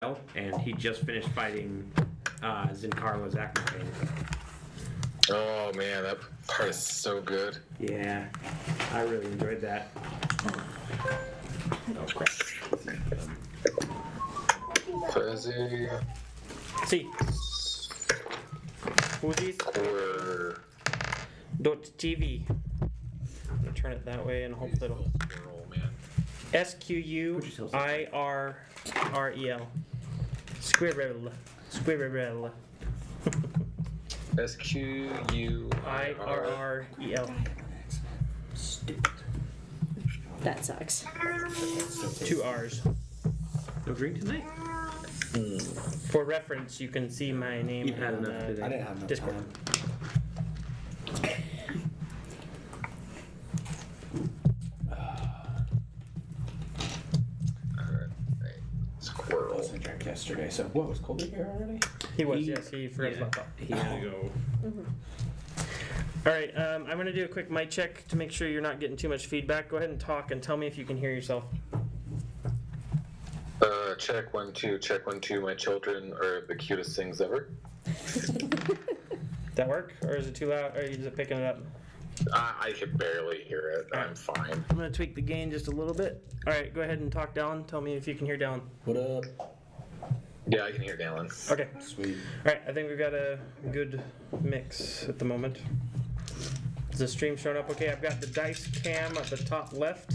while, and he just finished fighting Zincarla's Acmafane. Oh man, that part is so good. Yeah, I really enjoyed that. Oh crap. Fuzzy. See. Squirrel. fuzzy-squirrel.tv. I'm gonna turn it that way and hope that'll. Squirrel, man. SQUIRREL. Squirrel. Squirrel. IRREL. Stupid. That sucks. 2 R's. No drink tonight? For reference, you can see my name You've had in enough today. I didn't have enough Discord. time. Alright. I Squirrel. was in drink yesterday, so what was Colby here already? He was, yes, he forgot his laptop. He had to go. All right, I'm going to do a quick mic check to make sure you're not getting too much feedback. Go ahead and talk and tell me if you can hear yourself. Check 1 2. Check 1 2. My children are the cutest things ever. That work? Or is it too loud? Or are you just picking it up? I can barely hear it. I'm fine. I'm going to tweak the gain just a little bit. All right, go ahead and talk down. Tell me if you can hear down. What up? Yeah, I can hear Dallin. Okay. Sweet. All right, I think we've got a good mix at the moment. Is the stream showing up okay? I've got the dice cam at the top left.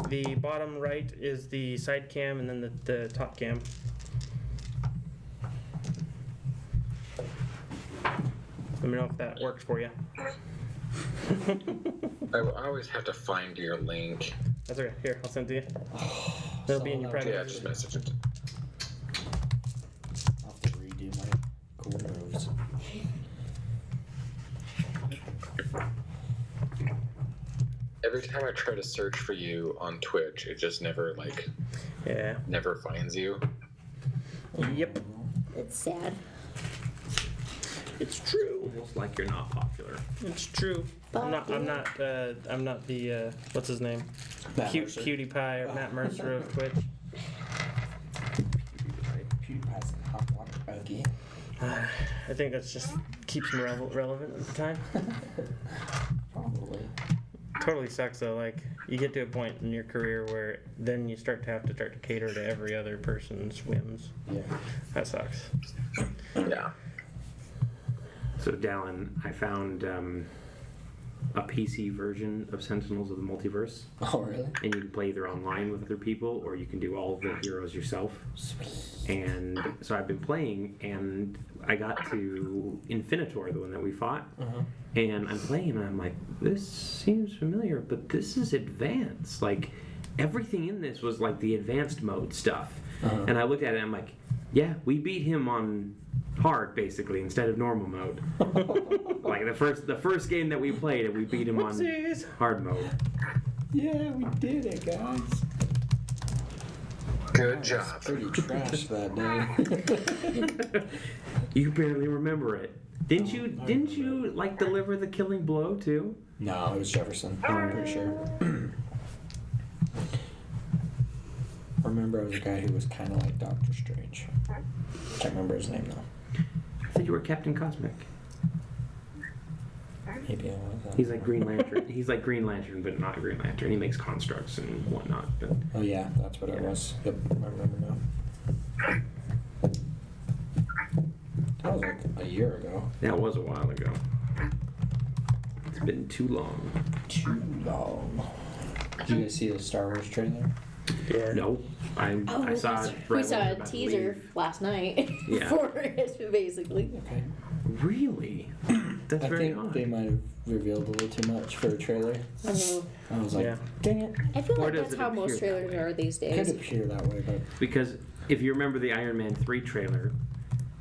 The bottom right is the side cam, and then the top cam. Let me know if that works for you. I always have to find your link. That's okay. Here, I'll send it to you. It'll be in your private. Yeah, just message it. I'll have to redo my cool moves. Every time I try to search for you on Twitch, it just never Yeah. never finds you. Yep. It's sad. It's true. Almost like you're not popular. It's true. I'm not the what's his name? Matt Mercer. Cutie Pie or Matt Mercer of Twitch. PewDiePie's in hot water again. I think that's just keeps him relevant at the time. Probably. Totally sucks though. Like you get to a point in your career where then you start to cater to every other person's whims. Yeah. That sucks. Yeah. So, Dallin, I found a PC version of Sentinels of the Multiverse, Oh, really? and you can play either online with other people, or you can do all of the heroes yourself. Sweet. And so I've been playing, and I got to Infinitor, the one that we fought, and I'm playing, and I'm like, this seems familiar, but this is advanced. Like, everything in this was like the advanced mode stuff. And I looked at it, and I'm like, yeah, we beat him on hard, basically, instead of normal mode. Like the first game that we played, we beat him on hard mode. Yeah, we did it, guys. Good It's job. pretty trash that day. You barely remember it. Didn't you like deliver the killing blow too? No, it was Jefferson. I'm pretty sure. I remember it was a guy who was kind of like Doctor Strange. Can't remember his name though. I thought you were Captain Cosmic. Maybe I was. He's like Green Lantern. He's like Green Lantern, but not Green Lantern. He makes constructs and whatnot. But Oh yeah, that's what it was. Yep, I remember now. That was like a year ago. that was a while ago. It's been too long. Too long. Did you guys see the Star Wars trailer? Yeah. No, I saw it. We right saw when I a was about to teaser leave. last night Yeah. for it, basically. Okay. Really? That's I very think odd. they might have revealed a little too much for a trailer. I know. I was like, Yeah. dang it. I feel Or like does that's it how appear most that trailers way? are these It days. could appear that way, but Because if you remember the Iron Man 3 trailer,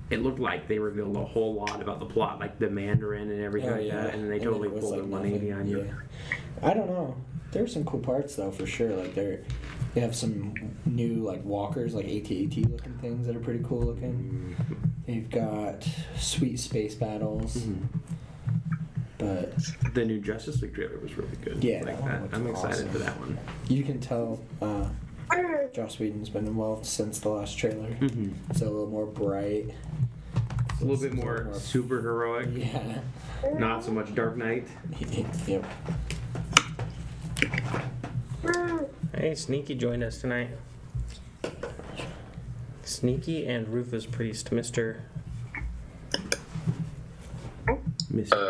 it looked like they revealed a whole lot about the plot, like the Mandarin and everything like that, and they And totally it was pulled like a 180 nothing. on you. Yeah. I don't know. There's some cool parts though, for sure. Like they have some new like walkers, like AT-AT looking things that are pretty cool looking. They've got sweet space battles, but The new Justice League trailer was really good. Yeah, like that one that. looked I'm excited awesome. for that one. you can tell Joss Whedon's been involved since the last trailer. Mm-hmm. It's a little more bright. A little bit more super heroic, Yeah. not so much Dark Knight. Yep. Hey, Sneaky joined us tonight. Sneaky and Rufus Priest, Mr.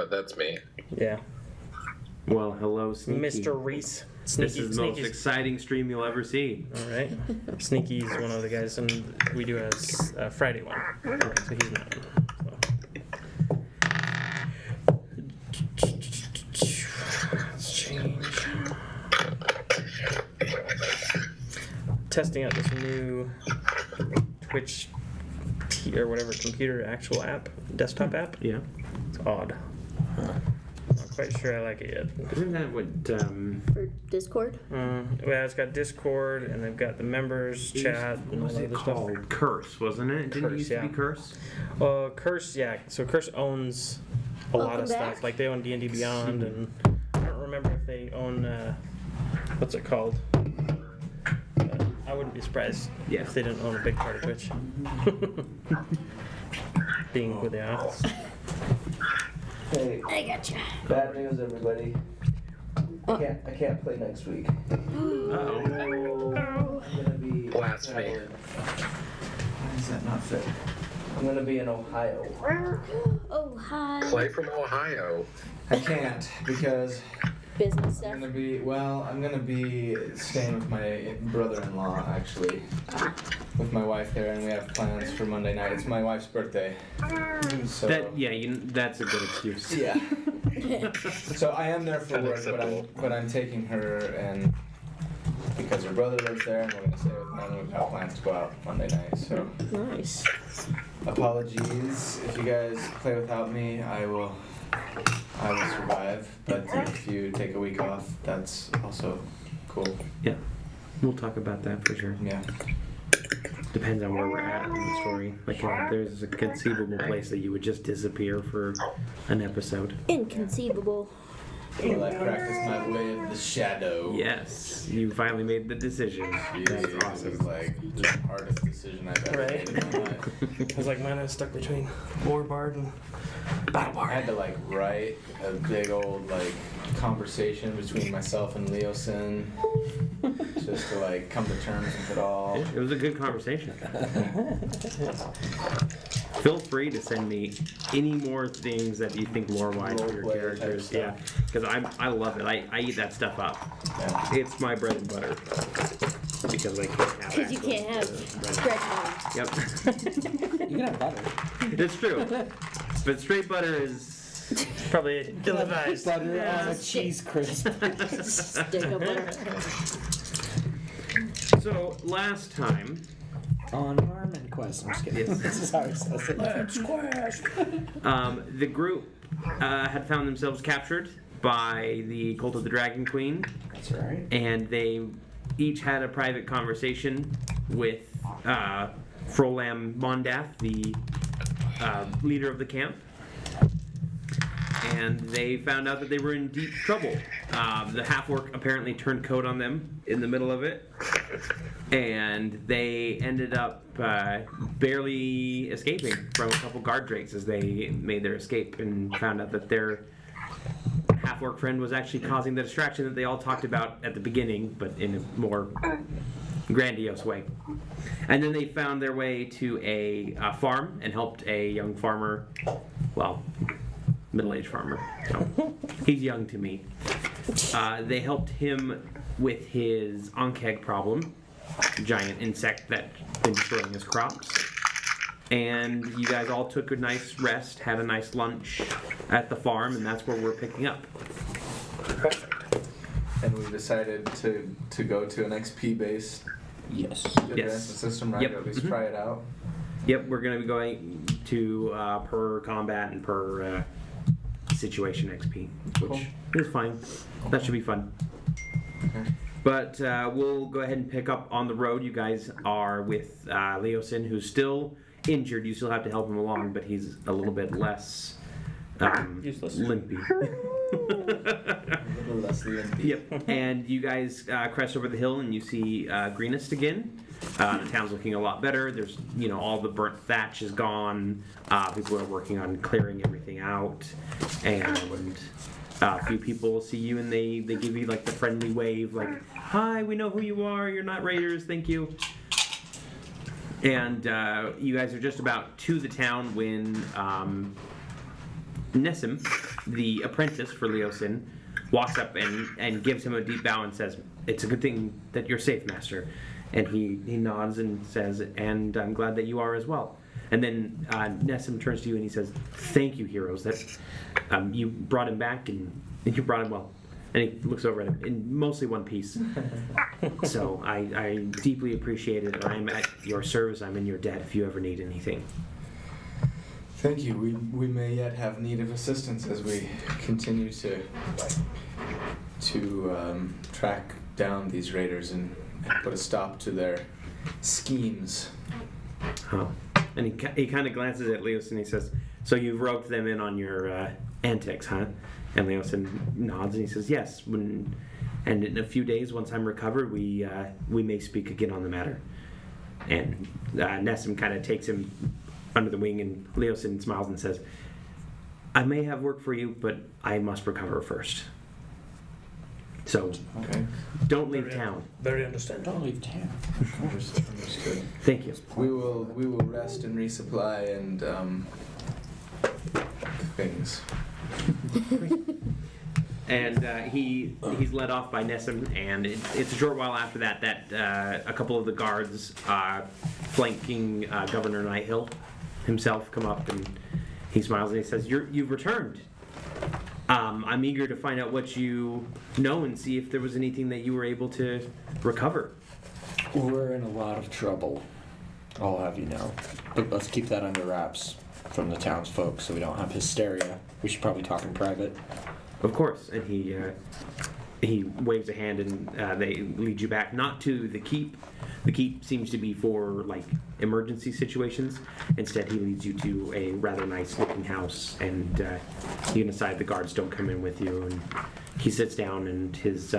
That's me. Yeah, Well, hello, Sneaky. Mr. Reese. This is the most Sneaky's- exciting stream you'll ever see. All right. Sneaky's one of the guys, and we do a Friday one, so he's not. Let's change. Testing out this new Twitch or whatever computer actual app, desktop app. Yeah. It's odd. Not quite sure I like it yet. Isn't that what For Discord? Well, it's got Discord, and they've got the members chat, what and all was that it other called? stuff. Curse, wasn't it? Didn't it Curse, used to be yeah. Curse? Curse, yeah. So Curse owns a lot Welcome of back. stuff. Like they own D&D Beyond, and I don't remember if they own what's it called. But I wouldn't be surprised Yeah. if they didn't own a big part of Twitch. Being who they are. Hey, I gotcha. bad news, everybody. I can't play next week. Uh-oh. I'm gonna be Blasphemy. traveling. Why is that not fit? I'm gonna be in Ohio. Oh, hi. Play from Ohio. I can't because Business stuff. I'm gonna be staying with my brother-in-law actually, with my wife there, and we have plans for Monday night. It's my wife's birthday, so That's a good excuse. yeah. So I am there for work, Unacceptable. but I'm taking her, and because her brother lives there, and we're gonna stay with them. We've got plans to go out Monday night. So Nice. apologies if you guys play without me. I will survive. But if you take a week off, that's also cool. Yeah. We'll talk about that for sure. Yeah. Depends on where we're at in the story. Like, there's a conceivable place that you would just disappear for an episode. Inconceivable. Will I practice my way of the shadow? Yes, you finally made the decision. That's It was awesome. like the hardest decision I've ever Right. made in my life. I was like, man, I was stuck between Warbard and Battle I Bard. had to like write a big old like conversation between myself and Leosin just to like come to terms with it all. It was a good conversation. Feel free to send me any more things that you think lore-wise for your Roleplay type characters. stuff. Yeah, because I love it. I eat that stuff up. Yeah. It's my bread and butter. Because I can't have. Because you actual can't have bread. bread bones. Yep. You can have butter. It's true. But straight butter is. Probably ill-advised. Butter on a Shit. cheese crisp. Stick of butter. So last time. On Harmon Quest. I'm just kidding. Yes. This is how he says it. Let's quest. The group had found themselves captured by the Cult of the Dragon Queen, That's right. and they each had a private conversation with Frolam Mondath, the leader of the camp, and they found out that they were in deep trouble. The half-orc apparently turned code on them in the middle of it, and they ended up barely escaping from a couple guard drakes as they made their escape and found out that their half-orc friend was actually causing the distraction that they all talked about at the beginning, but in a more grandiose way. And then they found their way to a farm and helped a young farmer, well, middle-aged farmer. So he's young to me. They helped him with his Ankeg problem, giant insect that's been destroying his crops. And you guys all took a nice rest, had a nice lunch at the farm, and that's where we're picking up. Perfect. And we decided to go to an XP based Yes. Yes. system, right? Yep. Or at least Mhm. try it out. Yep, we're going to be going to per combat and per situation XP, which is fine. That should be fun. Okay. But we'll go ahead and pick up on the road. You guys are with Leosin, who's still injured. You still have to help him along, but he's a little bit less Useless. limpy. A little less limpy. Yep. And you guys crest over the hill and you see Greenest again. The town's looking a lot better. There's, all the burnt thatch is gone. People are working on clearing everything out. And a few people see you and they give you like the friendly wave, like, "Hi, we know who you are. You're not raiders. Thank you." And you guys are just about to the town when Nessim, the apprentice for Leosin, walks up and gives him a deep bow and says, "It's a good thing that you're safe, Master." And he nods and says, "And I'm glad that you are as well." And then Nessim turns to you and he says, "Thank you, heroes, that you brought him back and you brought him well." And he looks over at him in mostly one piece. So I deeply appreciate it. I'm at your service. I'm in your debt if you ever need anything. Thank you. We may yet have need of assistance as we continue to track down these raiders and put a stop to their schemes. Oh. And he kind of glances at Leos and he says, "So you've roped them in on your antics, huh?" And Leosin nods and he says, "Yes. And in a few days, once I'm recovered, we may speak again on the matter." And Nessim kind of takes him under the wing, and Leosin smiles and says, "I may have work for you, but I must recover first. So Okay. don't leave town." Very understandable. Don't leave town. Understood. Thank you. We will rest and resupply and things. And he's led off by Nessim, and it's a short while after that a couple of the guards flanking Governor Nighthill himself come up, and he smiles and he says, "You've returned. I'm eager to find out what you know and see if there was anything that you were able to recover." We're in a lot of trouble, I'll have you know. But let's keep that under wraps from the townsfolk so we don't have hysteria. We should probably talk in private. Of course. And he waves a hand, and they lead you back, not to the keep. The keep seems to be for like emergency situations. Instead, he leads you to a rather nice looking house, and you can decide the guards don't come in with you. And he sits down, and his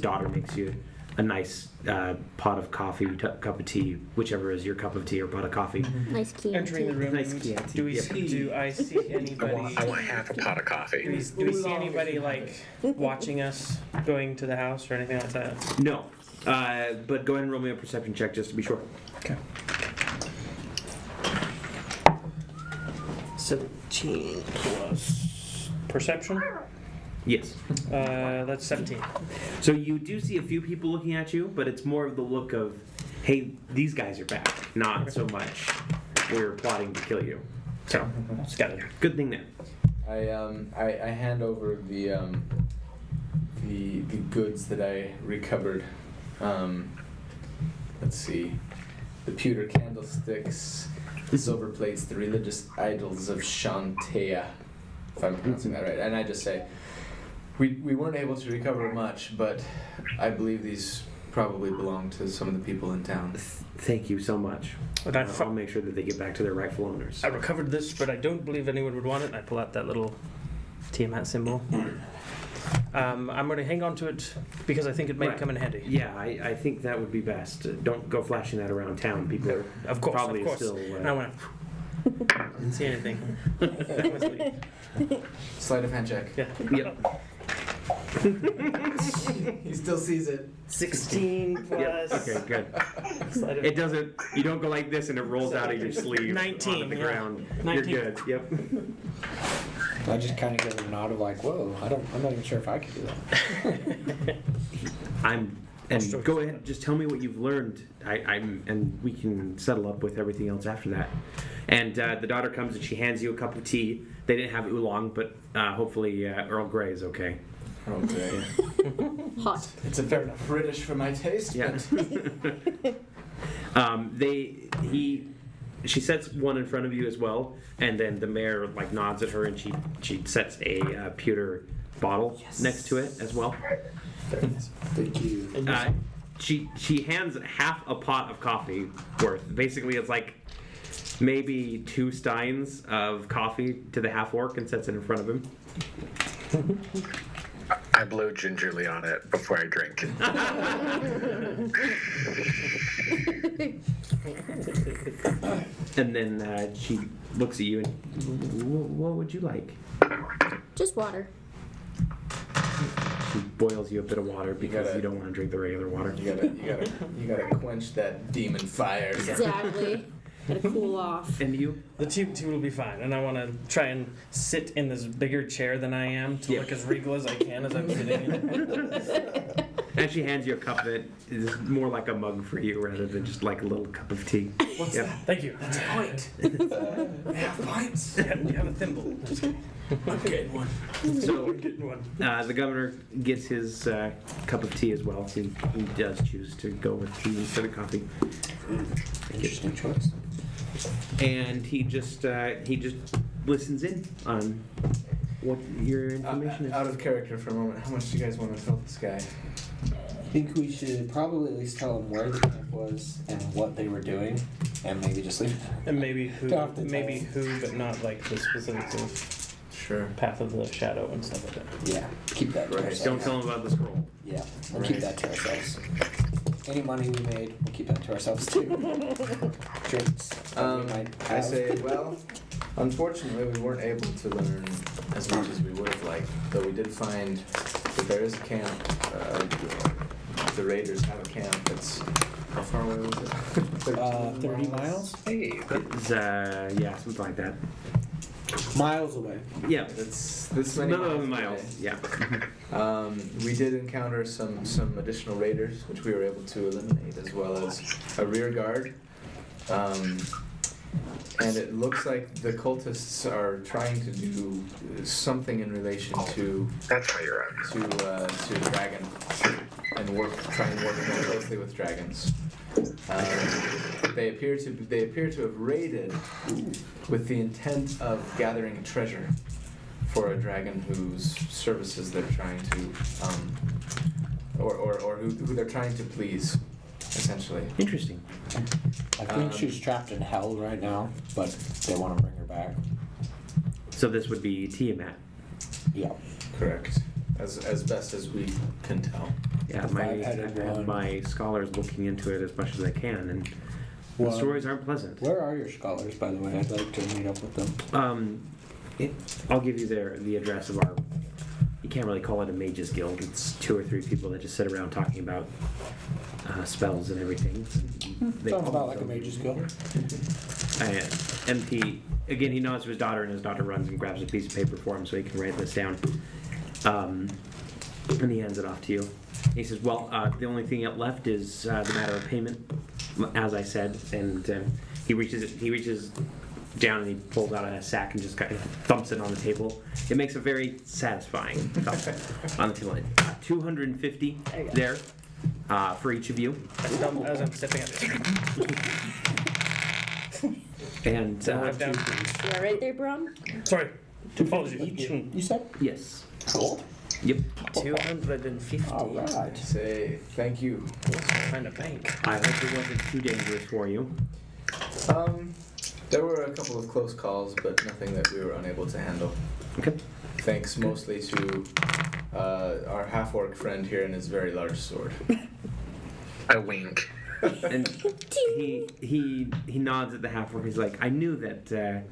daughter makes you a nice pot of coffee, cup of tea, whichever is your cup of tea or pot of coffee. Nice key. Entering the room, Nice Chianti. do Yep. I see anybody? I want half a pot of coffee. Do we see anybody like watching us going to the house or anything like that? No, but go ahead and roll me a perception check just to be sure. Okay. 17 plus perception. Yes. That's 17. So you do see a few people looking at you, but it's more of the look of, "Hey, these guys are back," not so much, "We're plotting to kill you." So That's got it. good thing there. I hand over the goods that I recovered. Let's see, the pewter candlesticks, the silver plates, the religious idols of Shantea, if I'm pronouncing that right. And I just say, we weren't able to recover much, but I believe these probably belong to some of the people in town. Thank you so much. But I'll make sure that they get back to their rightful owners. I recovered this, but I don't believe anyone would want it. I pull out that little Tiamat symbol. I'm going to hang on to it because I think it might Right. come in handy. Yeah, I think that would be best. Don't go flashing that around town. People are Of course, probably of course. still. And I went, didn't see anything. That was me. Sleight of hand check. Yeah. Yep. He still sees it. 16 Yep. plus. Okay, good. Slide of- It doesn't. You don't go like this and it rolls out of your sleeve 19, onto the yeah. ground. 19. You're good. Yep. I just kind of give it a nod of like, whoa, I'm not even sure if I could do that. And go ahead. Just tell me what you've learned. And we can settle up with everything else after that. And the daughter comes and she hands you a cup of tea. They didn't have oolong, but hopefully Earl Grey is okay. Okay. Hot. It's a fair enough British for my taste. Yeah. She sets one in front of you as well, and then the mayor like nods at her, and she sets a pewter bottle next to it as well. Very nice. Thank you. She hands half a pot of coffee worth. Basically, it's like maybe 2 steins of coffee to the half-orc and sets it in front of him. I blow gingerly on it before I drink. And then she looks at you and, what would you like? Just water. She boils you a bit of water because gotta- you don't want to drink the regular water. You gotta quench that demon fire. Exactly. Gotta cool off. And you? The tea will be fine, and I want to try and sit in this bigger chair than I am to look as regal as I can as I'm sitting in it. And she hands you a cup that is more like a mug for you rather than just like a little cup of tea. What's Yeah. that? Thank you. That's a pint. Half pints. You have a thimble. Just kidding. I'm getting one. So I'm getting one. the governor gets his cup of tea as well. He does choose to go with tea instead of coffee. Interesting choice. And he just listens in on what your information is. Out of character for a moment, how much do you guys want to tell this guy? I think we should probably at least tell them where the camp was and what they were doing, and maybe just leave it. And maybe who, Don't have to tell. but not like the specifics of Sure. Path of the Shadow and stuff like that. Yeah, keep that to Right. ourselves. Don't tell him about the scroll. Yeah, we'll keep that to ourselves. Any money we made, we'll keep that to ourselves too. Drinks. that we might I have. say, well, unfortunately, we weren't able to learn as much as we would have liked. Though we did find that there is a camp. The Raiders have a camp that's how far away was it? 30 miles? Hey, It's, yeah, something like that. Miles away. Yeah. that's this many None of the miles. miles. away. Yeah. We did encounter some additional raiders, which we were able to eliminate, as well as a rear guard. And it looks like the cultists are trying to do something in relation to That's how you're out. to dragon, and try and work more closely with dragons. They appear to have raided with the intent of gathering a treasure for a dragon whose services they're trying to, or who they're trying to please, essentially. Interesting. I think she's trapped in hell right now, but they want to bring her back. So this would be Tiamat. Yeah. Correct. As best as we can tell. Yeah, The five-headed I have one. my scholars looking into it as much as I can, and the Well, stories aren't pleasant. Where are your scholars, by the way? I'd like to meet up with them. I'll give you the address of our. You can't really call it a mages guild. It's 2 or 3 people that just sit around talking about spells and everything. They Sounds call about like a them- mage's guild. And he nods to his daughter, and his daughter runs and grabs a piece of paper for him so he can write this down. And he hands it off to you. He says, "Well, the only thing left is the matter of payment, as I said." And he reaches down and he pulls out a sack and just kind of thumps it on the table. It makes a very satisfying thump on the table. 250 there for each of you. I stumble as I'm stepping up. And I've down. You all right there, Brom? Sorry. Each, you said? yes, Gold? yep. 250. Alright. Say thank you. Find a bank. I hope it wasn't too dangerous for you. There were a couple of close calls, but nothing that we were unable to handle. Okay. Thanks mostly to our half-orc friend here and his very large sword. I wink. And he nods at the half-orc. He's like, I knew that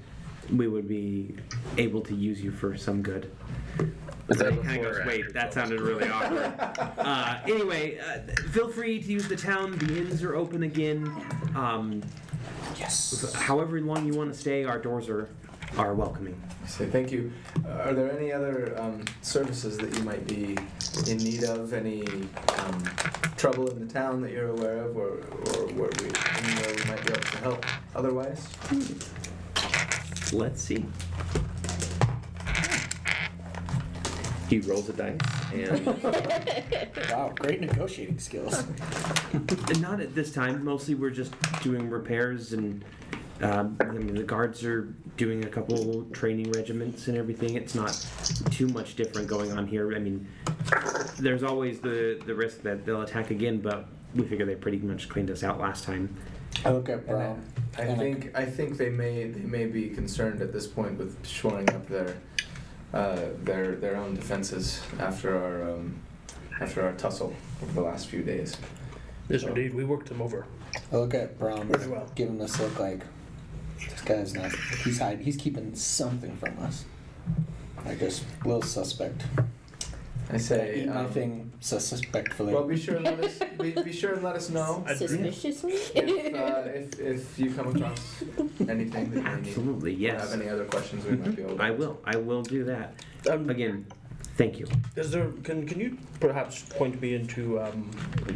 we would be able to use you for some good. Was that He kind before of goes, or wait, after that 12? sounded really awkward. Anyway, feel free to use the town. The inns are open again. Yes. However long you want to stay, our doors are welcoming. Say thank you. Are there any other services that you might be in need of? Any trouble in the town that you're aware of, or where anywhere we might be able to help otherwise? Let's see. He rolls a dice, and Wow, great negotiating skills. not at this time. Mostly, we're just doing repairs, and I mean, the guards are doing a couple training regiments and everything. It's not too much different going on here. I mean, there's always the risk that they'll attack again, but we figure they pretty much cleaned us out last time. I look at Brown. I think they may be concerned at this point with shoring up their own defenses after our tussle over the last few days. Yes, indeed. We worked them over. I look at Brom, Very well. give him this look like, this guy's not, he's keeping something from us. Like, just a little suspect. I say, Eat my thing suspectfully. well, be sure and let us know Suspiciously? if you come across anything that you need. Absolutely, Or yes. have any other questions we might be able to. I will do that. Again, thank you. Is there? Can you perhaps point me into?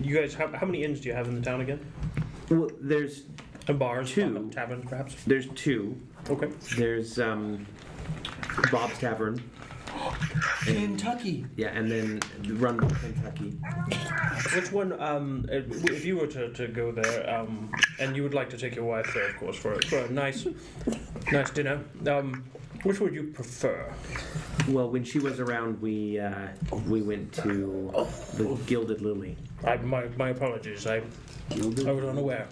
You guys, how many inns do you have in the town again? Well, there's And bars, Two. tavern, perhaps. there's two. Okay. There's Bob's Tavern. Kentucky. Yeah, and then Run by Kentucky. Which one? If you were to go there, and you would like to take your wife there, of course, for a nice dinner. Which would you prefer? Well, when she was around, we went to the Gilded Lily. My apologies. I was unaware.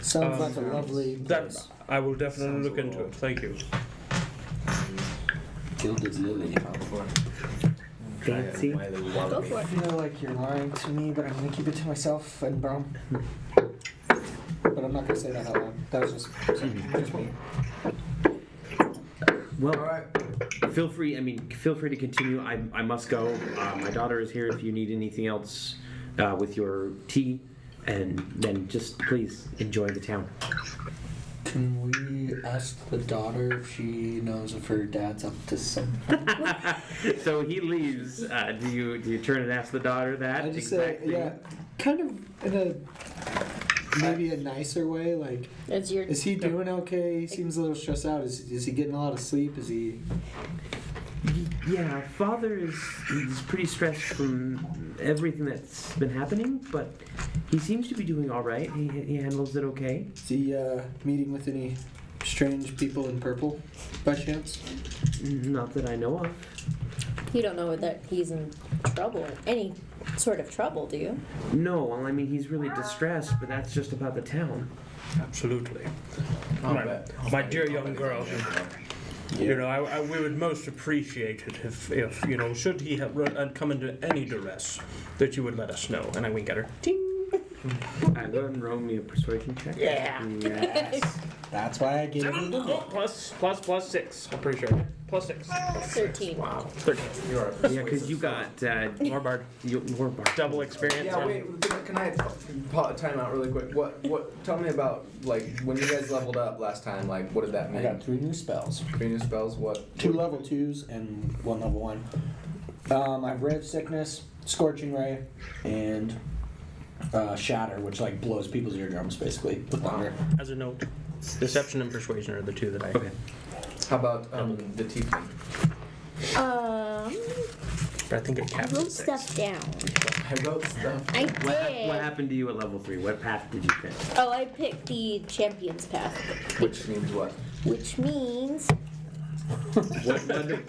Sounds like a lovely That's. I will definitely look into it. Thank you. Gilded Lily. Fancy. Go for I it. feel like you're lying to me, but I'm gonna keep it to myself and Brom. But I'm not gonna say that out loud. That was just me. Well, Alright. feel free to continue. I must go. My daughter is here if you need anything else with your tea, and then just please enjoy the town. Can we ask the daughter if she knows if her dad's up to something? So he leaves. Do you turn and ask the daughter that? I just say, exact thing? yeah, kind of in a maybe a nicer way. Like, It's your. is he doing okay? He seems a little stressed out. Is he getting a lot of sleep? Is he? Yeah, father he's pretty stressed from everything that's been happening, but he seems to be doing all right. He handles it okay. Is he meeting with any strange people in purple by chance? Not that I know of. You don't know that he's in trouble, any sort of trouble, do you? No, well, I mean he's really distressed, but that's just about the town. Absolutely. I'll My- bet. my dear young girl. You know, we would most appreciate it if you know, should he have come into any duress, that you would let us know. And I wink at her. Ting. Go ahead and roll me a persuasion check. Yeah. Yes. That's why I gave him the book. Plus 6. I'm pretty sure. Plus 6. 13. Wow. 13. You are Yeah, because you got Lorbard. more bar. Double experience. Yeah, on- wait. Can I time out really quick? What? Tell me about like when you guys leveled up last time. Like, what did that I mean? got 3 new spells. 3 new spells. What? 2 level 2s and 1 level 1. I have Red Sickness, Scorching Ray, and Shatter, which like blows people's eardrums basically with thunder. As a note, deception and persuasion are the two that I. Okay. How about the tiefling? I think it I caps wrote at 6. stuff down. I wrote stuff. I What did. happened to you at level 3? What path did you pick? Oh, I picked the champion's path, Which means what? which means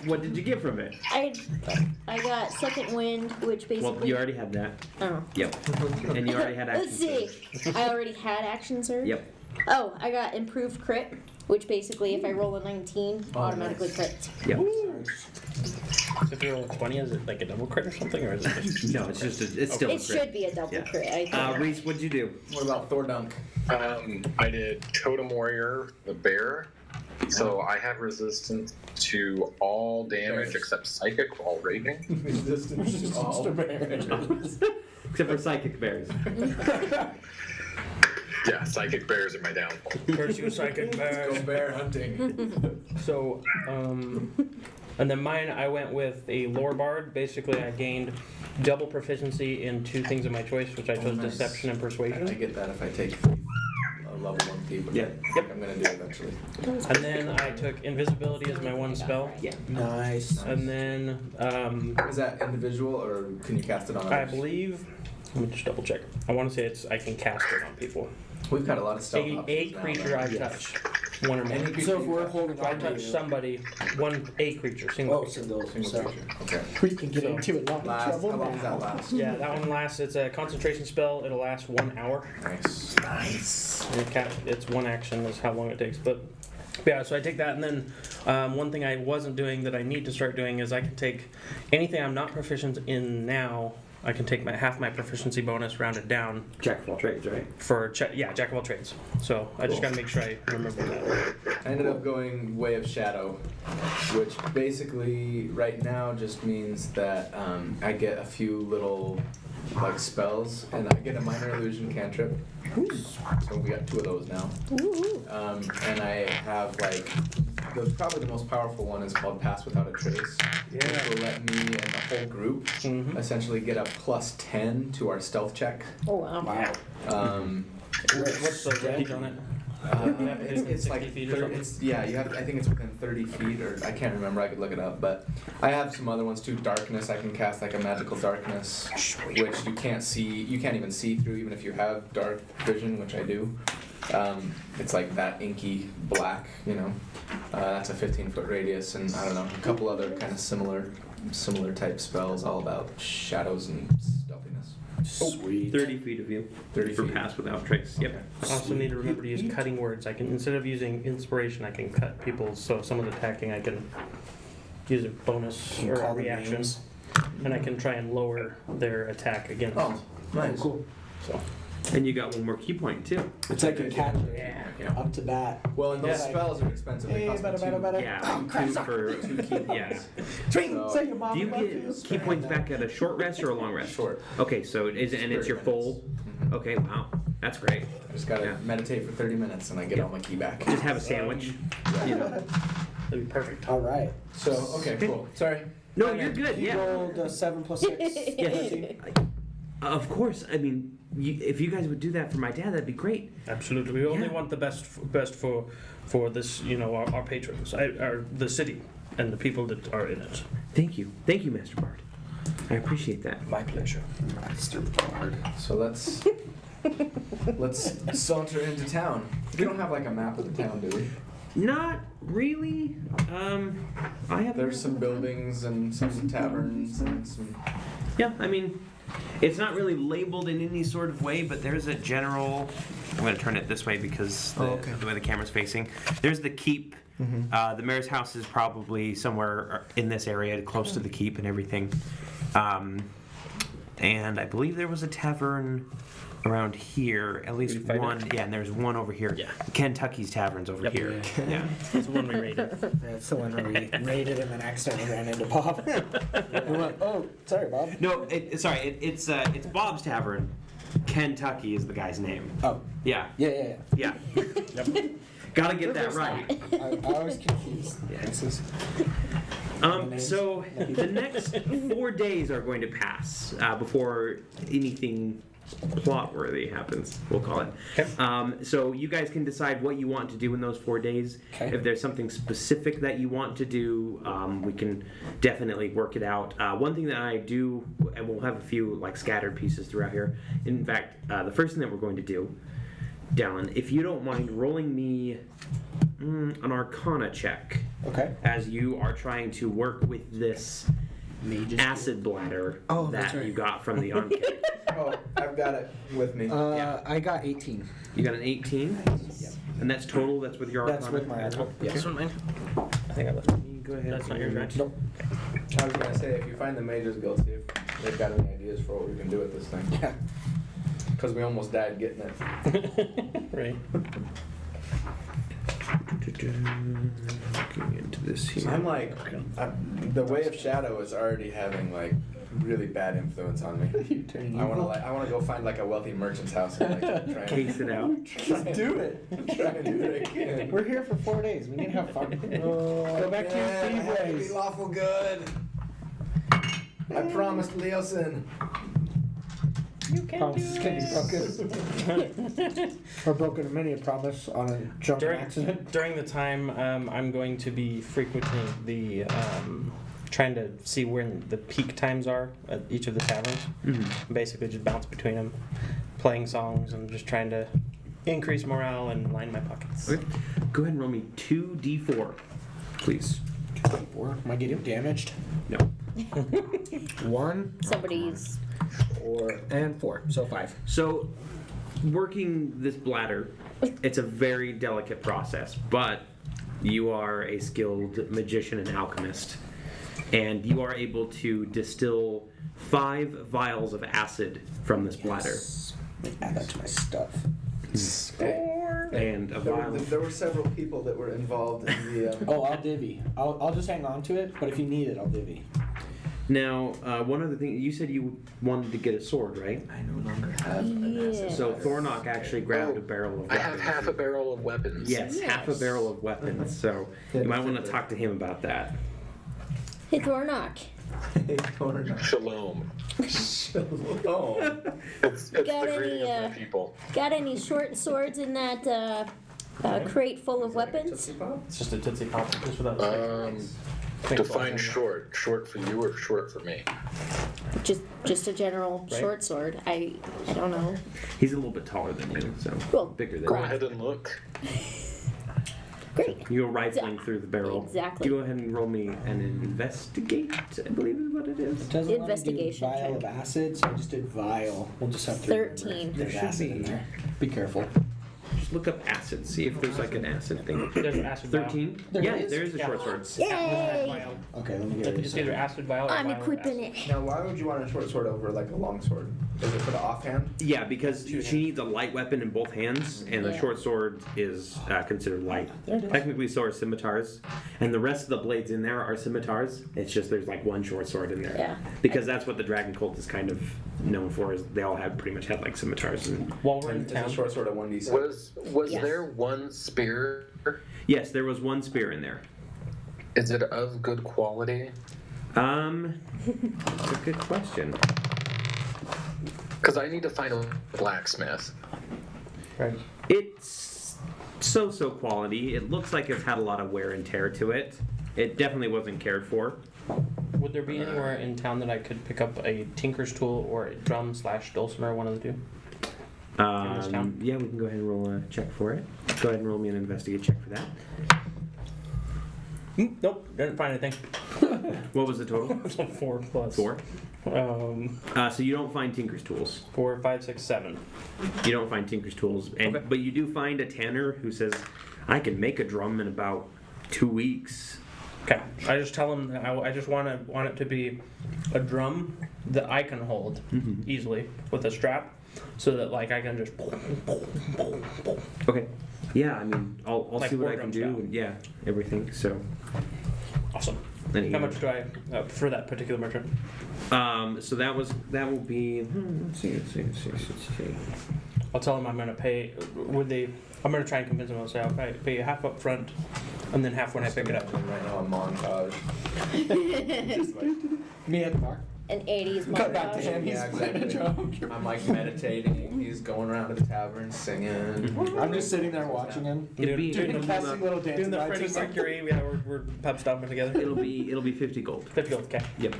What did you get from it? I got second wind, which basically. Well, you already had that. Oh. Yep. And you already had action. Let's see. surge. I already had action surge. Yep. Oh, I got improved crit, which basically, if I roll a 19, automatically crit. Yep. So if you roll a 20, is it like a double crit or something, or is it just? No, it's just it's still a It crit. should be a double Yeah. crit. I think. Reese, what'd you do? What about Thor Dunk? I did Totem Warrior, the bear. So I have resistance to all damage except psychic while raving. Resistance to all. Except for psychic bears. Yeah, psychic bears are my downfall. Curse you, psychic Go bears. bear hunting. So, and then mine, I went with a lore bard. Basically, I gained double proficiency in 2 things of my choice, which I chose nice. deception and I persuasion. get that if I take a level 1 thief. Yeah. Yep. I'm gonna do eventually. And then I took invisibility as my 1 spell. Yeah. Nice. And then Is that individual or can you cast it on I others? believe, let me just double check. I want to say I can cast it on people. We've got a lot of stuff. A creature I touch. one or more. Any creature So if you we're touch. holding If I on to touch you, somebody, a creature, single oh, creature. single, Single so creature. Okay. we can get So- into a lot of Last, trouble how long does now. that last? Yeah, that one lasts. It's a concentration spell. It'll last 1 hour. Nice. Nice. And it's one action is how long it takes. But yeah, so I take that, and then one thing I wasn't doing that I need to start doing is I can take anything I'm not proficient in now. I can take half my proficiency bonus, rounded down Jack of all trades, right? for jack of all trades. So I just gotta make sure I remember that. I ended up going Way of Shadow, which basically right now just means that I get a few little like spells, and I get a minor illusion cantrip. So we got 2 of those now. And I have probably the most powerful one is called Pass Without a Trace. Which will let me and the whole group essentially get a +10 to our stealth check. Oh wow. Wow. What's the range on it? It's 60 like feet or something? you have. I think it's within 30 feet, or I can't remember. I could look it up, but I have some other ones too. Darkness, I can cast like a magical darkness, which you can't see. You can't even see through, even if you have dark vision, which I do. It's like that inky black, you know. That's a 15-foot radius, and I don't know, a couple other kind of similar type spells, all about shadows and stealthiness. Sweet. 30 feet of you 30 for feet. pass without trace. Yep. I also need to remember to use cutting words. I can, instead of using inspiration, I can cut people's. So some of the attacking, I can use a bonus You or call a them reaction, names. and I can try and lower their attack against. Oh, nice. Cool. So And you got one more key point too. It's like a cat yeah. up to bat. Well, and those Yeah. spells are expensive. They Hey, cost me better. Yeah, Oh, crap, 2 sorry. for 2 key points. yeah. Swing, So- say your mom Do you loves get key points back at a short rest or a long rest? Short. Okay, so it is, and it's your 30 full. Okay, wow, that's great. I just gotta Yeah. meditate for 30 minutes and I get all my key back. Just have a sandwich. You know. That'd be perfect. All right. So, okay, cool. Sorry. No, you're good. You Yeah. rolled a 7 + 6. Yes. Of course. I mean, if you guys would do that for my dad, that'd be great. Absolutely. We only Yeah. want the best for this. You know, our patrons, the city, and the people that are in it. Thank you, Master Bard. I appreciate that. My pleasure. Master Bard. So let's saunter into town. We don't have like a map of the town, do we? Not really. I have. There's some buildings and some taverns and some. Yeah, I mean, it's not really labeled in any sort of way, but there's a general. I'm going to turn it this way because the way the camera's facing. There's the keep. The mayor's house is probably somewhere in this area, close to the keep and everything. And I believe there was a tavern around here, at least Did you find one. Yeah, and there's one over here. Yeah. Kentucky's Tavern's over Yep. here. Yeah. That's the one we rated. That's the one where we raided him and accidentally ran into Bob. We went, oh, sorry, Bob. No, it's Bob's Tavern. Kentucky is the guy's name. Oh, Yeah. yeah. Yeah. Gotta get that Reverse right. I was confused. So the next 4 days are going to pass before anything plot-worthy happens, we'll call it. Okay. So you guys can decide what you want to do in those 4 days. Okay. If there's something specific that you want to do, we can definitely work it out. One thing that I do, and we'll have a few like scattered pieces throughout here. In fact, the first thing that we're going to do, Dallin, if you don't mind rolling me an Arcana check Okay. as you are trying to work with this acid bladder that's that right. you got from the Unnamed. Oh, I've got it with me. Yeah. I got 18. You got an 18? And that's total? That's with your Arcana? That's with my Arcana. This Yes. one, mine. I think I left. Go ahead. That's not yours, right? Nope. I was gonna say, if you find the Mages Guild, see if they've got any ideas for what we can do with this thing. Yeah. Because we almost died getting it. Right. Looking into this here. So I'm like, the Way of Shadow is already having like really bad influence on me. You turning I want to go find like a wealthy merchant's house and like try and Case it out. Just do it. try and do what I can. We're here for 4 days. We need to have fun. Go back to your I have thief to be ways. lawful good. I promised Leosin. You can Promises can be broken. Or broken in many a promise on a drunken accident. During the time, I'm going to be frequenting the, trying to see when the peak times are at each of the taverns. Mhm. Basically, just bounce between them, playing songs, and just trying to increase morale and line my pockets. Okay. Go ahead and roll me 2d4, please. 4. Am I getting damaged? No. 1, Somebody's 4, and 4. So 5. So, working this bladder, it's a very delicate process, but you are a skilled magician and alchemist, and you are able to distill 5 vials of acid from this bladder. Add that to my stuff. And a vial. There were several people that were involved in the. Oh, I'll divvy. I'll just hang on to it, but if you need it, I'll divvy. Now, one other thing, you said you wanted to get a sword, right? I no longer have an acid. So Thornock actually grabbed a barrel of I weapons. have half a barrel of weapons. Yes, half a barrel of weapons. So you might want to talk to him about that. Hey, Thornock. Shalom. Shalom. It's Got the greeting any, of my people. Got any short swords in that crate full of weapons? It's just a Tootsie Pop. Just without Define short. Short for you or short for me? Just a general Right. short sword. I don't know. He's a little bit taller than you, so Well, bigger than Go you. ahead and look. Great. You go rifling through the barrel. Exactly. You go ahead and roll me an investigate, I believe is what it is. It doesn't Investigation let me do vial check. of acid, so I just did vial. We'll just have to remember 13. There's There should acid in be. there. Be careful. Just look up acid, see if there's like an acid thing. There's an acid vial. 13? There Yeah, is? there is a Yeah. short sword. Yay! Okay, let me get It's either acid vial or I'm vial of equipping acid. it. Now, why would you want a short sword over like a long sword? Is it for the offhand? Yeah, because she needs a light weapon in both hands, and the Yeah. short sword is considered light. There it is. Technically, so are scimitars, and the rest of the blades in there are scimitars. It's just there's like one short sword in there. Yeah. Because that's what the dragon cult is kind of known for. Is they all have pretty much had like scimitars. And While we're in Is a town, short sword a 1d6? Was Yes. there one spear? yes, there was one spear in there. Is it of good quality? That's a good question. Because I need to find a blacksmith. right? It's so quality. It looks like it's had a lot of wear and tear to it. It definitely wasn't cared for. Would there be anywhere in town that I could pick up a tinker's tool or a dulcimer, one of the two? In this town? Yeah, we can go ahead and roll a check for it. Go ahead and roll me an investigate check for that. Nope, didn't find anything. What was the total? So 4 plus 4. 4, So you don't find Tinker's tools. 4, 5, 6, 7. You don't find Tinker's tools, and Okay. but you do find a tanner who says, "I can make a drum in about 2 weeks." Okay, I just tell him that I just want it to be a drum that I can hold easily with a strap, so that like I can just Okay. Yeah, I mean, I'll Like see what I war can drum do. style. And yeah, everything. So. awesome. Then How much do I for that particular merchant? So that will be. Let's see. I'll tell him I'm gonna pay. I'm gonna try and convince him. I'll say I'll pay you half up front, and then half when I pick it up. Right now, a montage. Just like, Me at the bar. An 80s Cut back to montage. him. He's Yeah, playing a exactly. joke. I'm like meditating. He's going around the tavern singing. I'm just sitting there watching him. It'll be Casting little Doing dancing the lights Freddie or something. Mercury. Yeah, we're pub stomping together. it'll be 50 gold. 50 gold. Okay. Yep.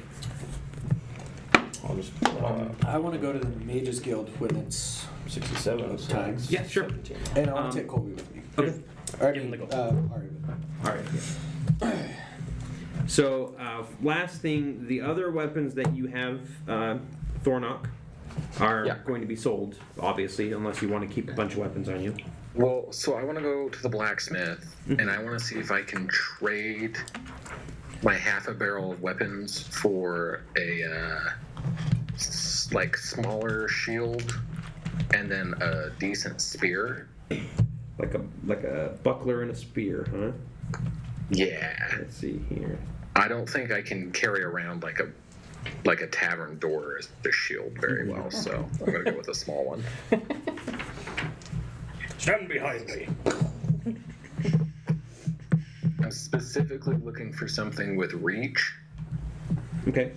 I'll just I want to go to the Mages Guild when it's 67 those times. Yeah, sure. 17. And I want to take Colby with me. Okay. Or, Give him the gold. Ari. All right. Yeah. So, last thing, the other weapons that you have, Thornock, are Yeah. going to be sold, obviously, unless you want to keep a bunch of weapons on you. Well, so I want to go to the blacksmith, and I want to see if I can trade my half a barrel of weapons for a like smaller shield, and then a decent spear. Like a buckler and a spear, huh? Yeah, Let's see here. I don't think I can carry around like a tavern door as a shield very well, so I'm gonna go with a small one. Stand behind me. I'm specifically looking for something with reach. Okay.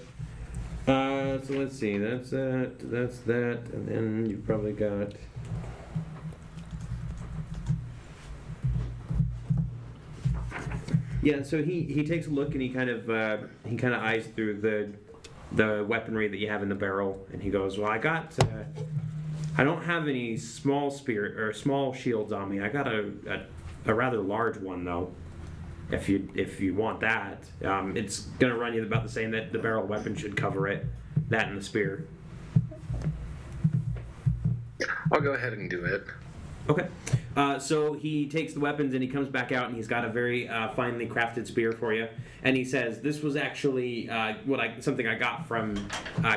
So let's see. That's that, and then you've probably got. Yeah, so he takes a look and he kind of eyes through the weaponry that you have in the barrel, and he goes, "Well, I don't have any small spear or small shields on me. I got a a rather large one though. If you want that, it's gonna run you about the same. That the barrel weapon should cover it. That and the spear. I'll go ahead and do it. Okay. So he takes the weapons and he comes back out and he's got a very finely crafted spear for you. And he says, "This was actually something I got from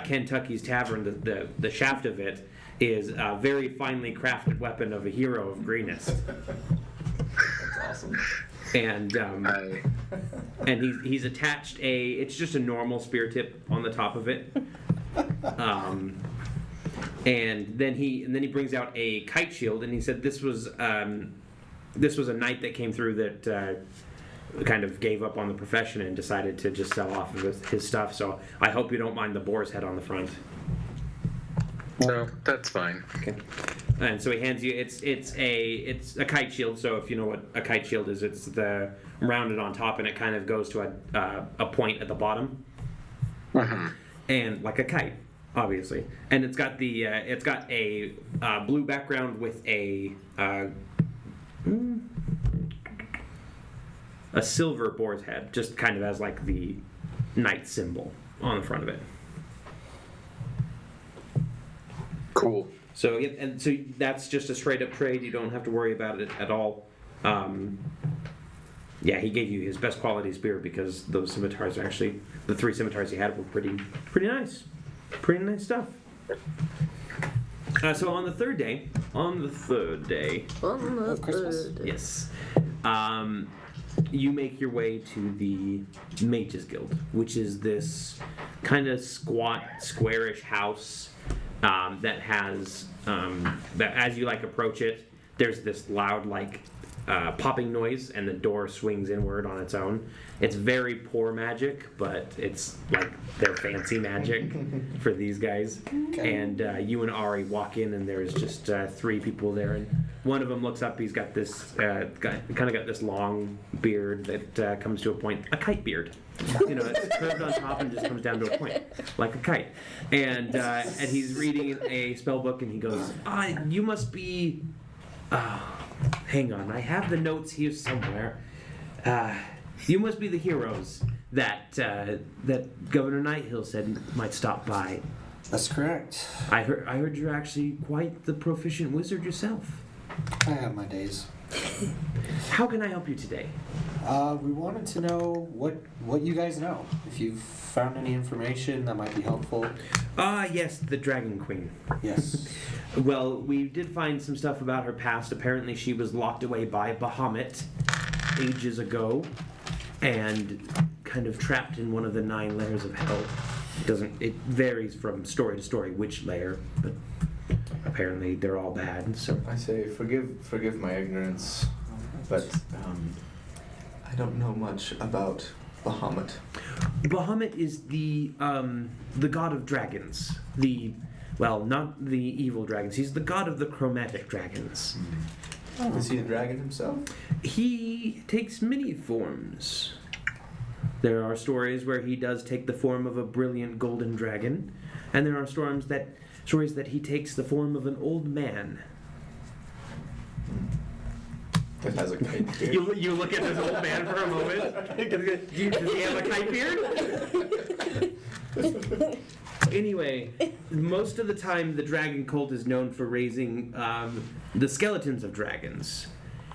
Kentucky's Tavern. The shaft of it is a very finely crafted weapon of a hero of greenest." That's awesome. And he's attached it's just a normal spear tip on the top of it. And then he brings out a kite shield, and he said this was a knight that came through that kind of gave up on the profession and decided to just sell off of his stuff. So I hope you don't mind the boar's head on the front. No, that's fine. Okay. And so he hands you it's a kite shield. So if you know what a kite shield is, it's the rounded on top and it kind of goes to a point at the bottom, and like a kite, obviously. And it's got a blue background with a silver boar's head, just kind of as like the knight symbol on the front of it. Cool. So yeah, and so that's just a straight up trade. You don't have to worry about it at all. Yeah, he gave you his best quality spear because those scimitars are actually the 3 scimitars he had were pretty nice, pretty nice stuff. So on the third day, Of Christmas. yes, you make your way to the Mages Guild, which is this kind of squat, squarish house. That has that as you approach it, there's this loud popping noise, and the door swings inward on its own. It's very poor magic, but it's like their fancy magic for these guys. Okay. And you and Ari walk in, and there's just 3 people there, and one of them looks up. He's got this got this long beard that comes to a point, a kite beard. It's curved on top and just comes down to a point, like a kite. And he's reading a spell book, and he goes, "You must be. Hang on, I have the notes here somewhere. You must be the heroes that Governor Nighthill said might stop by. That's correct. I heard you're actually quite the proficient wizard yourself. I have my days. How can I help you today?" We wanted to know what you guys know. If you've found any information that might be helpful. Yes, the Dragon Queen. Yes. Well, we did find some stuff about her past. Apparently she was locked away by Bahamut ages ago and kind of trapped in one of the 9 layers of hell. It varies from story to story which layer, but apparently they're all bad. So I say forgive my ignorance, but I don't know much about Bahamut. Bahamut is the god of dragons. Not the evil dragons. He's the god of the chromatic dragons. Is he a dragon himself? He takes many forms. There are stories where he does take the form of a brilliant golden dragon, and there are stories that he takes the form of an old man. That has a kite beard. You look at this old man for a moment. Does he have a kite beard? Anyway, most of the time the dragon cult is known for raising the skeletons of dragons.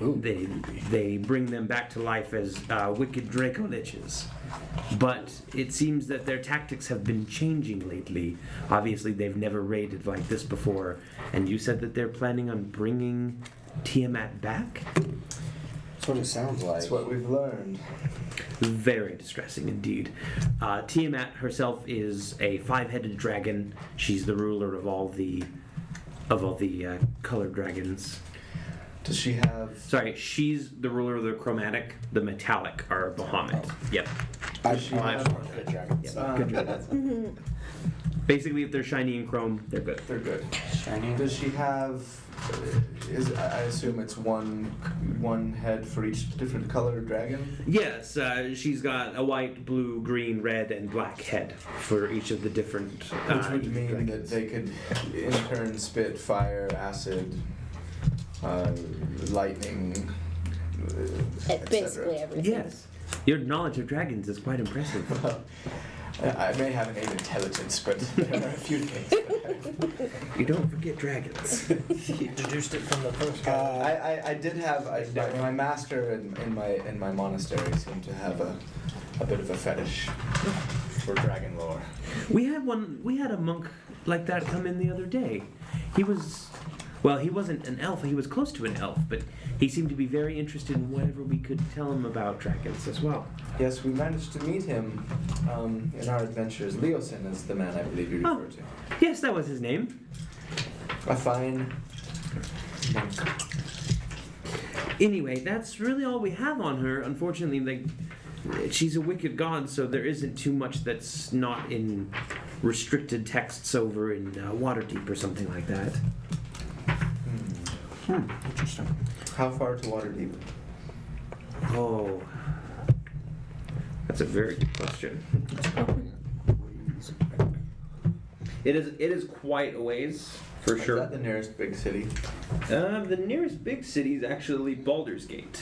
Ooh. They bring them back to life as wicked Draco Liches. But it seems that their tactics have been changing lately. Obviously, they've never raided like this before. And you said that they're planning on bringing Tiamat back? That's what it sounds like. That's what we've learned. Very distressing indeed. Tiamat herself is a 5-headed dragon. She's the ruler of all the colored dragons. Does she have... Sorry, she's the ruler of the chromatic. The metallic are Bahamut. Oh. Yep. Does she I have... good dragons. Good dragons. Basically, if they're shiny and chrome, they're good. They're good. Shiny. Does she have... I assume it's one head for each different colored dragon? Yes, she's got a white, blue, green, red, and black head for each of the different. Which would mean dragons. that they could in turn spit fire, acid, lightning, et Basically cetera. everything. Yes. Your knowledge of dragons is quite impressive. Well, I may have an innate intelligence, but there are a few things. You don't forget dragons. You deduced it from the first guy. I did have my master in my monastery seemed to have a bit of a fetish for dragon lore. We had a monk like that come in the other day. He wasn't an elf, he was close to an elf, but he seemed to be very interested in whatever we could tell him about dragons as well. Yes, we managed to meet him in our adventures. Leosin is the man I believe you referred to. Yes, that was his name. A fine monk. Anyway, that's really all we have on her. Unfortunately, she's a wicked god, so there isn't too much that's not in restricted texts over in Waterdeep or something like that. Interesting. How far to Waterdeep? Oh, that's a very good question. It is quite a ways, for Is sure. that the nearest big city? The nearest big city is actually Baldur's Gate.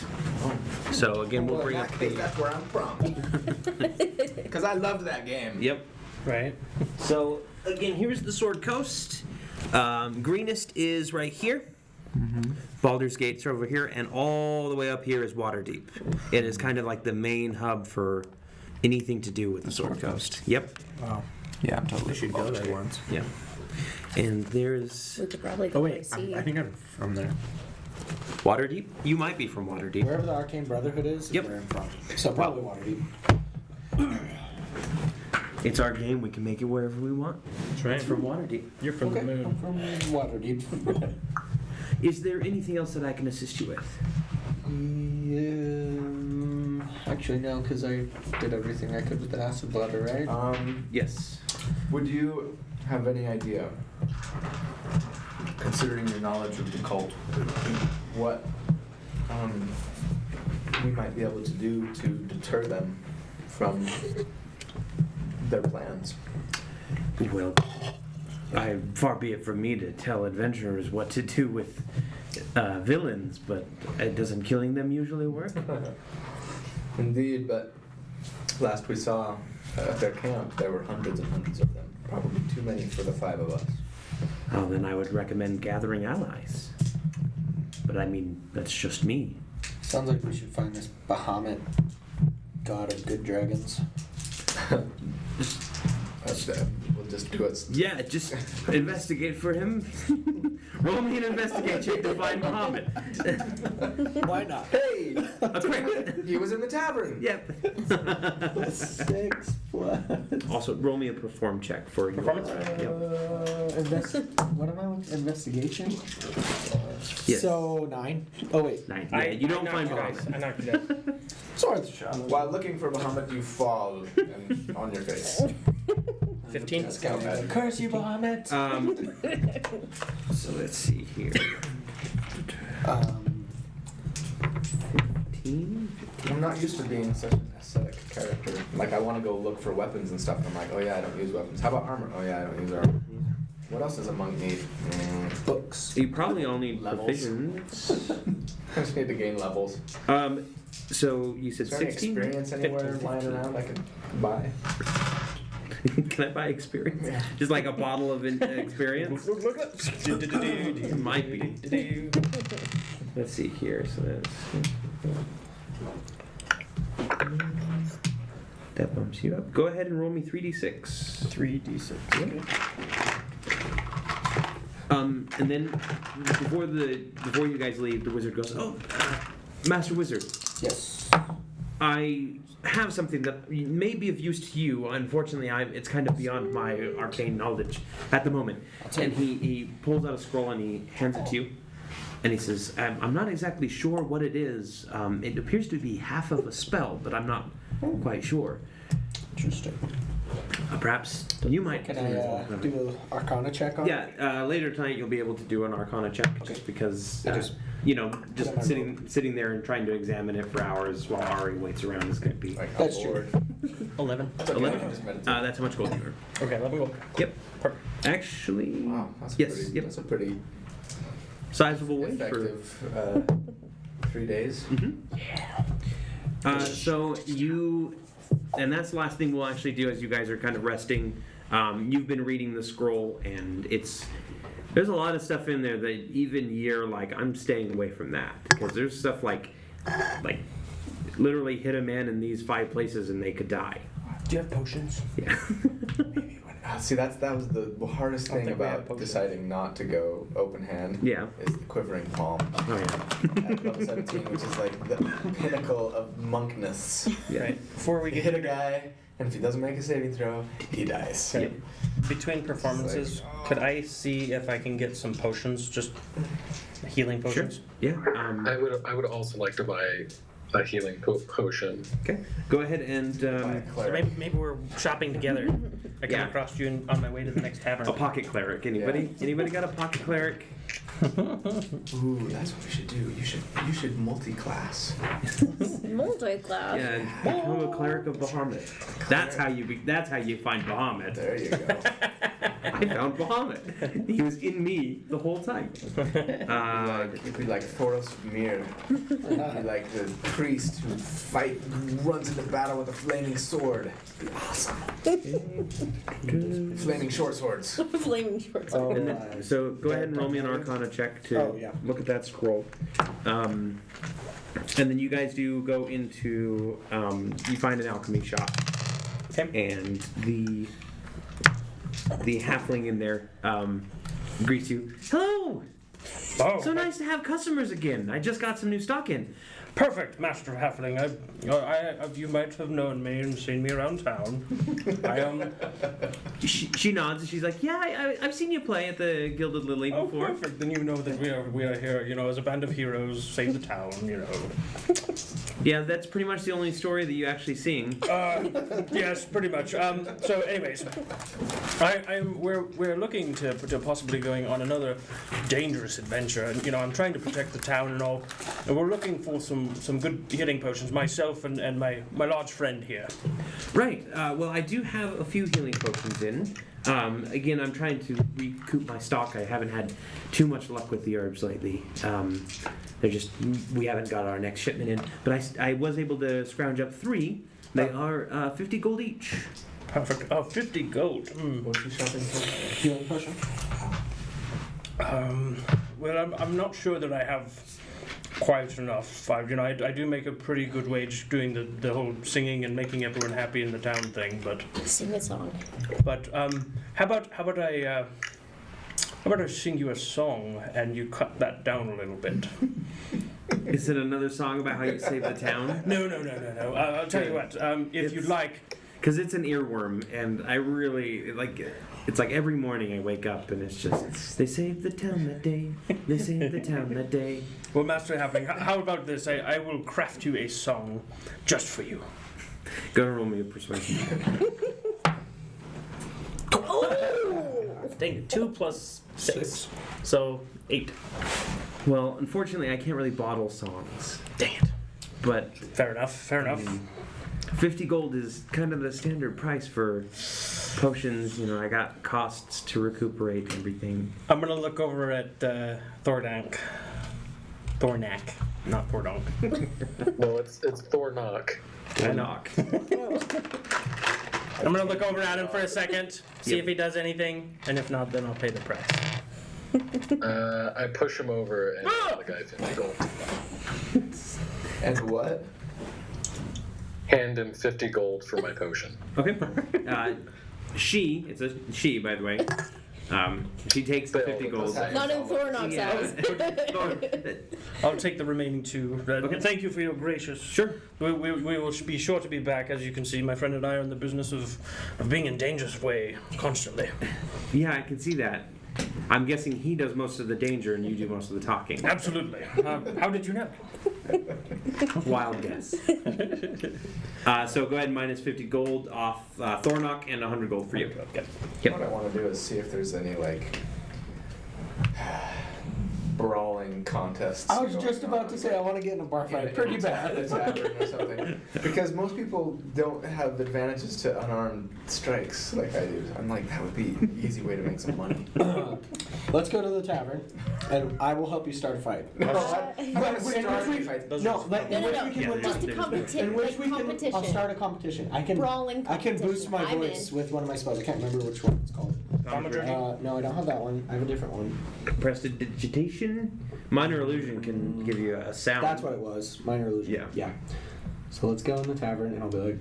So again, we'll bring up the... That's where I'm from. Because I loved that game. Yep. Right. So again, here's the Sword Coast. Greenest is right here. Baldur's Gate's over here, and all the way up here is Waterdeep. It is kind of like the main hub for anything to do with the Sword Coast. Yep. Wow. Yeah, I'm totally should go there once. Yeah. And there's We could probably Oh go wait, see. I think I'm from there. Waterdeep. You might be from Waterdeep. Wherever the Arcane Brotherhood is Yep. where I'm from. So probably Waterdeep. It's our game. We can make it wherever we want. That's right. It's from Waterdeep. You're from Okay, the I'm moon. from Waterdeep. Is there anything else that I can assist you with? Actually, no, because I did everything I could with the acid bladder, right? Yes. Would you have any idea, considering your knowledge of the cult, what we might be able to do to deter them from their plans? Well, far be it from me to tell adventurers what to do with villains, but doesn't killing them usually work? Indeed, but last we saw at their camp, there were hundreds and hundreds of them. Probably too many for the five of us. Oh, then I would recommend gathering allies. But I mean, that's just me. Sounds like we should find this Bahamut, god of good dragons. We'll just do it. Yeah, just investigate for him. Roll me an investigate check to find Muhammad. Why not? Hey! A crit. He was in the tavern! Yep. 6 plus. Also, roll me a perform check for your... Performance? Yep. What am I with? Investigation? Yes. So 9. Oh wait. 9. Yeah, you don't I find knocked you Muhammad. guys. I knocked you down. It's worth a shot. While looking for Muhammad, you fall and on your face. 15? That's kind of bad. Curse you, Bahamut. So let's see here. 15? I'm not used to being such an aesthetic character. Like, I want to go look for weapons and stuff, and I'm like, oh yeah, I don't use weapons. How about armor? Oh yeah, I don't use armor. What else does a monk need? Books. You probably all need Levels. provisions. I just need to gain levels. So you said Is there any 16? experience anywhere 15. lying around I can buy? Can I buy experience? Just like a bottle of experience? Might be. Let's see here. So that bumps you up. Go ahead and roll me 3d6. 3d6. And then before you guys leave, the wizard goes, "Oh, Master Wizard, Yes. I have something that may be of use to you. Unfortunately, it's kind of beyond my arcane knowledge at the moment." And he pulls out a scroll and he hands it to you. And he says, "I'm not exactly sure what it is. It appears to be half of a spell, but I'm not quite sure. Interesting. Perhaps you might." Can I do an Arcana check on it? Yeah, later tonight you'll be able to do an Arcana check, just because, just Put on sitting there and trying to examine it for hours while Ari waits around is going to be... Like, That's I'm true. bored. 11. It's okay, 11? I can just meditate. That's how much gold you earn. Okay, 11 gold. Yep. Perfect. Actually, Wow, that's yes, pretty, yep. that's a pretty Sizable wage for... effective 3 days. So you, and that's the last thing we'll actually do as you guys are kind of resting. You've been reading the scroll, and there's a lot of stuff in there that even you're like, I'm staying away from that, because there's stuff like literally hit a man in these 5 places and they could die. Do you have potions? Yeah. See, that was the hardest I don't thing think we have about potions. deciding not to go open hand. Yeah. Is the quivering palm Oh yeah. at level 17, which is like the pinnacle of monkness. Yeah. Right. Before we You get hit a guy, and if he doesn't make a saving throw, he dies. Okay. Between performances, could I see if I can get some potions, just healing Sure. potions? Yeah. I would also like to buy a healing potion. Okay. Go ahead and So maybe we're shopping together. I come Yeah. across you on my way to the next tavern. a pocket cleric. Anybody? Anybody got a pocket cleric? Ooh, that's what we should do. You should multi-class. Multi-class. Yeah. Become a cleric of Bahamut. That's how you find Bahamut. There you go. I found Bahamut. He was in me the whole time. You'd be like Thoros Mir. You'd be like the priest who runs into battle with a flaming sword. It'd be awesome. Flaming short swords. Flaming shorts. Oh, And then, so go ahead and roll me an Arcana check to Oh, yeah. look at that scroll. And then you guys do go into, you find an alchemy shop. Okay. And the halfling in there greets you. Hello! Oh, So nice to have customers again. I just got some new stock in. perfect, Master Halfling. You might have known me and seen me around town. I am. She nods and she's like, yeah, I've seen you play at the Gilded Lily Oh, before. perfect. Then you know that we are here. As a band of heroes, save the town. Yeah, that's pretty much the only story that you actually sing. Yes, pretty much. So, anyways, we're looking to possibly going on another dangerous adventure, and I'm trying to protect the town and all, and we're looking for some good healing potions. Myself and my large friend here. Right. Well, I do have a few healing potions in. Again, I'm trying to recoup my stock. I haven't had too much luck with the herbs lately. We haven't got our next shipment in. But I was able to scrounge up 3. They are 50 gold each. Perfect. Oh, 50 gold. What's you shopping for? Healing potion? Well, I'm not sure that I have quite enough. I do make a pretty good wage doing the whole singing and making everyone happy in the town thing, but Sing a song. how about I sing you a song and you cut that down a little bit? Is it another song about how you save the town? No. I'll tell you what. If you'd like. Because it's an earworm, and I really like it. It's like every morning I wake up and it's just, they saved the town that day. They saved the town that day. Well, Master Halfling, how about this? I will craft you a song just for you. Go and roll me a persuasion. Dang it, 2 plus 6. So 8. Well, unfortunately, I can't really bottle songs. Dang it. But Fair enough. 50 gold is kind of the standard price for potions. I got costs to recuperate everything. I'm gonna look over at Thornak, not Thordonk. No, it's Thornock. I knock. I'm gonna look over at him for a second, see if he does anything, and if not, then I'll pay the price. I push him over and the guy 50 gold. And what? Hand him 50 gold for my potion. Okay. It's a she, by the way. She takes the 50 gold. Not in Thornock's house. I'll take the remaining 2. Okay. Thank you for your gracious. Sure. We will be sure to be back. As you can see, my friend and I are in the business of being in danger's way constantly. Yeah, I can see that. I'm guessing he does most of the danger and you do most of the talking. Absolutely. How did you know? Wild guess. So go ahead and minus 50 gold off Thornock and 100 gold for you. Okay. Yep. What I want to do is see if there's any brawling contests. I was going just about on. to say I want to get in a bar fight pretty bad. At a tavern or something. Because most people don't have advantages to unarmed strikes like I do. I'm like, that would be an easy way to make some money. Let's go to the tavern, and I will help you start a fight. No, In which we can. competition. I'll start a competition. I can. Brawling I can boost competition. my I'm voice in. with one of my spells. I can't remember which one it's called. Thaumaturgy? No, I don't have that one. I have a different one. Prestidigitation? Minor illusion can give you a sound. That's what it was. Minor illusion. Yeah. Yeah. So let's go in the tavern, and I'll be like,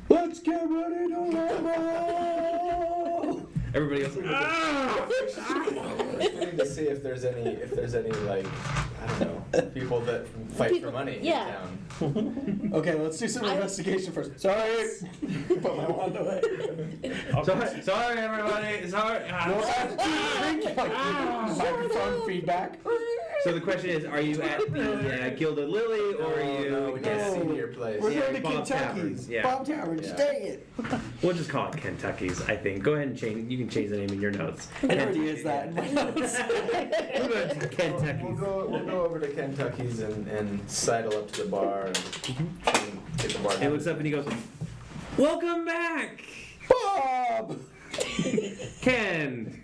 "Let's get ready to rumble!" Everybody goes, ah! We need to see if there's any like, I don't know, people that fight for money yeah. in town. Okay, let's do some investigation first. Sorry. Put my wand away. Sorry, everybody. Sorry. No, microphone feedback. So the question is, are you at the Gilded Lily, or are you? No, we can't see your place. We're Yeah, going to Bob Kentucky's. Taverns, yeah. Bob Taverns. Yeah. Dang it. We'll just call it Kentucky's, I think. Go ahead and change. You can change the name in your notes. It already is that in my notes. We'll go to We'll Kentucky's. go over to Kentucky's and sidle up to the bar and try and get the bar. He looks up and he goes, "Welcome back, Bob! Ken."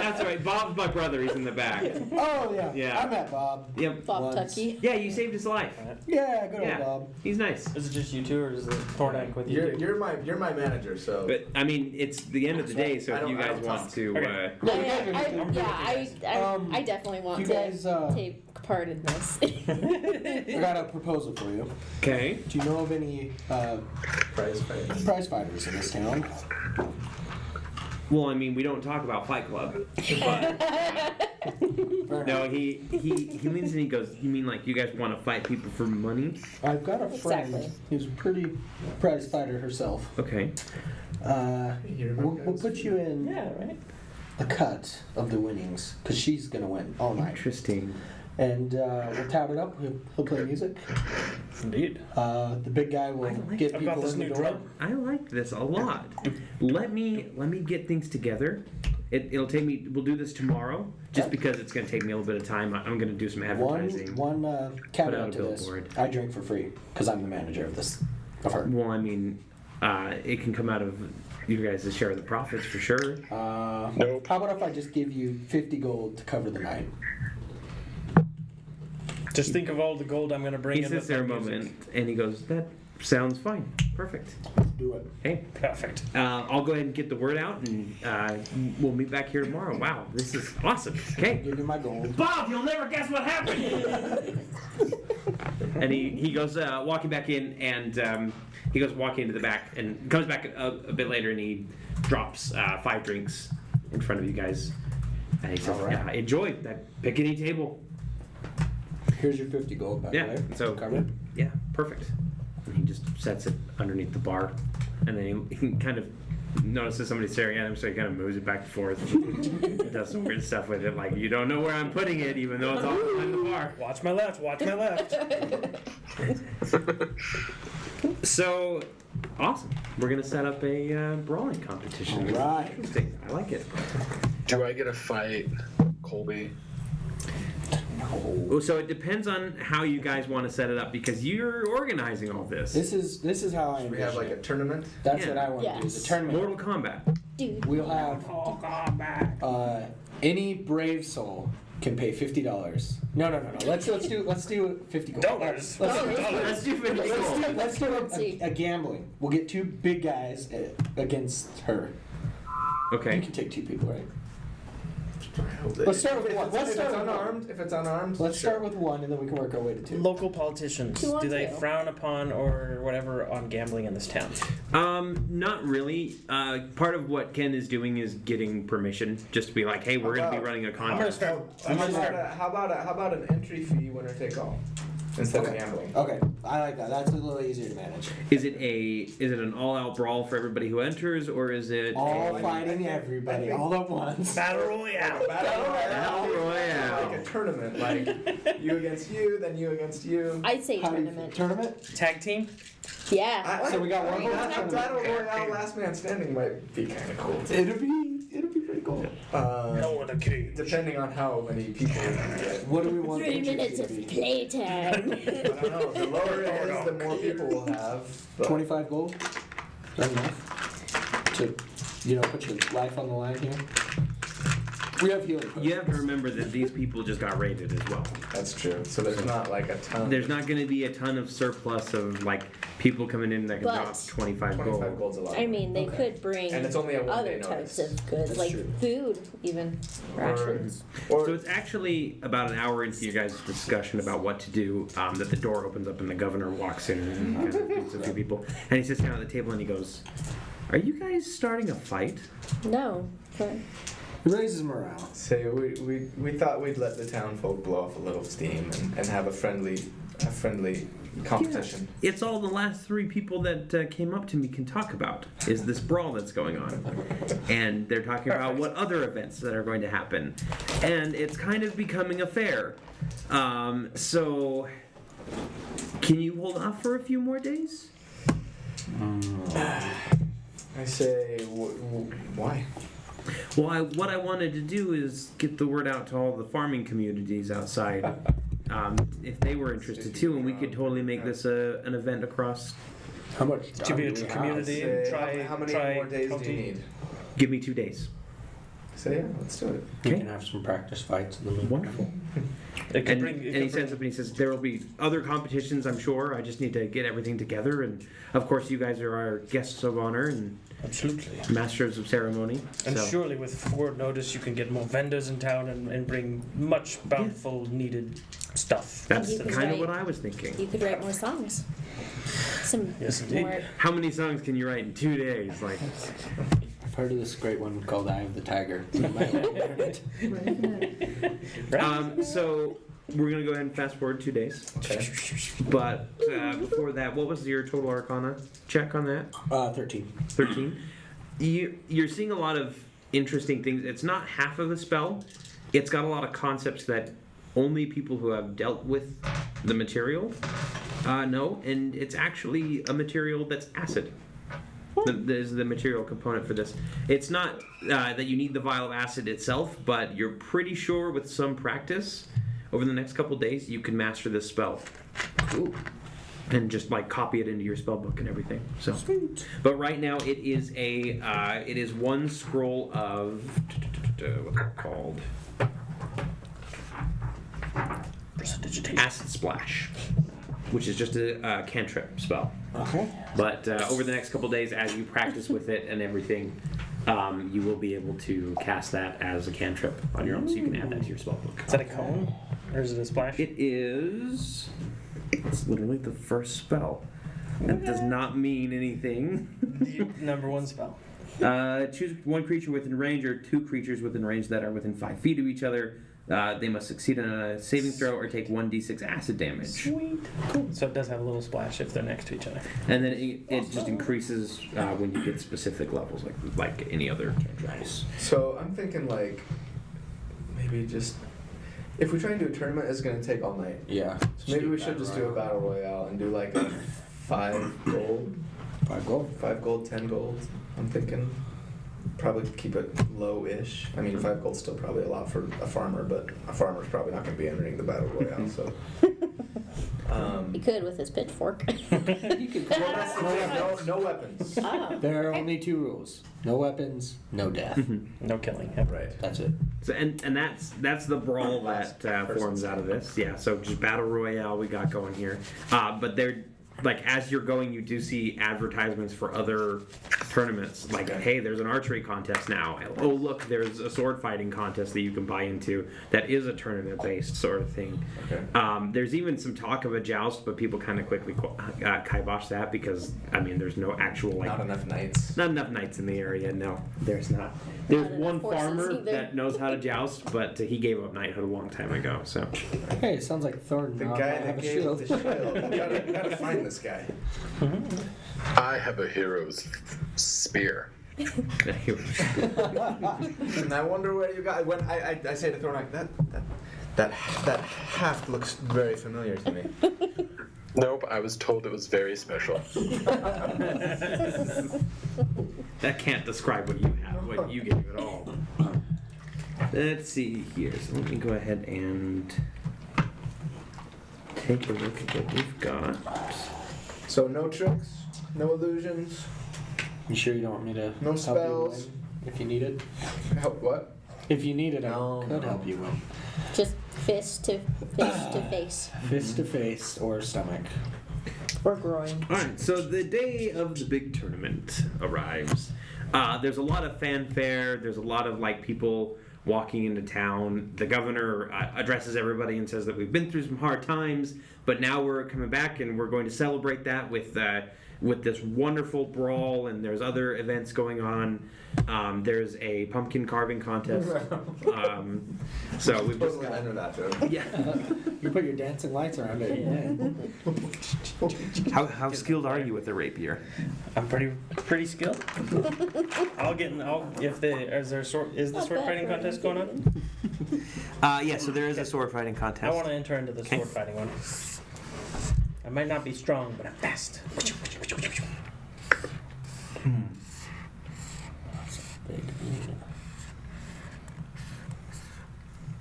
That's right. Bob's my brother. He's in the back. Oh, yeah. Yeah. I met Bob. Yep. Bob Once. Tucky. Yeah, you saved his life. Yeah, good Yeah. old Bob. He's nice. Is it just you two, or is it Thornak with you? You're my manager, so. But I mean, it's the end of the day, so I if don't- you I guys don't want talk. to, Okay. No, we can't do anything. I definitely want you to guys, take part in this. I got a proposal for you. okay. Do you know of any Prize fight. prize fighters in this town? Well, I mean, we don't talk about Fight Club. But Fair no, enough. he leans and he goes, "You mean like you guys want to fight people for money?" I've got a friend Exactly. who's a pretty prize fighter herself. Okay. We'll put you in right. a cut of the winnings because she's gonna win all night. Interesting. And we'll tout it up. He'll play music. Indeed. The big guy will get I've people got this in the new door. drum. I like this a lot. Let me get things together. It'll take me. We'll do this tomorrow, just Okay. because it's going to take me a little bit of time. I'm going to do some advertising. One Put out a caveat to this: billboard. I drink for free because I'm the manager of this. Of her. Well, I mean, it can come out of you guys' share of the profits for sure. Nope. How about if I just give you 50 gold to cover the night? Just think of all the gold I'm going to bring He in. sits with there a my music. moment and he goes, "That sounds fine. Perfect. Do it. Hey, Perfect. I'll go ahead and get the word out, and we'll meet back here tomorrow. Wow, this is awesome. Okay." Give you my gold. Bob, you'll never guess what happened. And he goes walking back in, and he goes walking into the back, and comes back a bit later, and he drops 5 drinks in front of you guys, and he says, All right. "Yeah, enjoy that picnic table." Here's your 50 gold back Yeah, there. so covered. yeah, perfect. And he just sets it underneath the bar, and then he kind of notices somebody staring at him, so he kind of moves it back and forth. Does some weird stuff with it, like you don't know where I'm putting it, even though it's all behind the bar. Watch my left. Watch my left. So awesome! We're gonna set up a brawling competition. All right. Interesting. I like it. Do I get a fight, Colby? So it depends on how you guys want to set it up, because you're organizing all this. This is how I We have envision like a it. tournament. That's Yeah. what I want to do. Yes. The tournament. Mortal Kombat. Dude. We'll have any brave soul can pay $50. No. Let's do 50 gold. Dollars. Let's do 50 gold. Let's do a gambling. We'll get 2 big guys against her. You Okay. can take 2 people, right? Let's start with one. If Let's it's start with unarmed, if it's unarmed, Let's sure. start with 1, and then we can work our way to 2. Local politicians, 2 on do they 2. frown upon or whatever on gambling in this town? Not really. Part of what Ken is doing is getting permission, just to be like, "Hey, we're gonna be running a I'm gonna contest." start. How about an entry fee, winner take all? instead of Okay. gambling. Okay, I like that. That's a little easier to manage. Is it an all-out brawl for everybody who enters, or is it All fighting everybody all at once. Battle Royale. Battle Royale. Like a tournament, like you against you, then you against you. I'd say How do you- tournament. Tournament? Tag team? Yeah. So we got one vote. That Battle Royale Last Man Standing might be kind of cool. Too. It'd be pretty cool. one a king. Depending on how many people you get. What do we want? 3 the minutes entry of fee to be? playtime. I don't know. The lower it is, the more people will have. But 25 gold. Is that enough to, put your life on the line here? We have healing. You have to remember that these people just got raided as well. that's true. So there's not like a ton. There's not going to be a ton of surplus of like people coming in that can But- drop 25 25 gold. gold's a lot. I mean, they Okay. could bring And it's only a other one-day types notice. of goods, That's like true. food, even rations. Or So it's actually about an hour into your guys' discussion about what to do that the door opens up and the governor walks in and kind of greets a few people. And he sits down at the table and he goes, "Are you guys starting a fight?" No, but It raises morale. say we thought we'd let the town folk blow off a little steam and have a friendly competition. It's all the last 3 people that came up to me can talk about is this brawl that's going on. And they're talking about what other events that are going to happen. And it's kind of becoming a fair. So, can you hold off for a few more days? I say why? Well, what I wanted to do is get the word out to all the farming communities outside. If they were interested too, and we could totally make this an event across. How much To be a time do we have? community. Say, Try- how many try more days do county. you need? Give me 2 days. So yeah, let's do it. We Okay. can have some practice fights in the meantime. Wonderful. It could And, bring. and It he could stands up and he says, there will be other competitions, I'm sure. I just need to get everything together. And of course, you guys are our guests of honor and absolutely. masters of ceremony. And so. surely with forward notice, you can get more vendors in town and bring much bountiful needed stuff. That's You could kind of write- what I was thinking. you could write more songs. Some Yes, indeed. more. How many songs can you write in 2 days? Like, I've heard of this great one called Eye of the Tiger. You might want to learn it. Right? so we're gonna go ahead and fast forward 2 days. Okay. But before that, what was your total Arcana check on that? 13. 13. You're seeing a lot of interesting things. It's not half of a spell. It's got a lot of concepts that only people who have dealt with the material know, and it's actually a material that's acid. There's the material component for this. It's not that you need the vial of acid itself, but you're pretty sure with some practice over the next couple days you can master this spell. Ooh. And just like copy it into your spell book and everything. So, but right now it is one scroll of what's it called? Acid Splash, which is just a cantrip spell. Okay. But over the next couple days, as you practice with it and everything, you will be able to cast that as a cantrip on your own, so you can add that to your spell book. Is that a cone? Or is it a splash? It is. It's literally the first spell. That does not mean anything. The number 1 spell. Choose one creature within range or 2 creatures within range that are within 5 feet of each other. They must succeed on a saving throw or take 1d6 acid damage. Sweet. Cool. So it does have a little splash if they're next to each other. And then it just increases when you get specific levels, like any other cantrip. So I'm thinking like maybe just if we try and do a tournament, it's gonna take all night. Yeah. So maybe we should just do a battle royale and do like a 5 gold, 5 gold. 5 gold, 10 gold. I'm thinking probably keep it low-ish. I mean, 5 gold's still probably a lot for a farmer, but a farmer's probably not gonna be entering the battle royale. So. He could with his pitchfork. Well, that's the thing. No weapons. Oh. There are only 2 rules. No weapons, no death. No killing. Yep. Right. That's it. So and that's the brawl that forms out of this. Yeah. So just battle royale we got going here. But like as you're going, you do see advertisements for other tournaments. Like, hey, there's an archery contest now. Oh, look, there's a sword fighting contest that you can buy into that is a tournament-based sort of thing. Okay. There's even some talk of a joust, but people kind of quickly kibosh that because, I mean, there's no actual, like... Not enough knights. Not enough knights in the area, no. There's not. There's Not one enough horses farmer either. that knows how to joust, but he gave up knighthood a long time ago, so... Hey, it sounds like Thornton. The might guy have that a gave shield. the shield. You gotta find this guy. I have a hero's spear. And I wonder where you got. When I say to Thornak, that haft looks very familiar to me. Nope, I was told it was very special. That can't describe what you have, what you gave at all. Let's see here. So let me go ahead and take a look at what we've got. So no tricks, no illusions, You sure you don't want me to no help spells. you win if you need it? Help what? If you need it, No, I could no. help you win. Just fist to face Fist to face or stomach. or groin. Alright, so the day of the big tournament arrives. There's a lot of fanfare, there's a lot of like people walking into town. The governor addresses everybody and says that we've been through some hard times, but now we're coming back and we're going to celebrate that with this wonderful brawl, and there's other events going on. There's a pumpkin carving contest. So we've just Totally got... enter that to him. Yeah. You put your dancing lights around it. Yeah. How skilled are you with the rapier? I'm pretty skilled. I'll get in. Is the sword fighting contest going on? Yeah, so there is a sword fighting contest. I want to enter into the Okay. sword fighting one. I might not be strong, but I'm fast.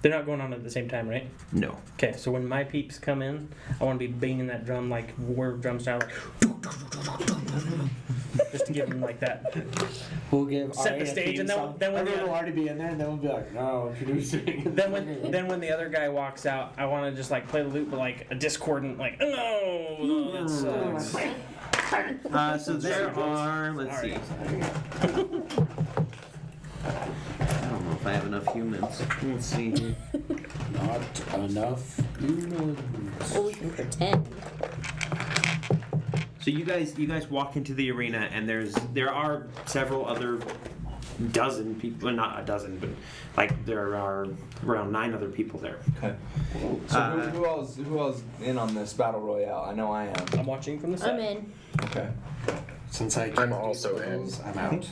They're not going on at the same time, right? No. Okay, so when my peeps come in, I want to be banging that drum like war drum style, like just to give them like that. We'll give Set Ari the a stage, theme and then- song. then when Everyone the- will already be in there, and then we'll be like, no, introducing. Then when the other guy walks out, I want to just like play the loop, but like a discordant, like no, that sucks. So there are, let's see. I don't know if I have enough humans. Let's see here. Not enough humans. Well, we can pretend. So you guys walk into the arena, and there are several other dozen people, well, not a dozen, but like there are around 9 other people there. Okay. So who all's in on this battle royale? I know I am. I'm watching from the side. I'm in. Okay. Since I I'm can't do also spells, I'm out.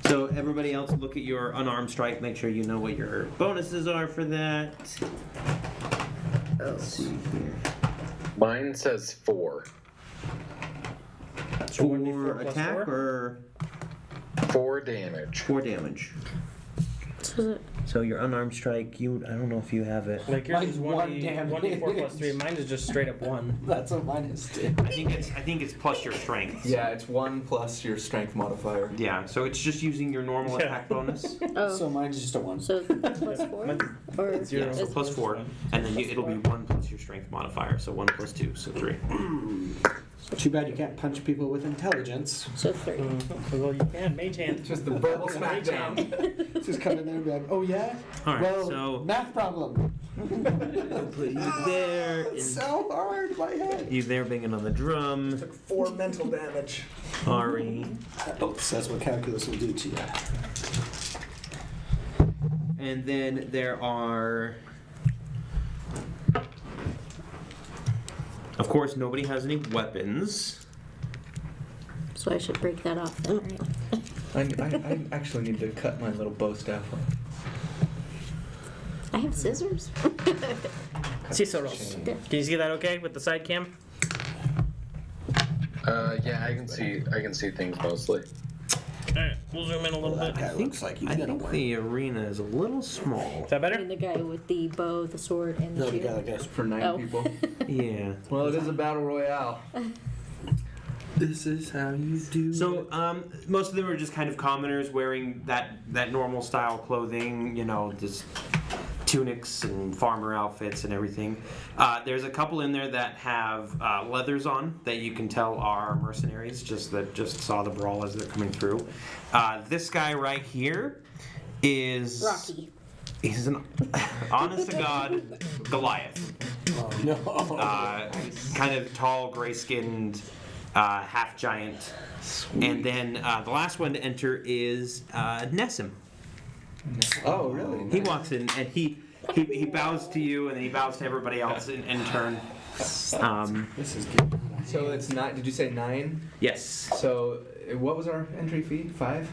So everybody else, look at your unarmed strike. Make sure you know what your bonuses are for that. Let's see here. Mine says 4. So 1d4 For plus attack 4? or 4 damage. 4 damage. So So your unarmed strike, I don't know if you have it. Like yours Mine's is 1 1d4 plus 3. Mine is just straight up 1. That's what mine is too. I think it's plus your strength. Yeah, it's 1 plus your strength modifier. Yeah, so it's just using your normal attack bonus. oh, So mine's just a 1. so plus 4 or Zero. Yeah, so is- plus 4, and then it'll be 1 plus your strength modifier, so 1 plus 2, so 3. Too bad you can't punch people with intelligence. so 3. Well, you can. Mage hand. Just the verbal smackdown. Just come in there and be like, oh yeah? Alright, Well, so math problem. put you there, It's and so hard, my head. you there banging on the drum, Took 4 mental damage. Ari, That's what calculus will do to you. and then there are... Of course, nobody has any weapons. So I should break that off then, right? I actually need to cut my little bow staff off. I have scissors. Ciceros. Can you see that okay with the side cam? Yeah, I can see things mostly. Alright, we'll zoom in a little bit. That looks like he's I gonna think win. the arena is a little small. Is that better? And the guy with the bow, the sword, and the No, the shield. guy that goes, For 9 Oh. people. Yeah. Well, it is a battle royale. this is how you do So, most of them are just kind of commoners wearing that normal style clothing, just tunics and farmer outfits and everything. There's a couple in there that have leathers on that you can tell are mercenaries, just saw the brawl as they're coming through. This guy right here is Rocky. He's an honest to God Goliath. Oh no. Kind of tall, gray-skinned, half giant. And then the last one to enter is Nessim. Oh, really? He walks in and he bows to you, and then he bows to everybody else in turn. This is good. So it's not. Did you say 9? Yes. So what was our entry fee? 5?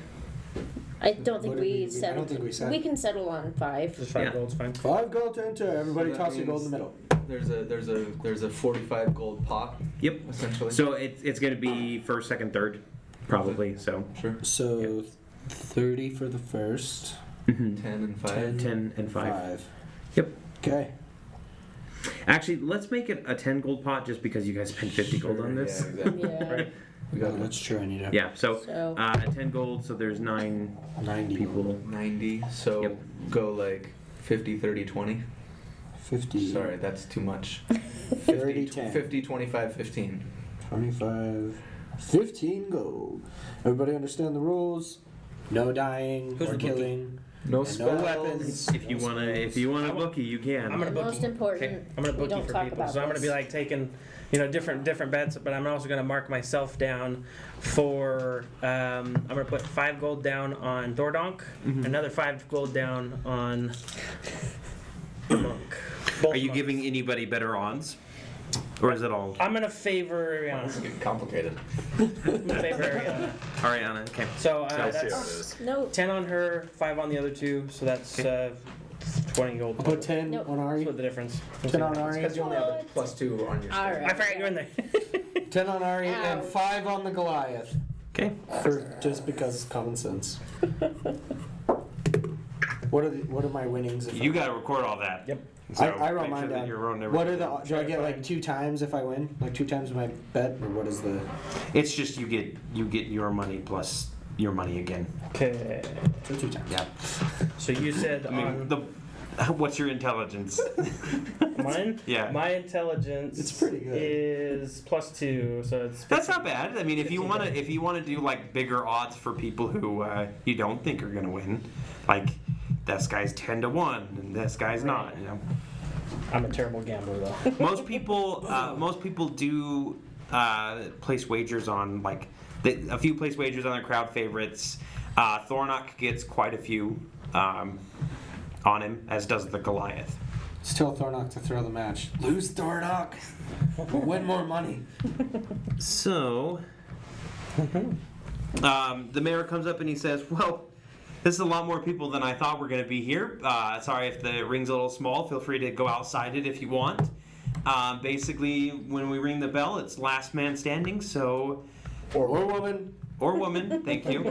I don't think What did we I settled. don't think we settled. We can settle on 5. Just 5 Yeah. gold's fine. 5 gold to enter. Everybody So that toss your gold in the means- middle. There's a 45 gold pot Yep. essentially. So it's going to be first, second, third, probably. So Sure. So 30 for the first. 10 and 5. 10 and 5. 5. Yep. Okay. Actually, let's make it a 10 gold pot just because you guys spent 50 gold on this. Yeah, exactly. Yeah. Right? We Oh, got that's true. I need a Yeah. So So 10 gold. So there's 9 90 people. 90. So Yep. go like 50, 30, 20. 50. Sorry, that's too much. 30, 10. 50, 25, 15. 25. 15 gold. Everybody understand the rules? No dying Who's or the bookie? killing. No And spells. no weapons. If you want a bookie, you can. I'm gonna the most bookie. important. I'm gonna we bookie don't for talk people. about So I'm gonna be this. like taking, different bets, but I'm also gonna mark myself down for. I'm gonna put 5 gold down on Thordonk, another 5 gold down on the monk. Both Are you monks. giving anybody better odds, or is it all I'm gonna favor This Ariana. is getting complicated. I'm gonna favor Ariana. Ariana? Okay. So I'll see how it that's is. No. 10 on her, 5 on the other 2. So that's 20 gold. I'll put 10 Nope. on Ari. Split the difference. 10 on It's Ari. because you only have a +2 on your All stat. I right. forgot you're in there. 10 on Ari and Ow. 5 on the Goliath. Okay. Just because it's common sense. What are my winnings? If You got to record all that. Yep. So I wrote make mine sure that down. you're writing What are everything the? Do I get like 2 times if I win? Like 2 times my bet, or what is the? down. It's just you get your money plus your money again. Okay. So 2 times. Yeah. So you said I mean, on what's your intelligence? mine? Yeah. My intelligence It's pretty good. is +2, so it's That's not bad. I mean, if you want to do like bigger odds for people who you don't think are gonna win, like this guy's 10 to 1 and this guy's not. You know, I'm a terrible gambler though. most people do place wagers on like a few place wagers on their crowd favorites. Thornock gets quite a few on him, as does the Goliath. Still Thornock to throw the match. Lose Thornock. Win more money. So, the mayor comes up and he says, "Well, this is a lot more people than I thought were going to be here. Sorry if the ring's a little small. Feel free to go outside it if you want. Basically, when we ring the bell, it's last man standing. So, Or woman. or woman, thank you.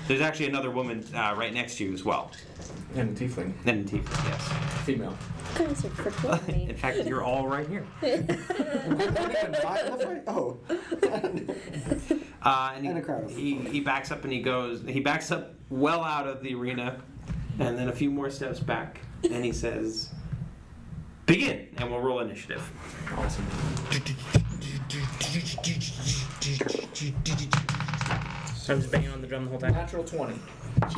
There's actually another woman right next to you as well. And a tiefling. And Tifa, yes. Female. You guys are freaking In me. fact, you're all right here. Oh. And And a crowd of he backs up and he backs up well out of the arena and then a few more steps back and he says, "Begin," and we'll roll initiative. Awesome. So I'm just banging on the drum the whole time. Natural 20.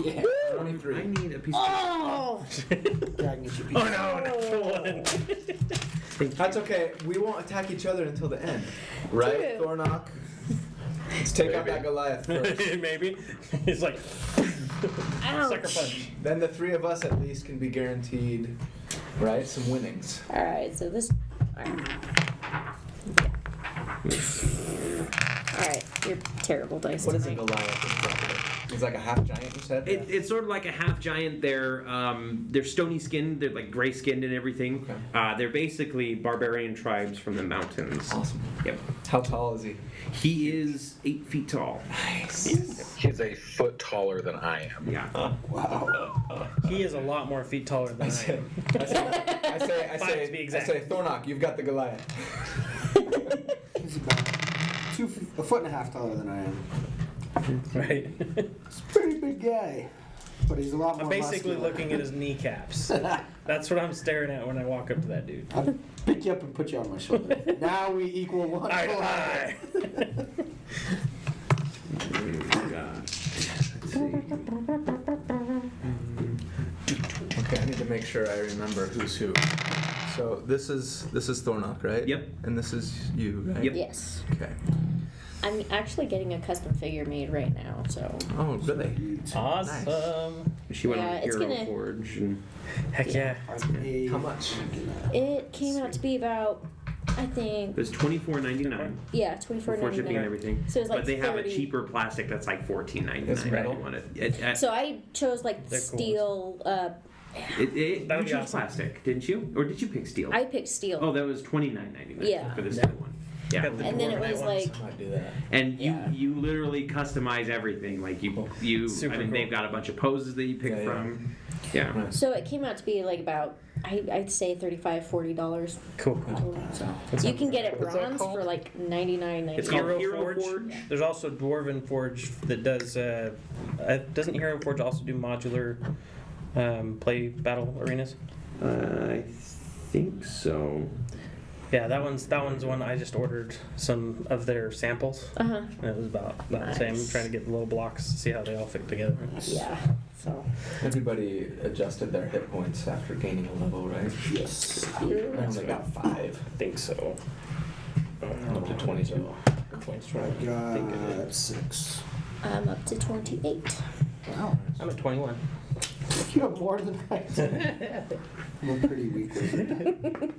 Yeah. 23. need a piece Oh! Dragon gets you beat. Oh no, natural 1. That's okay. We won't attack each other until the end. Right, True. Thornock? Let's take out Maybe. that Goliath first. Maybe. He's like, sucker Ouch. punch. Then the 3 of us at least can be guaranteed, right, some winnings. Alright, so this. Alright. Alright, you're terrible dice. What is a tonight. Goliath exactly? It's like a half giant, you said? It's sort of like a half giant. They're stony skinned. They're like gray skinned and everything. Okay. They're basically barbarian tribes from the mountains. Awesome. Yep. How tall is he? He is 8 feet tall. Nice. He's a foot taller than I am. Yeah. Wow. He is a lot more feet taller than I say, am. I Five to be exact. say, Thornock, you've got the Goliath. He's about a foot and a half taller than I am. Right. It's a pretty big guy. But he's a lot more I'm basically muscular. looking at his kneecaps. That's what I'm staring at when I walk up to that dude. I'll pick you up and put you on my shoulder. Now we equal one. Eye to eye. Okay, I need to make sure I remember who's who. So this is Thornock, right? Yep. And this is you, right? Yep. Yes. Okay. I'm actually getting a custom figure made right now, so. Oh, really? Awesome. She went Yeah, on it's Hero gonna- Forge and Heck yeah. How much? It came out to be about, I it think, was $24.99 yeah, before shipping and $24.99. everything. So it's like but they have a 30. cheaper plastic that's like $14.99 It's if metal? you want it. So I chose like They're cool. steel. You That would be chose awesome. plastic, didn't you? Or did you pick steel? I picked steel. Oh, that was $29.99 Yeah. for the Yeah. steel one. Yeah. Got the And then it dwarven was ones. like, I might do that. And Yeah. you literally customize everything. Like you Super I mean, cool. they've got a bunch of poses that you pick Yeah, yeah. from. Yeah. Nice. so it came out to be like about, I'd say $35-$40. Cool. So That's you not can bad. get it What's that bronze called? for like $99.99. It's called Hero Hero Forge. Forge. There's also Dwarven Forge that does. Doesn't Hero Forge also do modular play battle arenas? I think so. Yeah, that one's one I just ordered some of their samples, Uh huh. and it was about the same. I'm Nice. trying to get the little blocks to see how they all fit together. Yeah. So. Everybody adjusted their hit points after gaining a level, right? Yes. I only got 5. I think so. Up to 22. Points I right. got 6. I'm up to 28. Wow. I'm at 21. You have more than I do. I'm a pretty weak wizard.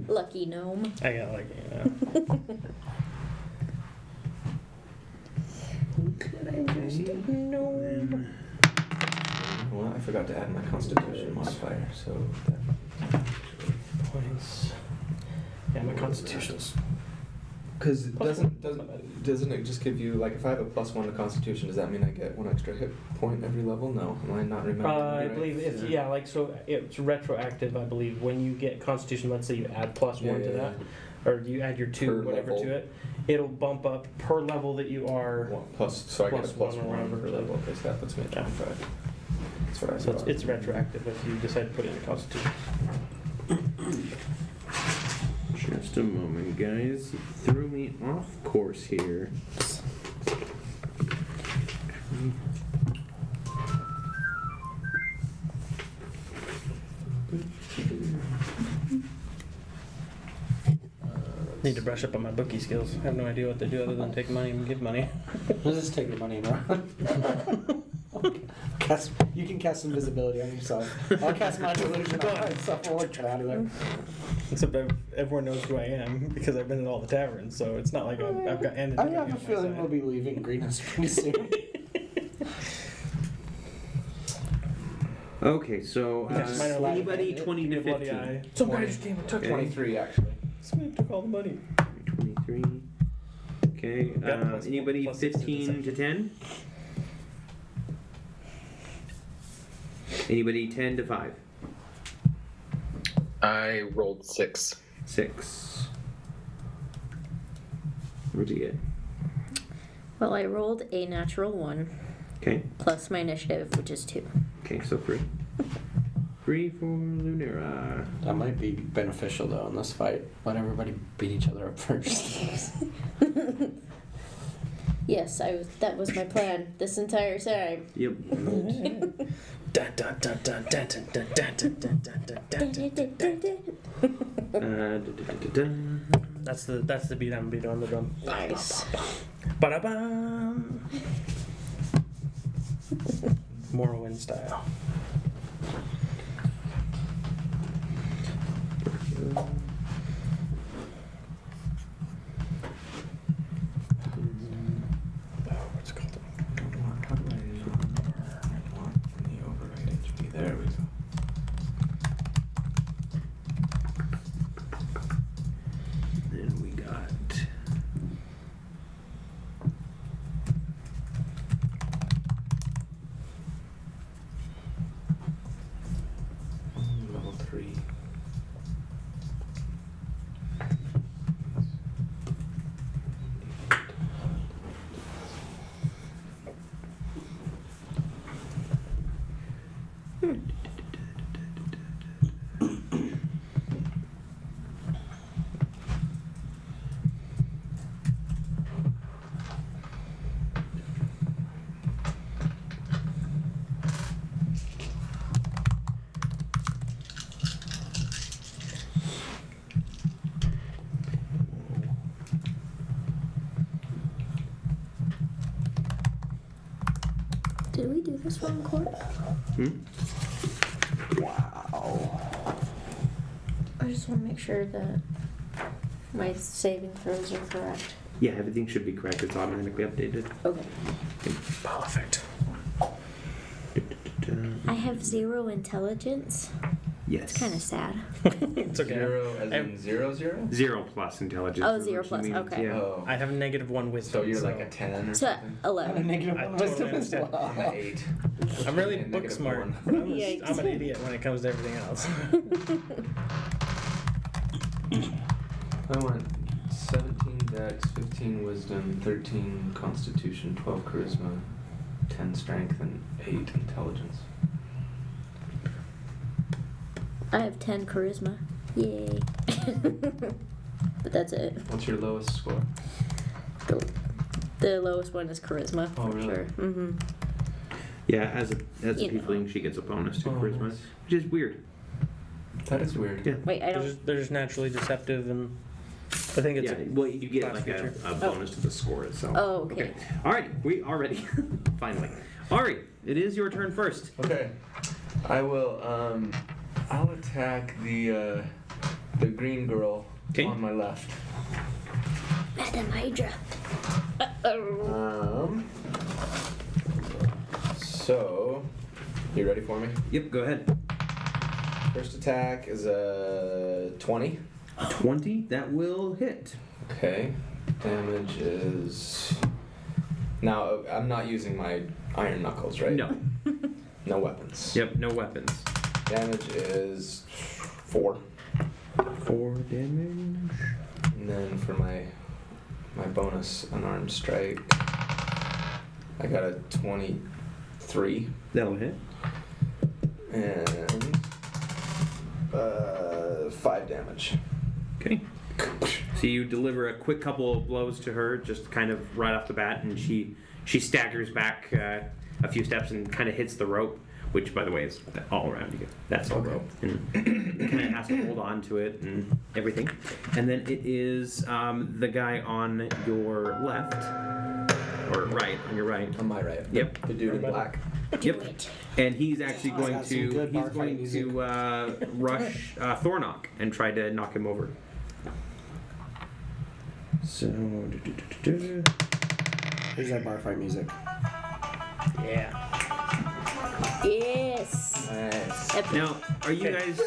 Lucky gnome. I got like Well, I forgot to add my constitution modifier, so that points. Yeah, my constitution's. Because doesn't it just give you, like, if I have a +1 to Constitution, does that mean I get 1 extra hit point every level? No, am I not remembering? I right? believe if yeah, like so it's retroactive. I believe when you get Constitution, let's say you add +1 to that, or you add your 2 Per whatever level. to it, it'll bump up per level that you are. One plus, so I get a Plus one or +1 per whatever. level. Okay, so that puts me at 25. That's what I So thought. it's retroactive if you decide to put it in Constitution. Just a moment, guys. You threw me off course here. Need to brush up on my bookie skills. I have no idea what they do other than take money and give money. Let's just take the money and run. You can cast invisibility on yourself. I'll cast my delusion on myself and we'll get out of there. Except everyone knows who I am because I've been in all the taverns, so it's not like I've got ended. I have a feeling we'll be leaving Greenest pretty soon. Okay, so Yes, mine are anybody light. 20 to Bloody 15. eye. Some guy just came and took Okay. 23, actually. Somebody took all the money. 23. Okay, Got plus anybody plus 6 to 15 to deception. 10? Anybody 10 to 5? I rolled 6. 6. What'd you get? Well, I rolled a natural 1 Okay, plus my initiative, which is 2. okay, so 3. 3 for Lunera. That might be beneficial though in this fight. Let everybody beat each other up first. Yes, that was my plan this entire time. Yep. Dun, dun, dun, dun, dun, dun, dun, dun, dun, dun, dun, dun, dun, dun, dun. That's the beat I'm beating on the drum. Nice. Ba-da-bum. Morrowind style. What's it called? How do I want the override HP? There we go. Then we got. Level 3. Did we do this one, Court? Wow. I just want to make sure that my saving throws are correct. Yeah, everything should be correct. It's automatically updated. Okay. Perfect. I have 0 intelligence. Yes. It's kind of sad. It's okay. 0 as in 0? 0 plus intelligence. Oh, is 0 what she plus, means, okay. Yeah. Oh. I have -1 wisdom. So you're like a 10 or So something? 11. negative I one totally wisdom as understand. well. I'm an 8. I'm really And book negative smart, 1. but Yikes. I'm an idiot when it comes to everything else. I went 17 dex, 15 wisdom, 13 constitution, 12 charisma, 10 strength, and 8 intelligence. I have 10 charisma. Yay. But that's it. What's your lowest score? The lowest one is charisma. Oh, for really? Sure. Mm-hmm. Yeah, as a You know. tiefling, she gets a bonus to Oh, charisma, nice. which is weird. That is weird. Yeah. Wait, I They're don't. just naturally deceptive, and I think it's Yeah, well, you get class like feature. a bonus to the score itself. Oh, okay. All right, we are ready. Finally. All right, it is your turn first. Okay. I will, I'll attack the green girl Okay. on my left. Madam Hydra. So, you ready for me? Yep, go ahead. First attack is a 20. 20, that will hit. Okay. Damage is. Now, I'm not using my iron knuckles, right? No. No weapons. Yep, no weapons. Damage is 4. 4 damage. And then for my bonus unarmed strike, I got a 23. That'll hit. And 5 damage. Okay. So you deliver a quick couple of blows to her, just kind of right off the bat, and she staggers back a few steps and kind of hits the rope, which, by the way, is all around you. That's the Okay. rope, and kind of has to hold on to it and everything. And then it is the guy on your left, or right, on your right. On my right. Yep. The dude in black. Yep. And he's actually Oh, going got some to good bar he's fight going music. to rush Thornock and try to knock him over. So Here's our bar fight music. yeah. Yes. Nice. Epic. now, are you Okay. guys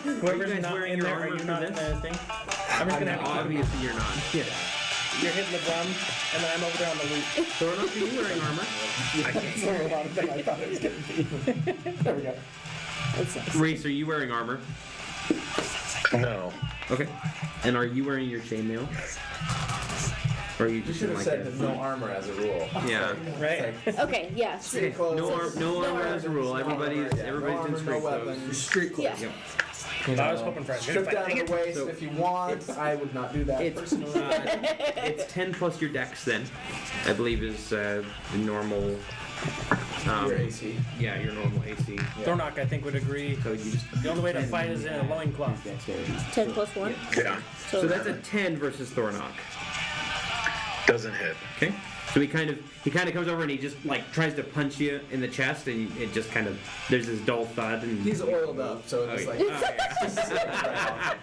Whoever's guys not wearing in your there, armor are you for not in this? the thing? I'm just gonna have to. Obviously, you're not. Yeah. You're hitting the drum, and then I'm over there on the loop. Thornock, are you wearing armor? Sorry, a lot of things I thought it was going to be. There we go. That's nice. Reese, are you wearing armor? No. Okay. And are you wearing your chainmail? Or are you You just should in have like said a... no armor as a rule. Yeah. Right? Okay, yeah. Street clothes. No armor as a rule. Everybody's Yeah, no in armor, straight no clothes. weapons. Street Yeah. Yep. You I was know, hoping for a good strip fight. down Dang to it. the waist So if you want. I would not do that It's personally. it's 10 plus your dex then, I believe is the normal. Your AC. Yeah, your normal AC. Thornock, I think, would agree. So you just The only way to fight is in a loincloth. 10 plus 1. Yeah. so that's a 10 versus Thornock. Doesn't hit. Okay. So he kind of comes over and he just like tries to punch you in the chest and it just kind of there's this dull thud and He's oiled up, so it's Oh, like. yeah.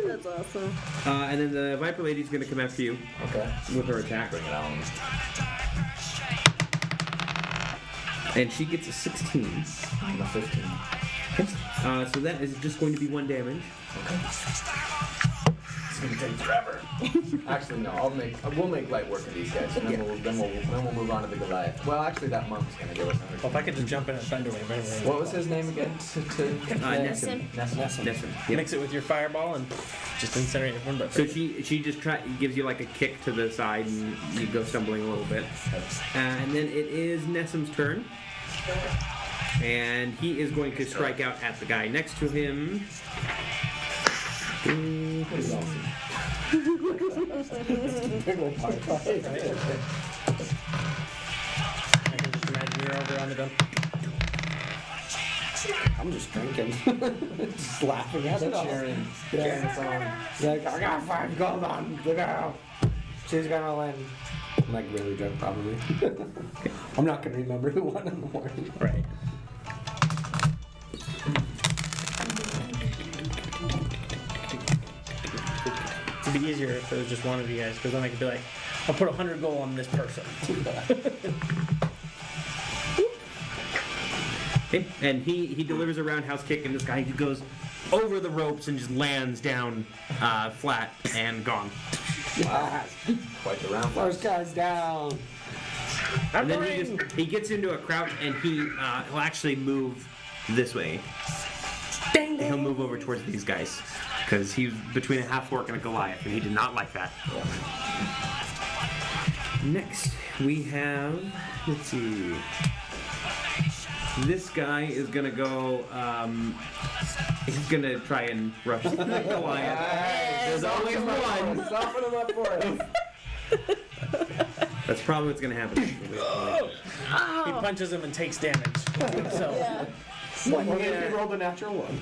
That's awesome. And then the Viper Lady's gonna come after you Okay. with her attack. Bring it on. And she gets a 16. I'm a 15. So that is just going to be 1 damage. Okay. It's gonna take forever. Actually, no. We'll make light work of these guys, and then we'll move on to the Goliath. Well, actually, that monk's gonna give us Well, if another. I could just jump in and Thunderwave anyway. What was his name again? Nessun. Nessun. Nessun. Yep. Mix it with your fireball and just incinerate everyone. But So she just gives you like a kick to the side and you go stumbling a little bit. And then it is Nessun's turn. And he is going to strike out at the guy next to him. I can just imagine you're over on the dump. I'm just drinking. Just laughing at it all. Cheering. Yeah. Like, I got 5 gold on the girl. She's gonna win. like really drunk, probably. I'm not gonna remember who won in the morning. Right. It'd be easier if it was just one of you guys, because then I could be like, I'll put 100 gold on this person. Okay. And he delivers a roundhouse kick, and this guy goes over the ropes and just lands down flat and gone. Quite the round. First guy's down. And then he gets into a crouch, and he'll actually move this way. He'll move over towards these guys because he's between a half-orc and a Goliath, and he did not like that. Next, we have, let's see. This guy is gonna go. He's gonna try and rush the Goliath. There's always one. Soften him up for us. That's probably what's gonna happen. He punches him and takes damage. So, Yeah. If he rolled a natural one.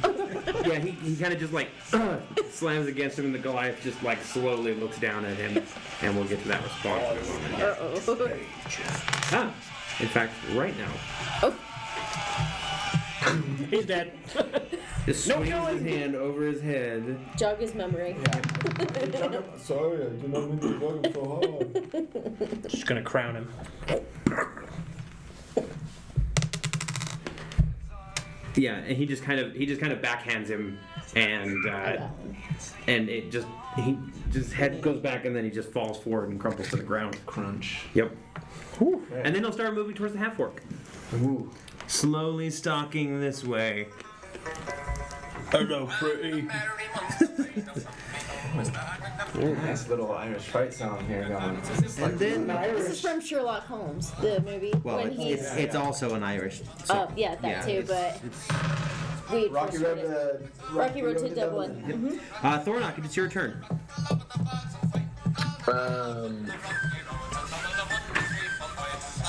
Yeah, he kind of just like slams against him, and the Goliath just like slowly looks down at him, and we'll get to that response in a moment. Uh-oh. In fact, right now, he's dead. just swings his hand over his head. Jog his memory. Sorry, I did not mean to drug him so hard. Just gonna crown him. Yeah, and he just kind of backhands him, and his head goes back, and then he just falls forward and crumples to the ground. Crunch. Yep. And then he'll start moving towards the half-orc. Ooh. Slowly stalking this way. Hello, pretty. Nice little Irish fight song here going. And then This is from Sherlock Holmes, the movie. Well, when he's it's also an Irish song. yeah, that too, but it's- we Rocky first heard Road it. to Rocky Road to Dublin. Thornock, it's your turn.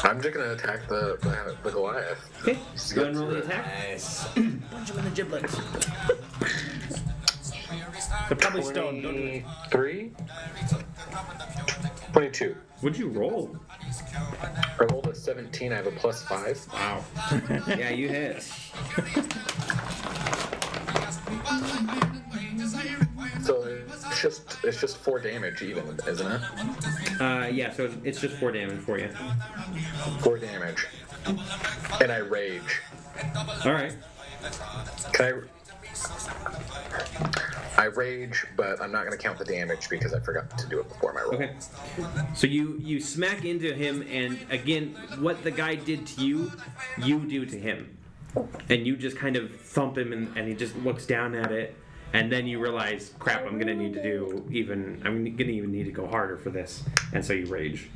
I'm just gonna attack the Goliath. Okay, go and roll the attack. Nice. Punch him in the giblets. They're probably stoned. Don't do it. 23? 22. What'd you roll? I rolled a 17. I have a +5. Wow. Yeah, you hit. So it's just 4 damage even, isn't it? Yeah, so it's just 4 damage for you. 4 damage. And I rage. All right. Can I rage, but I'm not going to count the damage because I forgot to do it before my roll. Okay. So you smack into him, and again, what the guy did to you, you do to him. And you just kind of thump him, and he just looks down at it, and then you realize, crap, I'm gonna need to even need to go harder for this, and so you rage.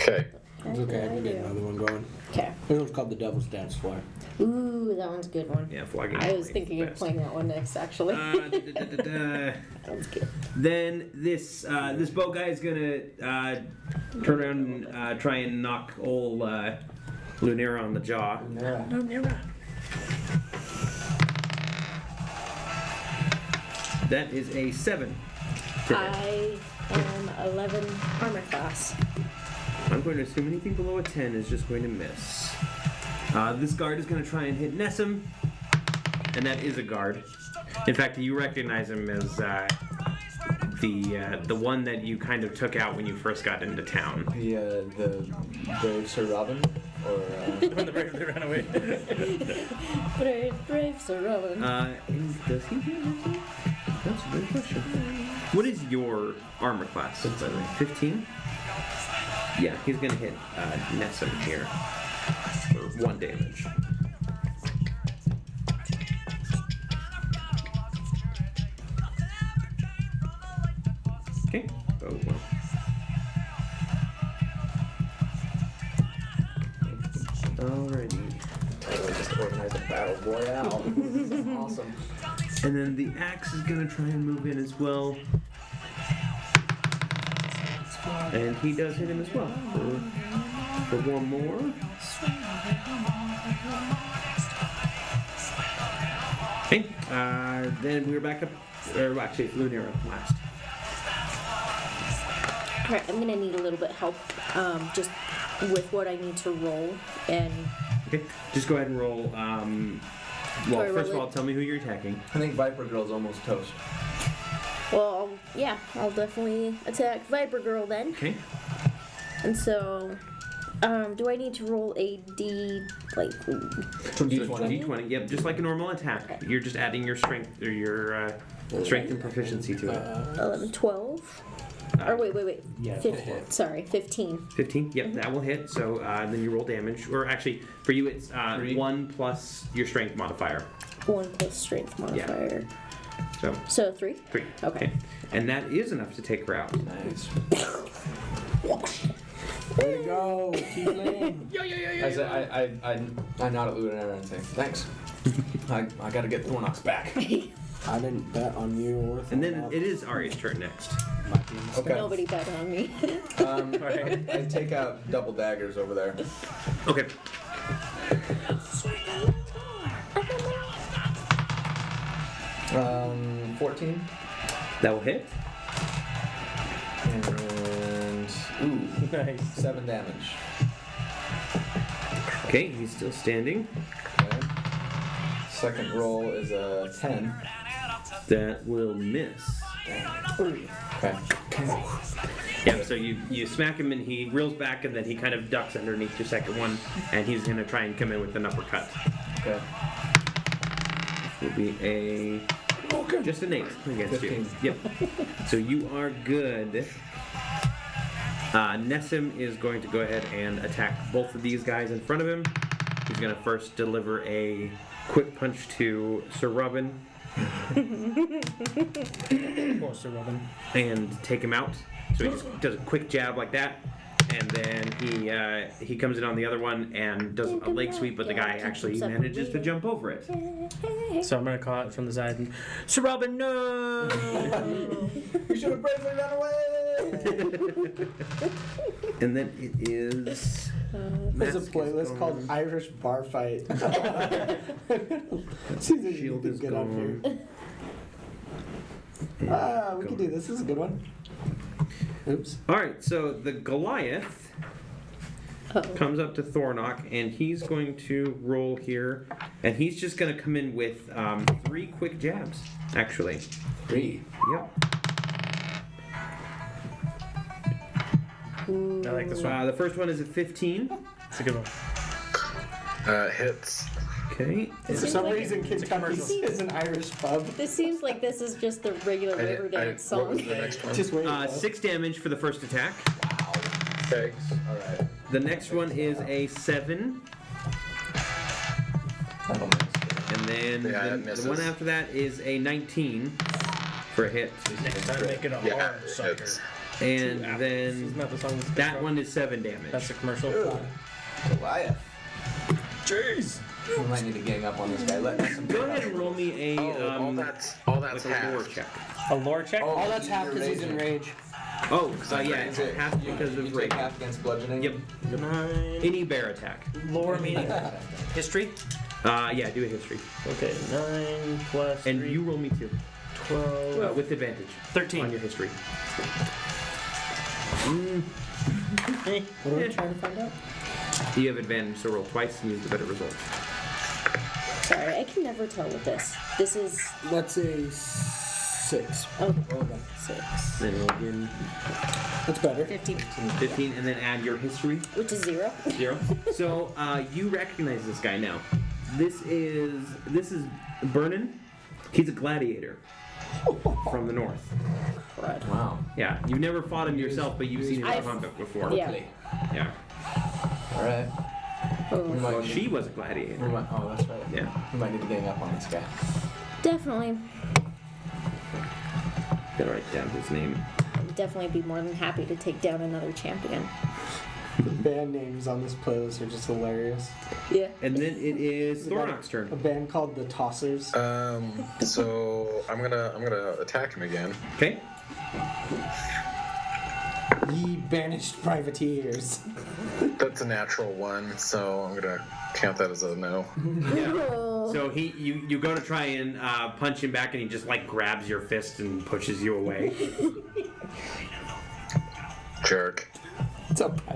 Okay. It's okay, I can get another one going. Okay. This one's called the Devil's Dance Floor. Ooh, that one's a good one. Yeah, flogging. I was thinking of playing that one next, actually. That one's good. Then this bow guy is gonna turn around and try and knock old Lunera on the jaw. That is a 7. I am 11 armor class. I'm going to assume anything below a 10 is just going to miss. This guard is going to try and hit Nessim, and that is a guard. In fact, you recognize him as the one that you kind of took out when you first got into town. The brave Sir Robin, or When the brave ran away. Brave Sir Robin. And does he hit Nessim? That's a good question. What is your armor class, by the way? 15? Yeah, he's going to hit Nessim here for 1 damage. Okay. Oh, well. Alrighty. totally just organize a battle royale. This is awesome. And then the axe is going to try and move in as well. And he does hit him as well for 1 more. Okay, then we're back up, or actually it's Lunera last. Alright, I'm gonna need a little bit help, just with what I need to roll, and Okay, just go ahead and roll. Well, Sorry, first of roll all, tell me who you're attacking. I think Viper Girl's almost toast. well, yeah, I'll definitely attack Viper Girl then. Okay. And so, do I need to roll a D, like, So D20. Yep, just like a normal attack. Okay. You're just adding your strength or your strength and proficiency to it. 11, 12? Or wait. Yeah, 15. Sorry, 15. 15. Yep, that will hit. So then you roll damage, or actually for you it's 1 plus your strength modifier. 1 plus strength modifier. So 3? 3. Okay. And that is enough to take her out. Nice. Way to go, Tiefling. I said, I nod at Lunar and say, thanks. I gotta get Thornox back. I didn't bet on you or And then it is Ari's turn next. Okay. Nobody bet on me. I take out double daggers over there. Okay. 14. That will hit. And, ooh, Nice. 7 damage. Okay, he's still standing. Okay. Second roll is a 10. That will miss. Okay. Yeah, so you smack him and he reels back and then he kind of ducks underneath your second one and he's going to try and come in with an uppercut. Okay. This will be just an 8 against 15. you. Yep. So you are good. Nessim is going to go ahead and attack both of these guys in front of him. He's going to first deliver a quick punch to Sir Robin Poor Sir Robin. and take him out. So he just does a quick jab like that, and then he comes in on the other one and does a leg sweep, but the guy actually manages to jump over it. So I'm gonna call out from the side and Sir Robin, no! You should have bravely run away! And then it is. There's a Mask is playlist gone. called Irish Bar Fight. See if you Shield can is get up gone. here. We can do this. This is a good one. Oops. All right, so the Goliath comes up to Thornock, and he's going to roll here, and he's just going to come in with 3 quick jabs, actually. 3. Yep. I like this one. The first one is a 15. It's a good one. Hits. Okay. For seems some like reason, Kentucky is an Irish pub. This seems like this is just the regular Riverdance What was song. the next one? Just wait. 6 damage for the first attack. Okay. Alright. The next one is a 7, That'll miss. and then Yeah, it the misses. one after that is a 19 for a hit. Next time, make it a Yeah, hard sucker. hits. And Isn't then that the song? That's that one is 7 damage. That's a commercial. Goliath. Jeez. We might need to gang up on this guy. Let us Go ahead and roll me a all that's like a half. lore check. A lore check? Oh, that's half because he's in rage. Oh, yeah, it's half because you of take rage. half against bludgeoning? Yep. 9. Any bear attack. Lore meaning history? Yeah, do a history. Okay, 9 plus And 3, you roll me 2. 12. With advantage. 13. On your history. What are we trying to find out? You have advantage, so roll twice and use the better result. Sorry, I can never tell with this. This is That's a 6. oh, Roll again. 6, Then roll again. That's better. 15, 15, and then add your history. which is 0. 0. So, you recognize this guy now. This is Vernon. He's a gladiator from the north. Crud. Wow. Yeah, you've never fought him yourself, but you've seen him in I've- combat before. Yeah. Yeah. Alright. We Oh, might Well, need- she was a gladiator. we might, oh, that's right. Yeah. We might need to gang up on this guy. definitely. Gotta write down his name. I'd definitely be more than happy to take down another champion. The band names on this playlist are just hilarious. Yeah. And then it is Thornock's A turn. band called the Tossers. So I'm gonna attack him again. Okay. Ye banished privateers. That's a natural 1, so I'm gonna count that as a no. So you go to try and punch him back, and he just like grabs your fist and pushes you away.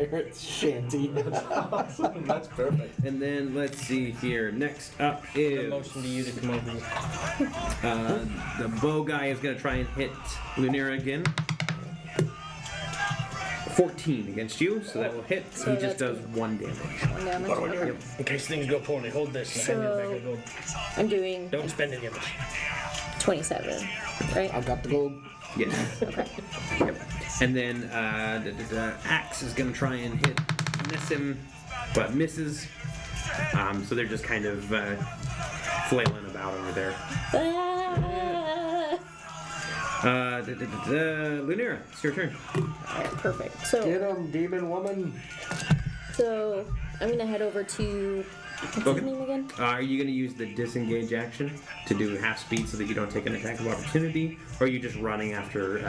pirate's shanty. That's perfect. And then let's see here. Next up A is motion to you to come over. the bow guy is going to try and hit Lunera again. 14 against you, so that will hit. So He just that's does 1 damage. One damage. In case things go poorly, hold this and hand me a bag of gold. I'm doing Don't spend any of it. 27, right? I've got the gold. Yes. Okay. Yep. And then the axe is going to try and hit Nessim, but misses. So they're just kind of flailing about over there. Lunera, it's your turn. Alright, perfect. So, Get him, demon woman. I'm gonna head over to. What's his Okay. name again? Are you going to use the disengage action to do half speed so that you don't take an attack of opportunity, or are you just running after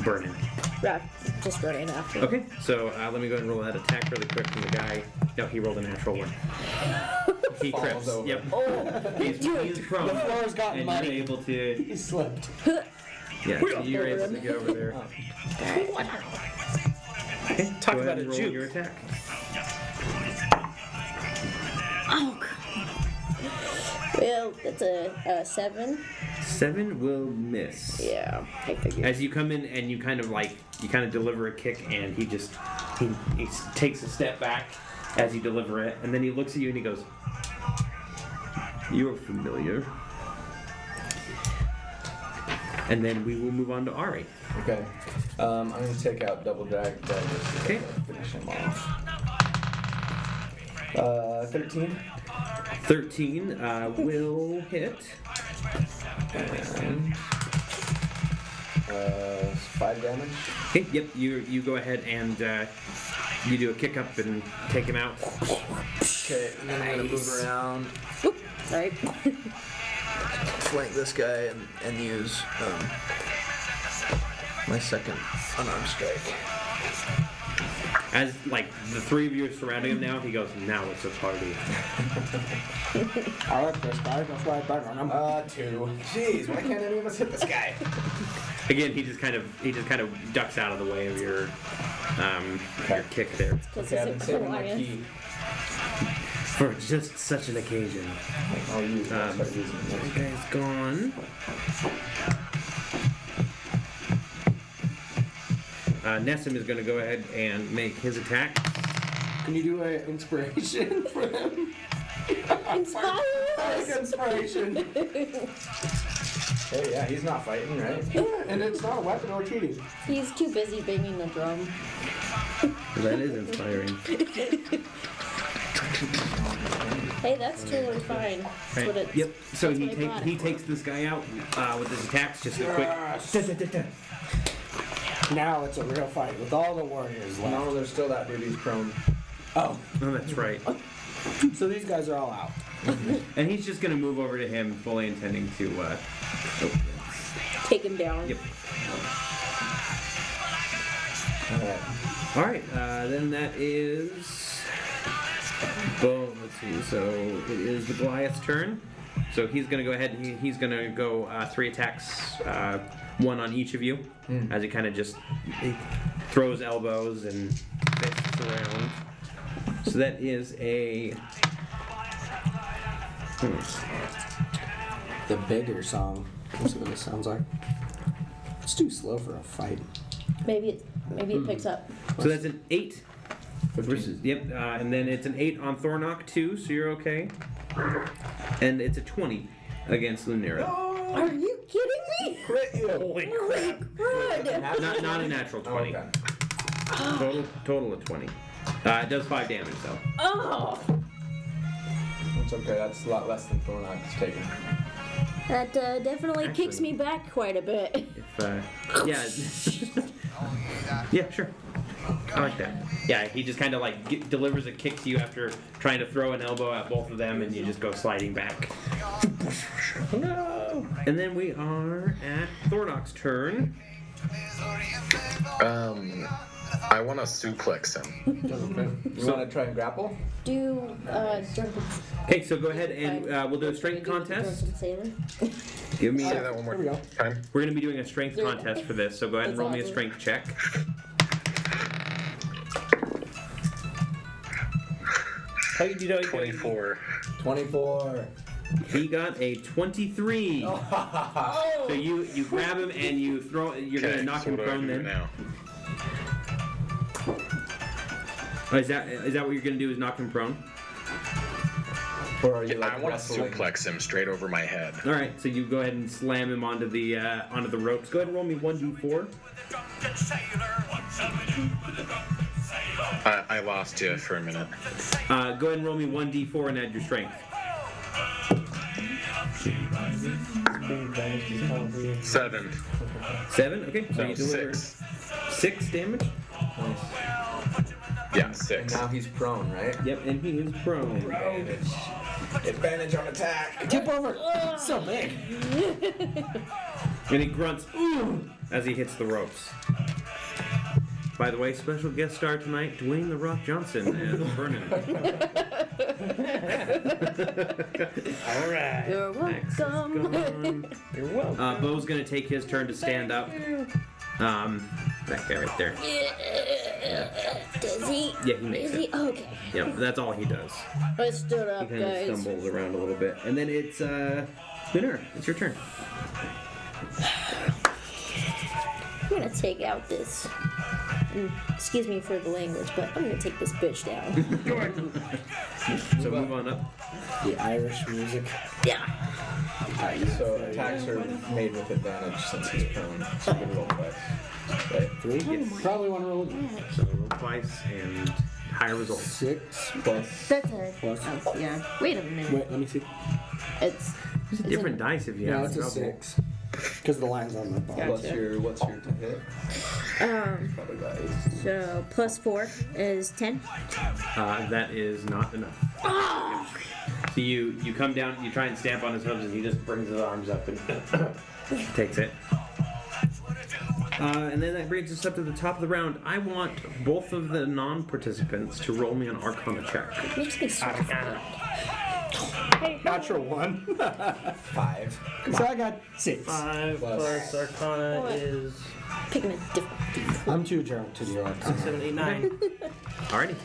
Burning? Yeah, just running after. Okay, so let me go ahead and roll that attack really quick from the guy. No, he rolled a natural one. He Falls trips. over. Yep. Oh, He's prone. The floor's gotten and muddy. you're able to. He slipped. Yeah, so you're able to get over there. Okay, Talk go about ahead and a roll juke. your attack. oh. Well, that's a 7. 7 will miss. Yeah, I figured. As you come in and you kind of deliver a kick, and he takes a step back as you deliver it, and then he looks at you and he goes, "You're familiar." And then we will move on to Ari. Okay. I'm gonna take out double drag daggers. Okay. Finish him off. 13. 13 will hit. And 5 damage. Okay, yep, you go ahead and you do a kick up and take him out. Okay, and then I'm gonna move around, Alright. flank this guy, and use my second unarmed strike. As like the 3 of you are surrounding him now, he goes, "Now it's a party." I like this guy. That's why I bet on him. 2. Jeez, why can't any of us hit this guy? Again, he just kind of ducks out of the way of your kick there. Because Okay, I've been it's a saving my Goliath. key. For just such an occasion. I'll start using it. That guy's gone. Nessim is going to go ahead and make his attack. Can you do an inspiration for them? Inspire Like us! inspiration. Hey, yeah, he's not fighting, right? Yeah, and it's not a weapon or cheating. He's too busy banging the drum. That is inspiring. Hey, that's totally fine. That's what it's. Yep. So that's what I brought it he for. takes this guy out with his attacks, just a quick. Yes. Now it's a real fight with all the warriors left. No, there's still that dude, he's prone. Oh, Oh, that's right. so these guys are all out. And he's just gonna move over to him, fully intending to. Take him down. Yep. Alright. All right. Then that is. Boom. Let's see. So it is the Goliath's turn. So he's gonna go ahead and he's gonna go 3 attacks, 1 on each of you, as he kind of just throws elbows and fists around. So that is a. The bigger song. Let's see what this sounds like. It's too slow for a fight. Maybe it picks up. So that's an 8 versus. Yep. And then it's an 8 on Thornock too, so you're okay. And it's a 20 against Lunera. Are you kidding me? Crit you! Holy crap. Good. Not a natural 20. Okay. Total of 20. It does 5 damage though. Oh, It's okay, that's a lot less than Thornock's taken. that definitely kicks Actually- me back quite a bit. If yeah, sure. I like that. Yeah, he just kind of like delivers a kick to you after trying to throw an elbow at both of them, and you just go sliding back. No. And then we are at Thornock's turn. I want to suplex him. You want to try and grapple? Do drunken. Okay, so go ahead and we'll do a strength contest. Drunken sailor. Give me. Say that one more Here we go. time. We're gonna be doing a strength contest for this, so go ahead and That's roll me a awesome. strength check. How did you know? 24. 24. He got a 23. Oh. So you grab him and you throw. You're gonna knock so him what do I prone do then. now? Oh, is that what you're gonna do? Is knock him prone? Or are you like I want to wrestling? suplex him straight over my head. All right. So you go ahead and slam him onto the ropes. Go ahead and roll me 1d4. I lost you for a minute. Go ahead and roll me 1d4 and add your strength. 7. 7. Okay. So No, you deliver 6. 6 damage. Yeah, And 6. now he's prone, right? Yep. And he is prone. Advantage on attack. Tip over. So big. And he grunts "Ooh!" as he hits the ropes. By the way, special guest star tonight, Dwayne "The Rock" Johnson as Vernon. All right. You're Max is welcome. gone. You're welcome. Bo's gonna take his turn to stand up. That guy right there. Does he? Yeah, he makes Is he? it. Okay. Yep, that's all he does. I stood He up, kind of guys. stumbles around a little bit, and then it's Gunnar. It's your turn. I'm gonna take out this. Excuse me for the language, but I'm gonna take this bitch down. So move on up. The Irish music. Yeah. So attacks are made with advantage since he's prone. So you can roll twice. Right? 3. Yes. Probably want to roll So roll twice and higher results. 6 Plus. That's a. plus. Oh, yeah. Wait a minute. Wait, let me see. It's. It's a different dice if you No, have it's a trouble. 6. Because the line's on the bottom. What's your to hit? Probably got 8. So +4 is 10. That is not enough. So you come down, you try and stamp on his hooves, and he just brings his arms up and takes it. And then that brings us up to the top of the round. I want both of the non-participants to roll me an Arcana check. Makes me so Natural 1. 5. So I got 6. 5 plus Arcana What? is picking a different. I'm too drunk to do all 7, 8, 9. Alrighty.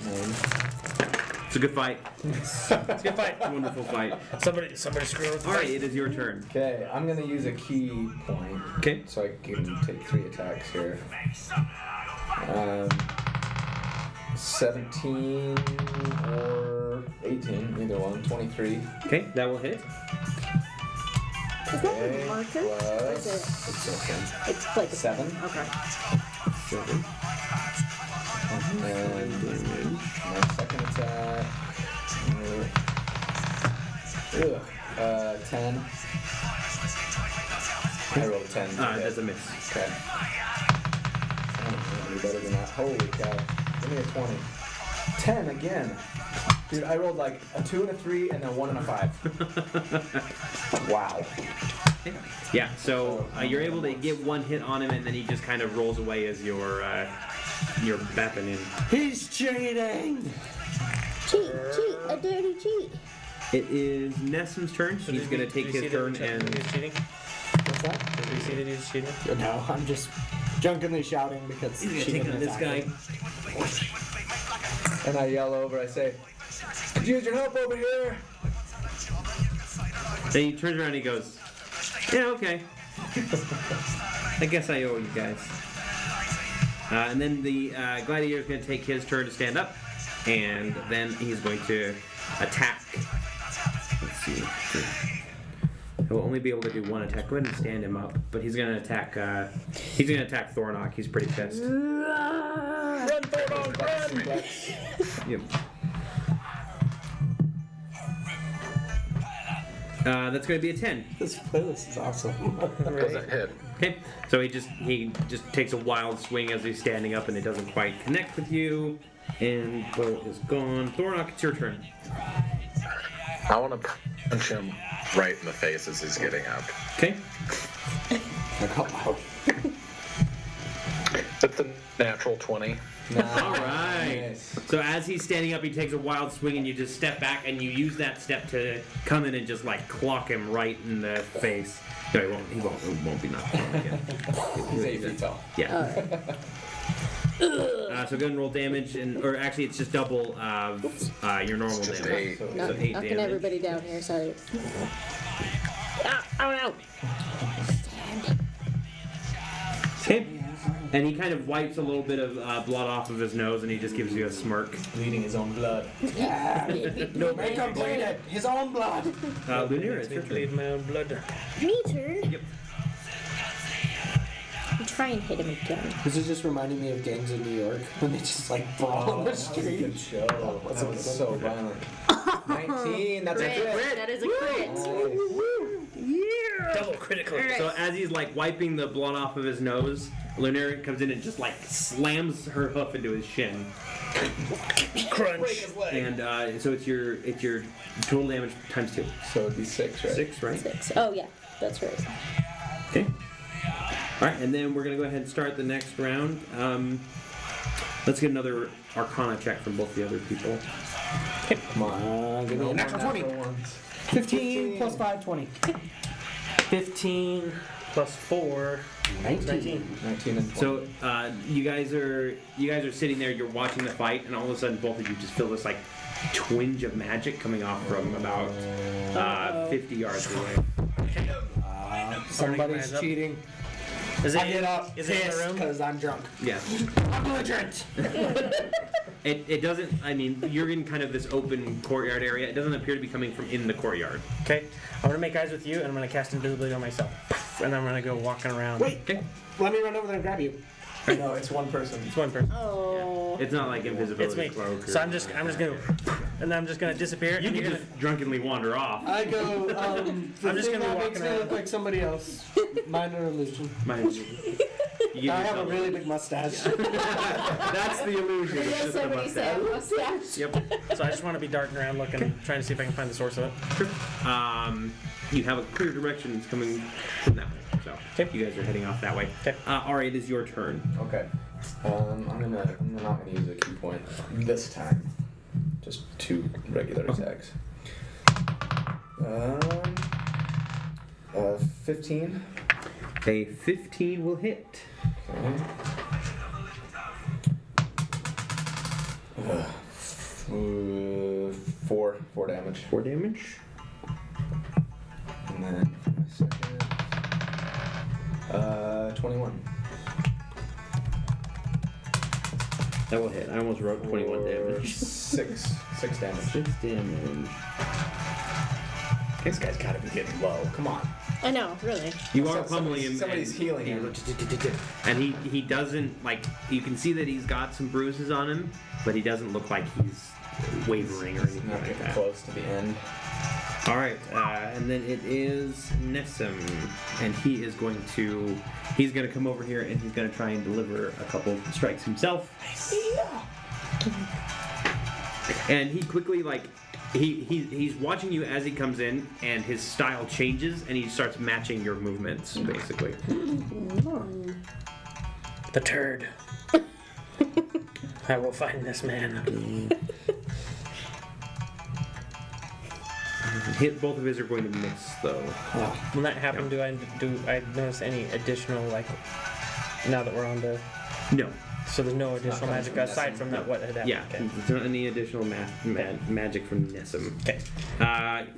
It's a good fight. It's a good fight. Wonderful fight. Somebody screw with the Alright, fight. it is your turn. Okay, I'm gonna use a key point. Okay. So I can take 3 attacks here. 17 or 18, either one. 23. Okay, that will hit. Is that Okay, a marker? Or is it? plus It's like a 7. Okay. 7. And then my second attack. 10. I rolled 10. That's a miss. Okay. I don't know, better than that. Holy cow. Give me a 20. 10 again. Dude, I rolled like a 2 and a 3 and a 1 and a 5. Wow. Yeah, so you're able to get one hit on him, and then he just kind of rolls away as you're bapping in. He's cheating! Cheat, a dirty cheat. It is Nessim's turn. So He's did going we- to take did we his see turn that and... he was cheating? What's that? Did we see that he was cheating? No, I'm just drunkenly shouting because He's going to she take didn't on this attack guy. him. And I yell over, I say, could you use your help over here? Then he turns around and he goes, yeah, okay. I guess I owe you guys. And then the gladiator is going to take his turn to stand up, and then he's going to attack. Let's see. He'll only be able to do one attack. Go ahead and stand him up. But he's going to attack. He's going to attack Thornock. He's pretty pissed. Run, Thornton, run! Yep. That's going to be a 10. This playlist is awesome. Doesn't hit. Okay, so he just takes a wild swing as he's standing up, and it doesn't quite connect with you. And Bo is gone. Thornock, it's your turn. I want to punch him right in the face as he's getting up. Okay. That's the natural 20. All right. So as he's standing up, he takes a wild swing, and you just step back, and you use that step to come in and just like clock him right in the face. No, he won't be knocked down again. He's 8 feet tall. Yeah. So go ahead and roll damage, or actually it's just double your normal Just damage. 8. So Knock, 8 knocking damage. everybody down here. Sorry. Ow! Okay. And he kind of wipes a little bit of blood off of his nose, and he just gives you a smirk. Bleeding his own blood. No, make him bleed it. His own blood. Lunira, it's Makes me your turn. bleed my own blood. Me turn. Yep. I'll try and hit him again. This is just reminding me of gangs in New York when they just like brawl on the street. Good show. That was so violent. 19. That's a Crit. crit. That is a crit. Double critical. All right. So as he's like wiping the blood off of his nose, Lunira comes in and just like slams her hoof into his shin. Crunch. And so it's your total damage times 2. So it'd be 6, right? 6, right? 6. Oh yeah, that's right. Okay. All right, and then we're gonna go ahead and start the next round. Let's get another Arcana check from both the other people. Come on. Give me a natural 20. 15 plus 5, 20. 15 plus 4. 19. 19 and 20. So you guys are sitting there. You're watching the fight, and all of a sudden, both of you just feel this like twinge of magic coming off from about 50 yards away. Somebody's up. cheating. Is I it, get up is it in the room? because I'm drunk. Yeah. I'm belligerent. It doesn't. I mean, you're in kind of this open courtyard area. It doesn't appear to be coming from in the courtyard. Okay. I'm going to make eyes with you, and I'm going to cast invisibility on myself. And I'm going to go walking around. Wait, Okay. let me run over there and grab you. No, it's one person. It's one person. Oh. It's not like invisibility It's me. cloak. So I'm just going to, and I'm just going to disappear. You and can you're just drunkenly wander off. I go, the I'm just thing gonna be that makes walking me look around. like somebody else. Minor illusion. You give I have a yourself- really big mustache. That's the illusion. It's Yes, just a somebody said mustache. mustache. Yep. So I just want to be darting around looking, trying to see if I can find the source of it. You have a clear direction that's coming from that way. So Okay. you guys are heading off that way. Okay. Alright, it is your turn. Okay. I'm not gonna use a key point this time. Just 2 regular attacks. 15. A 15 will hit. Okay. 4 damage. 4 damage. And then for my second, 21. That will hit. I almost wrote 21 damage. 6 damage. 6 damage. This guy's gotta be getting low. Come on. I know, really. You are pummeling him. Somebody's and- healing him. And he doesn't, like, you can see that he's got some bruises on him, but he doesn't look like he's wavering or anything Not like getting that. close to the end. Alright, and then it is Nessim, and he's gonna come over here and he's gonna try and deliver a couple strikes himself. And he quickly, like, he's watching you as he comes in, and his style changes, and he starts matching your movements, basically. The turd. I will find this man. Hit both of his are going to miss, though. When that happened, do I notice any additional, like, now that we're on the... No. So there's no additional coming magic from aside Nessim. from that what had happened? Yeah, Okay. there's not any additional magic from Nessim. Okay.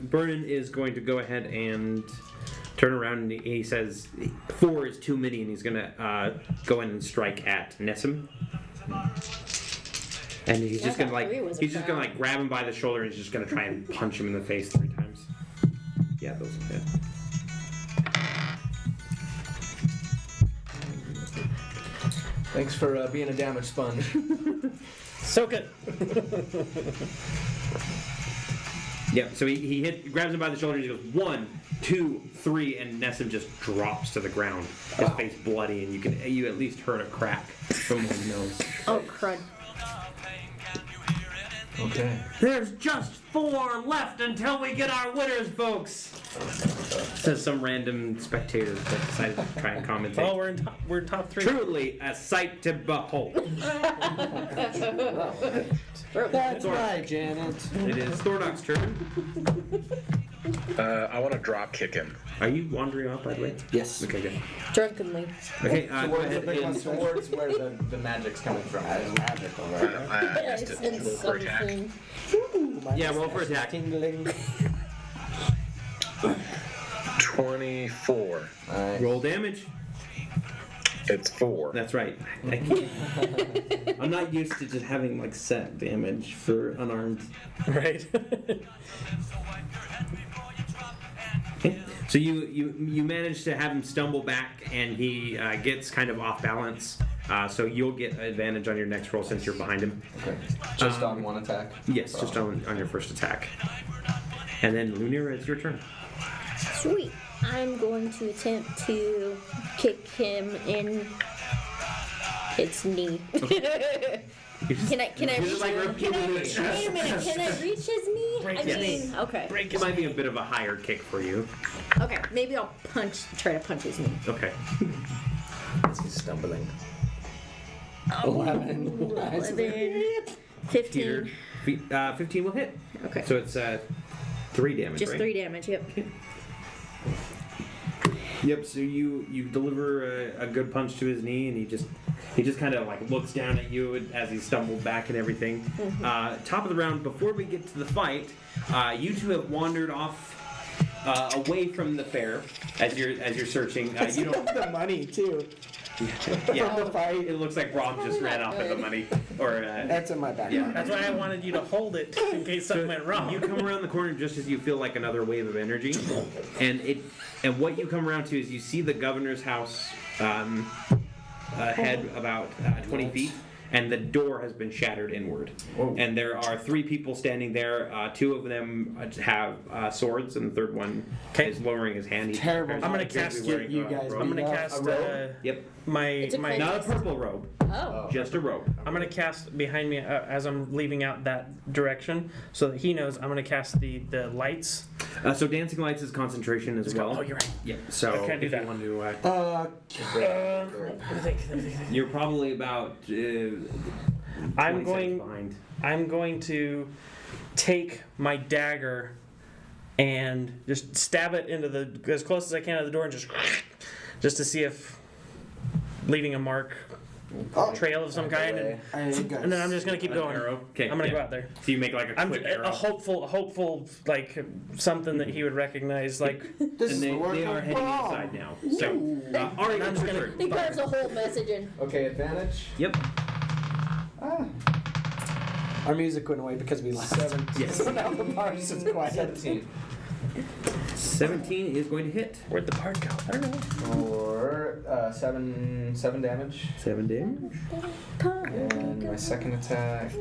Vernon is going to go ahead and turn around, and he says 4 is too many, and he's going to go in and strike at Nessim. And he's just I gonna thought 3 was a he's just gonna crowd. like grab him by the shoulder, and he's just gonna try and punch him in the face 3 times. Yeah, those will hit. Thanks for being a damage sponge. Soak it. Yep. So he grabs him by the shoulder, and he goes 1, 2, 3, and Nessim just drops to the ground, his face bloody, and you at least heard a crack from his nose. Oh, crud. Okay. There's just 4 left until we get our winners, folks. Says some random spectator that decided to try and commentate. Oh, we're in top 3. Truly a sight to behold. That's right, Janet. It is Thornok's turn. I want to drop kick him. Are you wandering off, by the way? Yes. Okay, good. Drunkenly. Okay, go Towards, ahead and... towards where the magic's coming from. That is magical, right? I missed it. For attack. Yeah, roll for attack. Tingling. 24. Roll damage. It's 4. That's right. I'm not used to just having like set damage for unarmed. Right. Okay. So you manage to have him stumble back, and he gets kind of off balance. So you'll get advantage on your next roll since you're behind him. Okay. Just on one attack? Yes, just on your first attack. And then Lunira, it's your turn. Sweet. I'm going to attempt to kick him in its knee. Can I reach? like repeatedly- Wait a minute. Can I reach his knee? Break I his mean, knee. okay. It might be a bit of a higher kick for you. Okay. Maybe I'll try to punch his knee. Okay. He's stumbling. 11. 15. Peter, 15 will hit. Okay. So it's 3 damage, Just right? 3 damage. Yep. Yep. So you deliver a good punch to his knee, and he just kind of like looks down at you as he stumbled back and everything. Top of the round. Before we get to the fight, you two have wandered off away from the fair as you're searching. You don't. The money, too. Yeah. From the fight. It looks like Rob just ran off with the money, or That's in my background. That's why I wanted you to hold it in case something went wrong. You come around the corner just as you feel like another wave of energy, and what you come around to is you see the governor's house ahead about 20 feet, and the door has been shattered inward. Whoa. And there are 3 people standing there. 2 of them have swords, and the third one is lowering his hand. He's Terrible. I'm gonna appears to cast be wearing you a guys. robe. I'm gonna Yeah. cast A robe? Yep, my It's a my. not a purple robe, Oh. just a robe. I'm gonna cast behind me as I'm leaving out that direction, so that he knows. I'm gonna cast the lights. So dancing lights is concentration as well. Oh, you're right. Yep. So I can't do if that. you want to, Let me think. you're probably about. I'm 20 seconds going. behind. I'm going to take my dagger and just stab it into as close as I can to the door, and just to see if leaving a mark, trail of some kind, and then I'm just gonna keep An going. arrow? Okay, I'm gonna yeah. go out there. So you make like a I'm quick a arrow. hopeful, like something that he would recognize. Like This And is they the work are of heading Bob. inside now. So, Ari, And I'm it's just your gonna- turn. He carves a whole message in. Okay, advantage. Yep. Our music went away because we laughed. 17. Yes. So now the bar is just quiet. 17. 17 is going to hit. where'd the part go? I don't know. For 7 damage. 7 damage. And my second attack.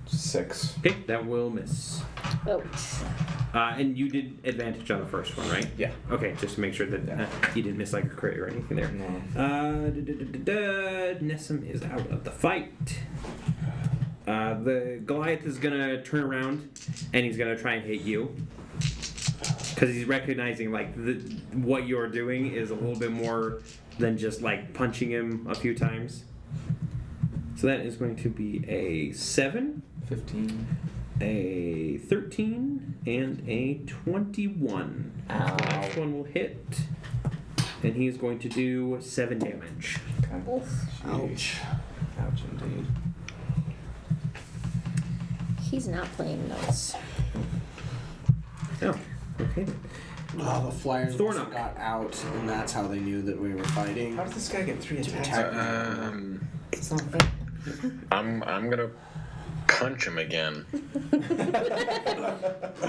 6. Okay, that will miss. Oh. And you did advantage on the first one, right? Yeah. Okay, just to make sure that you didn't miss like a crit or anything there. No. Nessim is out of the fight. The Goliath is gonna turn around and he's gonna try and hit you because he's recognizing like what you're doing is a little bit more than just like punching him a few times. So that is going to be a 7, 15. a 13, and a 21. The last one will hit, and he is going to do 7 damage. Okay. Ouch. Ouch indeed. He's not playing nice. Oh, okay. Oh, the flyers Thornock. got out, and that's how they knew that we were fighting. How does this guy get 3 attacks? attack. It's not fair. I'm gonna punch him again.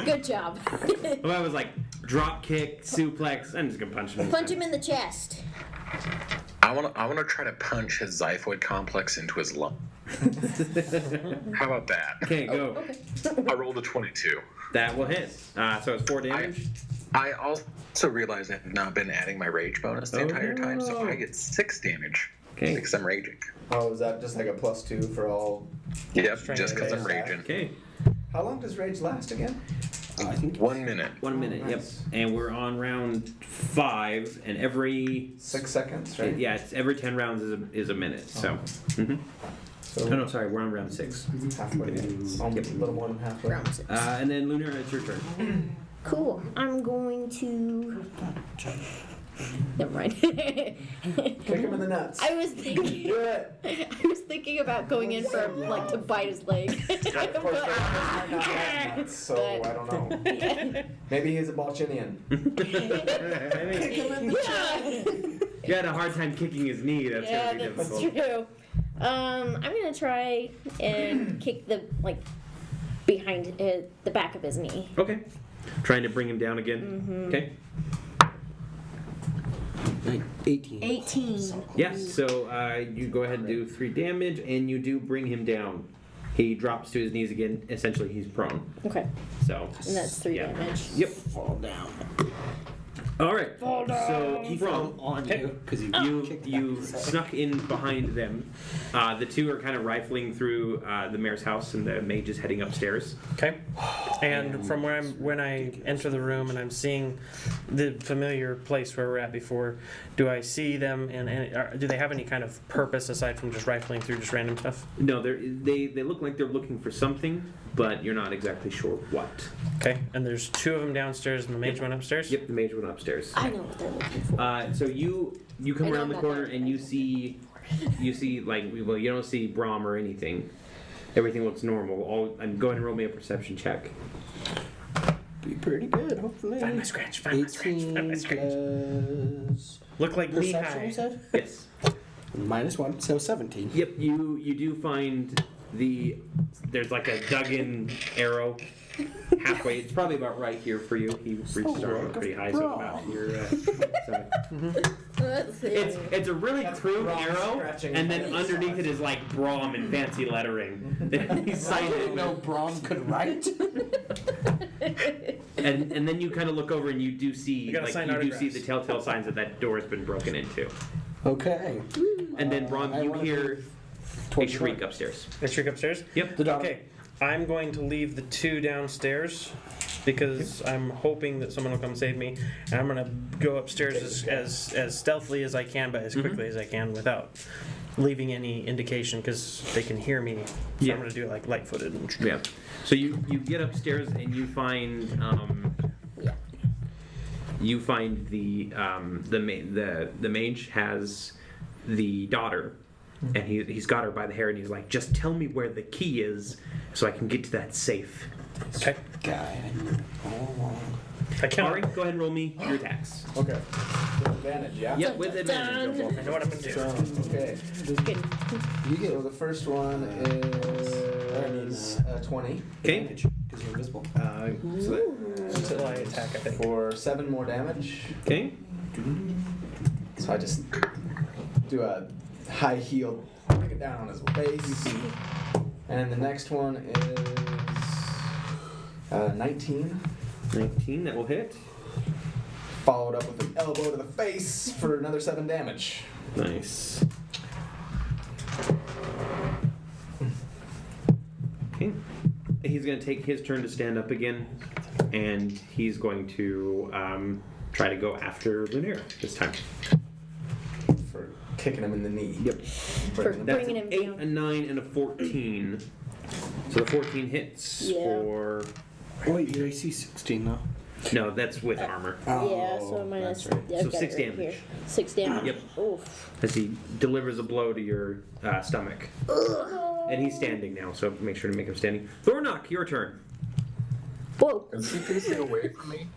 Good job. Well, I was like drop kick, suplex. I'm just gonna punch him. Punch him in the chest. I wanna try to punch his xiphoid complex into his lung. How about that? Okay, go. Okay. I rolled a 22. That will hit. So it's 4 damage. I also realized I have not been adding my rage bonus the entire time, so I get 6 damage. Okay. Because I'm raging. Oh, is that just like a +2 for all? Yep, trying just to because I'm raise that. raging. Okay. How long does rage last again? I think 1 minute. 1 minute. nice. Yep. And we're on round 5, and every 6 seconds, right? yeah, it's every 10 rounds is a minute. So. Mhm. So Oh no, sorry, we're on round 6. halfway. A little more than halfway. Round 6. And then Lunar, it's your turn. Cool. I'm going to. Never mind. Kick him in the nuts. I was thinking. Do it. I was thinking about going in for like to bite his leg. Of course, might not have nuts, so But- I don't know. Maybe he's a Balchinian. You had a hard time kicking his knee. That's Yeah, gonna be that's difficult. true. I'm gonna try and kick the behind the back of his knee. Okay. Trying to bring him down again. Okay. 18. 18. Yes. So you go ahead and do 3 damage, and you do bring him down. He drops to his knees again. Essentially, he's prone. Okay, So. and that's 3 yeah. damage. Yep. Fall down. All right. down. He So fell on you because you kicked you back. snuck in behind them. The 2 are kind of rifling through the mayor's house, and the mage is heading upstairs. Okay. And from when I enter the room and I'm seeing the familiar place where we're at before, do I see them and do they have any kind of purpose aside from just rifling through just random stuff? No, they look like they're looking for something, but you're not exactly sure what. Okay. And there's 2 of them downstairs and the mage went upstairs? Yep, the mage went upstairs. I know what they're looking for. So you come I know around the about corner that. and you see you don't see Brom or anything. Everything looks normal. And go ahead and roll me a perception check. Be pretty good, hopefully. Find my scratch. Find my scratch. 18 Find my scratch. plus Look like knee perception, you high. said? Yes. -1, so 17. Yep. You do find there's like a dug-in arrow halfway. It's probably about right here for you. He reaches arrow pretty high, so about your stomach. Let's see. It's a really crude Brom arrow, scratching and then his underneath it is like Brom in fancy lettering. He's I signed didn't it. know Brom could write. And then you kind of look over and you do see You gotta sign the autographs. telltale signs that door has been broken into. Okay. And then Brom, I you wanna hear move a towards the shriek door. upstairs. The shriek upstairs? Yep. The dog. Okay. I'm going to leave the 2 downstairs because I'm hoping that someone will come save me. And I'm going to go upstairs as stealthily as I can, but as quickly as I can without leaving any indication because they can hear me. So Yeah. I'm going to do it like light-footed. And Yeah. So you get upstairs and you find the mage has the daughter, and he's got her by the hair and he's like, just tell me where the key is so I can get to that safe. Okay. Guy. I can't. All right, go ahead and roll me your attacks. Okay. With advantage, yeah? Yep, with advantage. Done. I know what I'm going to do. Okay. Good. You So get the first one is 20 Okay. because you're invisible. Until I attack, I think. for 7 more damage. Okay. So I just do a high heel, bring it down on his face. And the next one is 19, 19, that will hit. followed up with an elbow to the face for another 7 damage. Nice. Okay. He's going to take his turn to stand up again, and he's going to try to go after Lunera this time. For kicking him in the knee. Yep. For That's bringing an him 8, down. a 9, and a 14. So the 14 hits Yeah. for... Wait, your AC 16 though. No, that's with armor. Yeah, so minus. That's right. Yeah, I've So got 6 it right damage. here. 6 damage. Yep. Oof. As he delivers a blow to your stomach. And he's standing now, so make sure to make him standing. Thornock, your turn. Whoa. Is he facing away from me?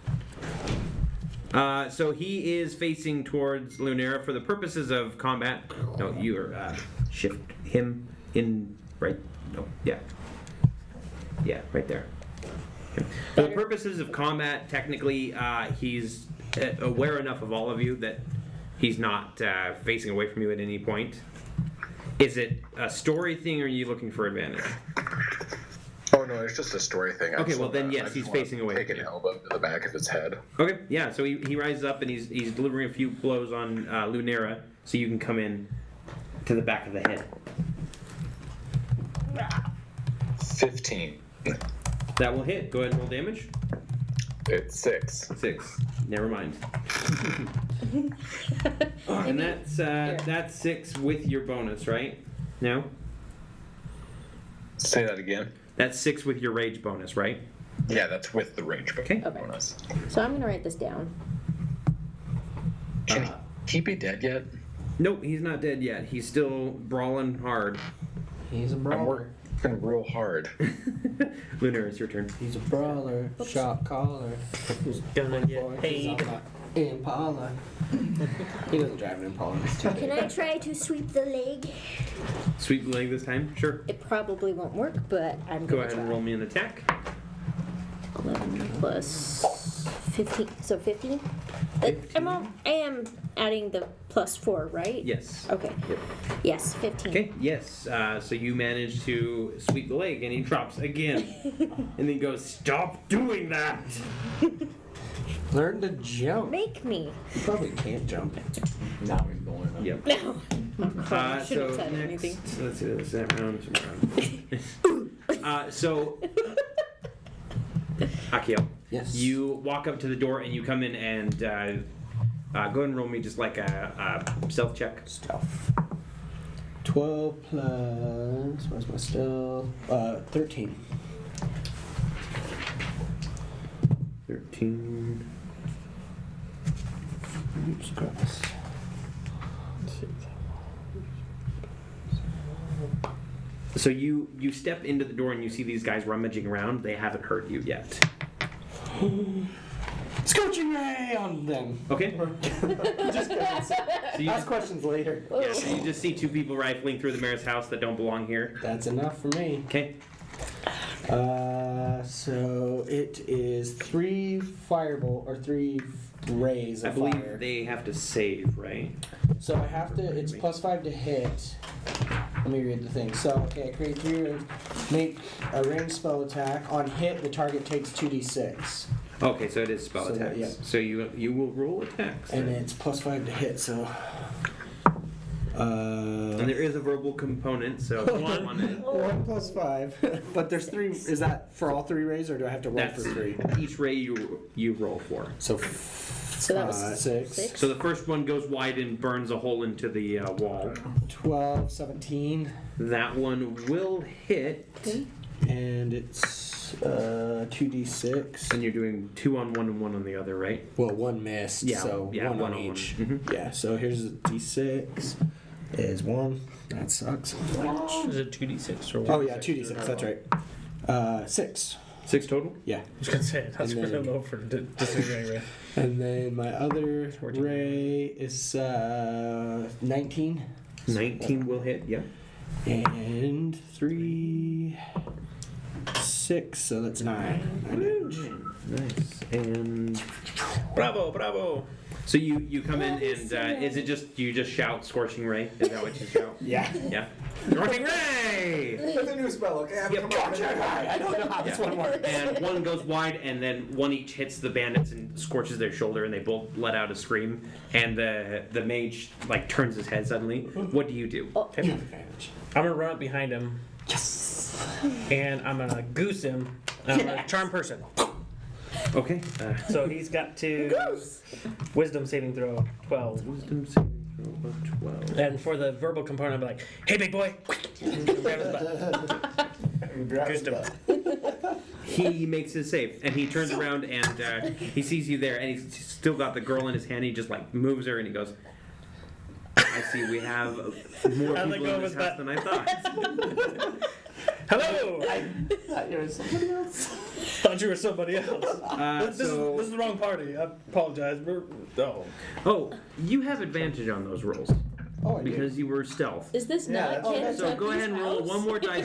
So he is facing towards Lunera for the purposes of combat. No, you are shift him in right. No, yeah, right there. Okay. For the purposes of combat, technically, he's aware enough of all of you that he's not facing away from you at any point. Is it a story thing, or are you looking for advantage? Oh no, it's just a story thing. I Okay, just well, then, wanna- yes, I just he's wanna facing away Take from an you. elbow to the back of his head. Okay, yeah. So he rises up and he's delivering a few blows on Lunera, so you can come in to the back of the head. 15. That will hit. Go ahead and roll damage. It's 6. 6. Never mind. And that's 6 with your bonus, right? No. Say that again. That's 6 with your rage bonus, right? Yeah, that's with the rage Okay. bonus. So I'm gonna write this down. Can he be dead yet? Nope, he's not dead yet. He's still brawling hard. He's a I'm brawler. working real hard. Lunar, it's your turn. He's a brawler. Shot caller. Who's gonna get paid? Impala. He doesn't drive an Impala. It's too Can big. I try to sweep the leg? Sweep the leg this time? Sure. It probably won't work, but I'm Go gonna ahead try. and roll me an attack. 11 plus 15, so 15? I am adding the plus 4, right? Yes. Okay. Yep. Yes, 15. Okay, yes. So you manage to sweep the leg, and he drops again. And then goes, "Stop doing that!" Learn to jump. Make me. You probably can't jump. Now he's going up. Yep. No. I So shouldn't have said next, anything. let's do this that round. So, Akio, Yes. you walk up to the door and you come in and go ahead and roll me just like a stealth check. Stealth. 12 plus. Where's my stealth? 13. 13. Oops, Christ. So you step into the door and you see these guys rummaging around. They haven't heard you yet. Scorching ray on them. Okay. Just kidding. So you Ask just, questions later. yeah, so you just see 2 people rifling through the mayor's house that don't belong here. That's enough for me. Okay. So it is 3 fireball or 3 rays I of believe fire. they have to save, right? So I have to. It's plus 5 to hit. Let me read the thing. So okay, create 3 rings. Make a ranged spell attack. On hit, the target takes 2d6, Okay, so it is spell So that- attacks. yeah. So you will roll attacks. and it's plus 5 to hit. So. And there is a verbal component, so if you want it, 1 plus 5. But there's 3. Is that for all 3 rays, or do I have to roll that's for 3? each ray you roll for. So. So that was 6. 6. So the first one goes wide and burns a hole into the wall. 12, 17, That one will hit, and it's 2d6. and you're doing 2 on one and 1 on the other, right? Well, 1 missed, Yeah, so yeah, 1 one on on one. each. Mhm. Yeah, so here's a d6. Is 1. That sucks. Is it 2d6 or what? Oh yeah, 2d6. That's right. 6. 6 total? Yeah, I was gonna say that's And really then- low for disagreeing anyway. and then my other 14. ray is 19, 19 will hit, yeah. and 3, 6. So that's 9. 9 damage. Nice. And Bravo, bravo. so you come in and is it just you just shout Scorching Ray? Is that what you shout? Yeah. Yeah. Scorching Ray! It's a new spell, okay? Yep. I don't know how this one works. And one goes wide, and then one each hits the bandits and scorches their shoulder, and they both let out a scream. And the mage like turns his head suddenly. What do you do? You have advantage. I'm gonna run up behind him Yes. and I'm gonna goose him. And I'm gonna charm person. Okay. So he's got to wisdom saving throw 12. Wisdom saving throw of 12. And for the verbal component, I'll be like, "Hey, big boy!" Grab his butt. Goosed him. He makes his save, and he turns around and he sees you there, and he's still got the girl in his hand. He just like moves her, and he goes, "I see we have more I let people go in of this his house butt. than I thought." Hello. Thought you were somebody else. Thought you were somebody else. This is So, the wrong party. I apologize. oh, you have advantage on those rolls Oh, I do. because you were stealth. Is this Yeah, not that's- Ken So go ahead and roll Tucky's one house? more dice for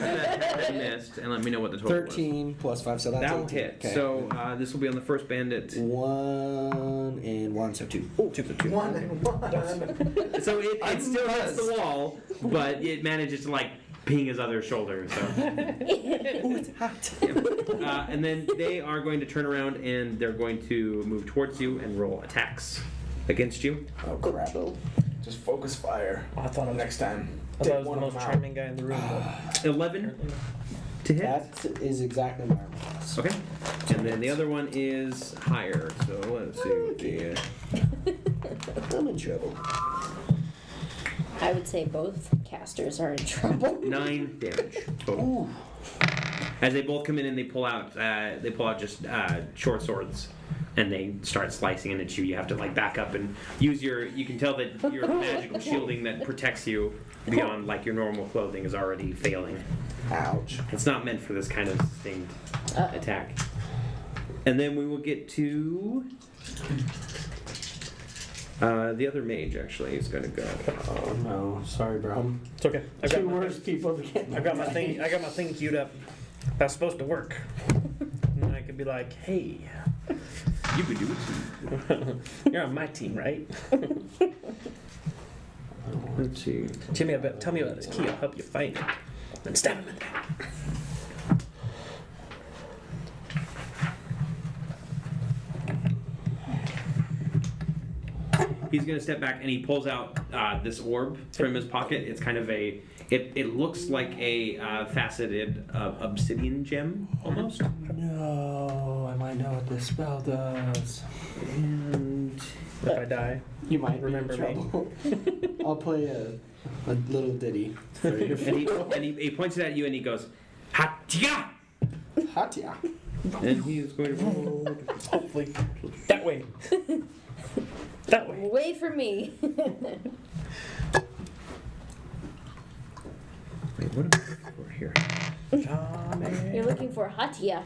that missed, and let me know what the total 13 plus 5, so was. that's That will 18. hit. Okay. So this will be on the first bandit. 1 and 1, so 2. Oh, took the 2. 1 and 1. So it still hits the wall, but it manages to like ping his other shoulder. So. Ooh, it's hot. And then they are going to turn around and they're going to move towards you and roll attacks against you. Oh, crap. Just focus fire. I thought I was, Next time. I thought I Take was the one of most them out. charming guy in the room. But 11 to hit. That is exactly my response. Okay. And then the other one is higher. So let's see what the. I'm in trouble. I would say both casters are in trouble. 9 damage total. Ooh. As they both come in and they pull out just short swords, and they start slicing into you. You have to like back up and use your. You can tell that your magical shielding that protects you beyond like your normal clothing is already failing. Ouch. It's not meant for this kind of sustained attack. And then we will get to the other mage. Actually, is going to go. Oh no, sorry, bro. It's okay. Two worst people to get. I got my thing queued up. That's supposed to work. And I could be like, hey, You could do it too. you're on my team, right? Let's see. Tell me about this key. I'll help you find it. Then stab him in the back. He's going to step back and he pulls out this orb from his pocket. It's kind of it looks like a faceted obsidian gem almost. No, I might know what this spell does. And If I die, You might remember be in trouble. I'll play a little ditty for you. and he points it at you and he goes, "Hatya!" Hatya. And he is going to roll. hopefully, that way. That way. Wait for me. Wait, what am I looking for here? You're looking for Hatya.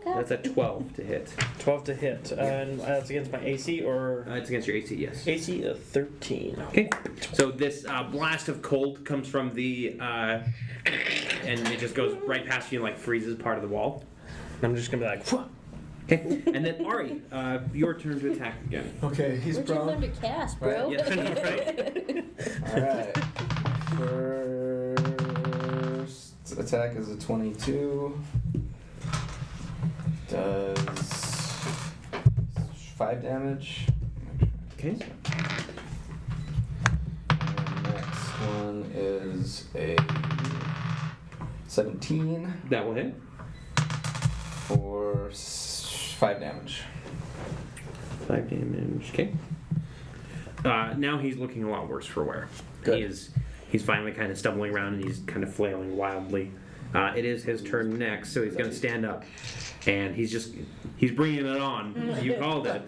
That's a 12 to hit. 12 to hit, and that's against my AC or It's against your AC, yes. AC 13. Okay. So this blast of cold comes from the, and it just goes right past you and like freezes part of the wall. I'm just gonna be like, "Phew." Okay. And then Ari, your turn to attack again. Okay, he's Where'd you prone. learn to cast, bro? Yeah, I know, right? Alright. First attack is a 22. Does 5 damage. Okay. And next one is a 17 That will hit. for 5 damage. 5 damage. Okay. Now he's looking a lot worse for wear. Good. He's finally kind of stumbling around and he's kind of flailing wildly. It is his turn next, so he's going to stand up. And he's bringing it on. You called it.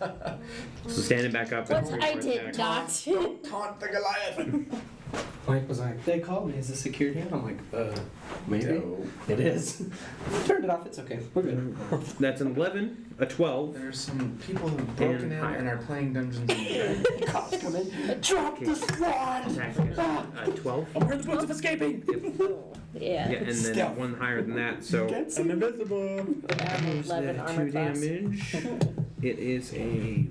So standing back up. What? and I did not. Taunt the Goliath! Mike was like, they called me. Is this security? And I'm like, maybe. No. It is. Turned it off. It's okay. We're good. That's an 11, a 12. There's some people who've broken And in higher. and are playing Dungeons and Dragons. Cops come in. Drop the squad. Attack is 12. I'm wearing the boots of escaping. Yeah. Yeah, and then Stealth. one higher than that. So I'm invisible. I have an 11 armor 2 class. damage. It is a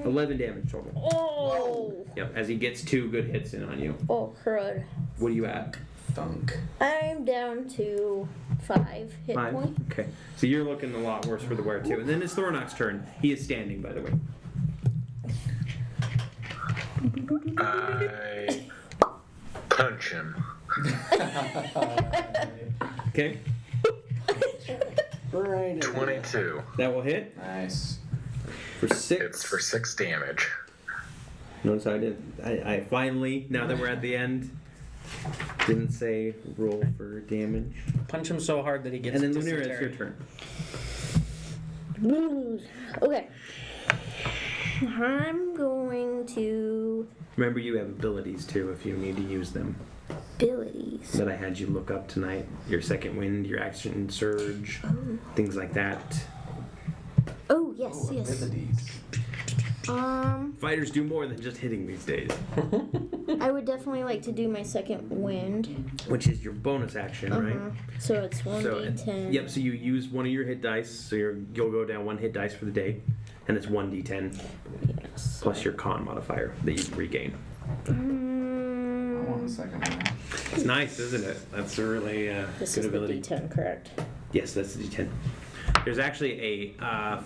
11 damage total. Oh! Yep, as he gets 2 good hits in on you. Oh, crud. What are you at? Thunk. I'm down to 5 hit 5? points. Okay. So you're looking a lot worse for the wear too. And then it's Thornock's turn. He is standing, by the way. I punch him. Okay. Right. 22. That will hit Nice. for 6. It's for 6 damage. Notice I finally, now that we're at the end, didn't say roll for damage. Punch him so hard that he gets And then Lunira, dysentery. it's your turn. Okay. I'm going to Remember, you have abilities too if you need to use them. abilities. That I had you look up tonight. Your second wind, your action surge, things like that. Oh, yes, Oh, yes. abilities. Fighters do more than just hitting these days, I would definitely like to do my second wind. which is your bonus action, right? So it's 1d10. Yep. So you use one of your hit dice, so you'll go down 1 hit dice for the day, and it's 1d10 Yes. plus your con modifier that you can regain. I want a second one. It's nice, isn't it? That's a really This good is ability. the d10, correct? Yes, that's the d10. There's actually a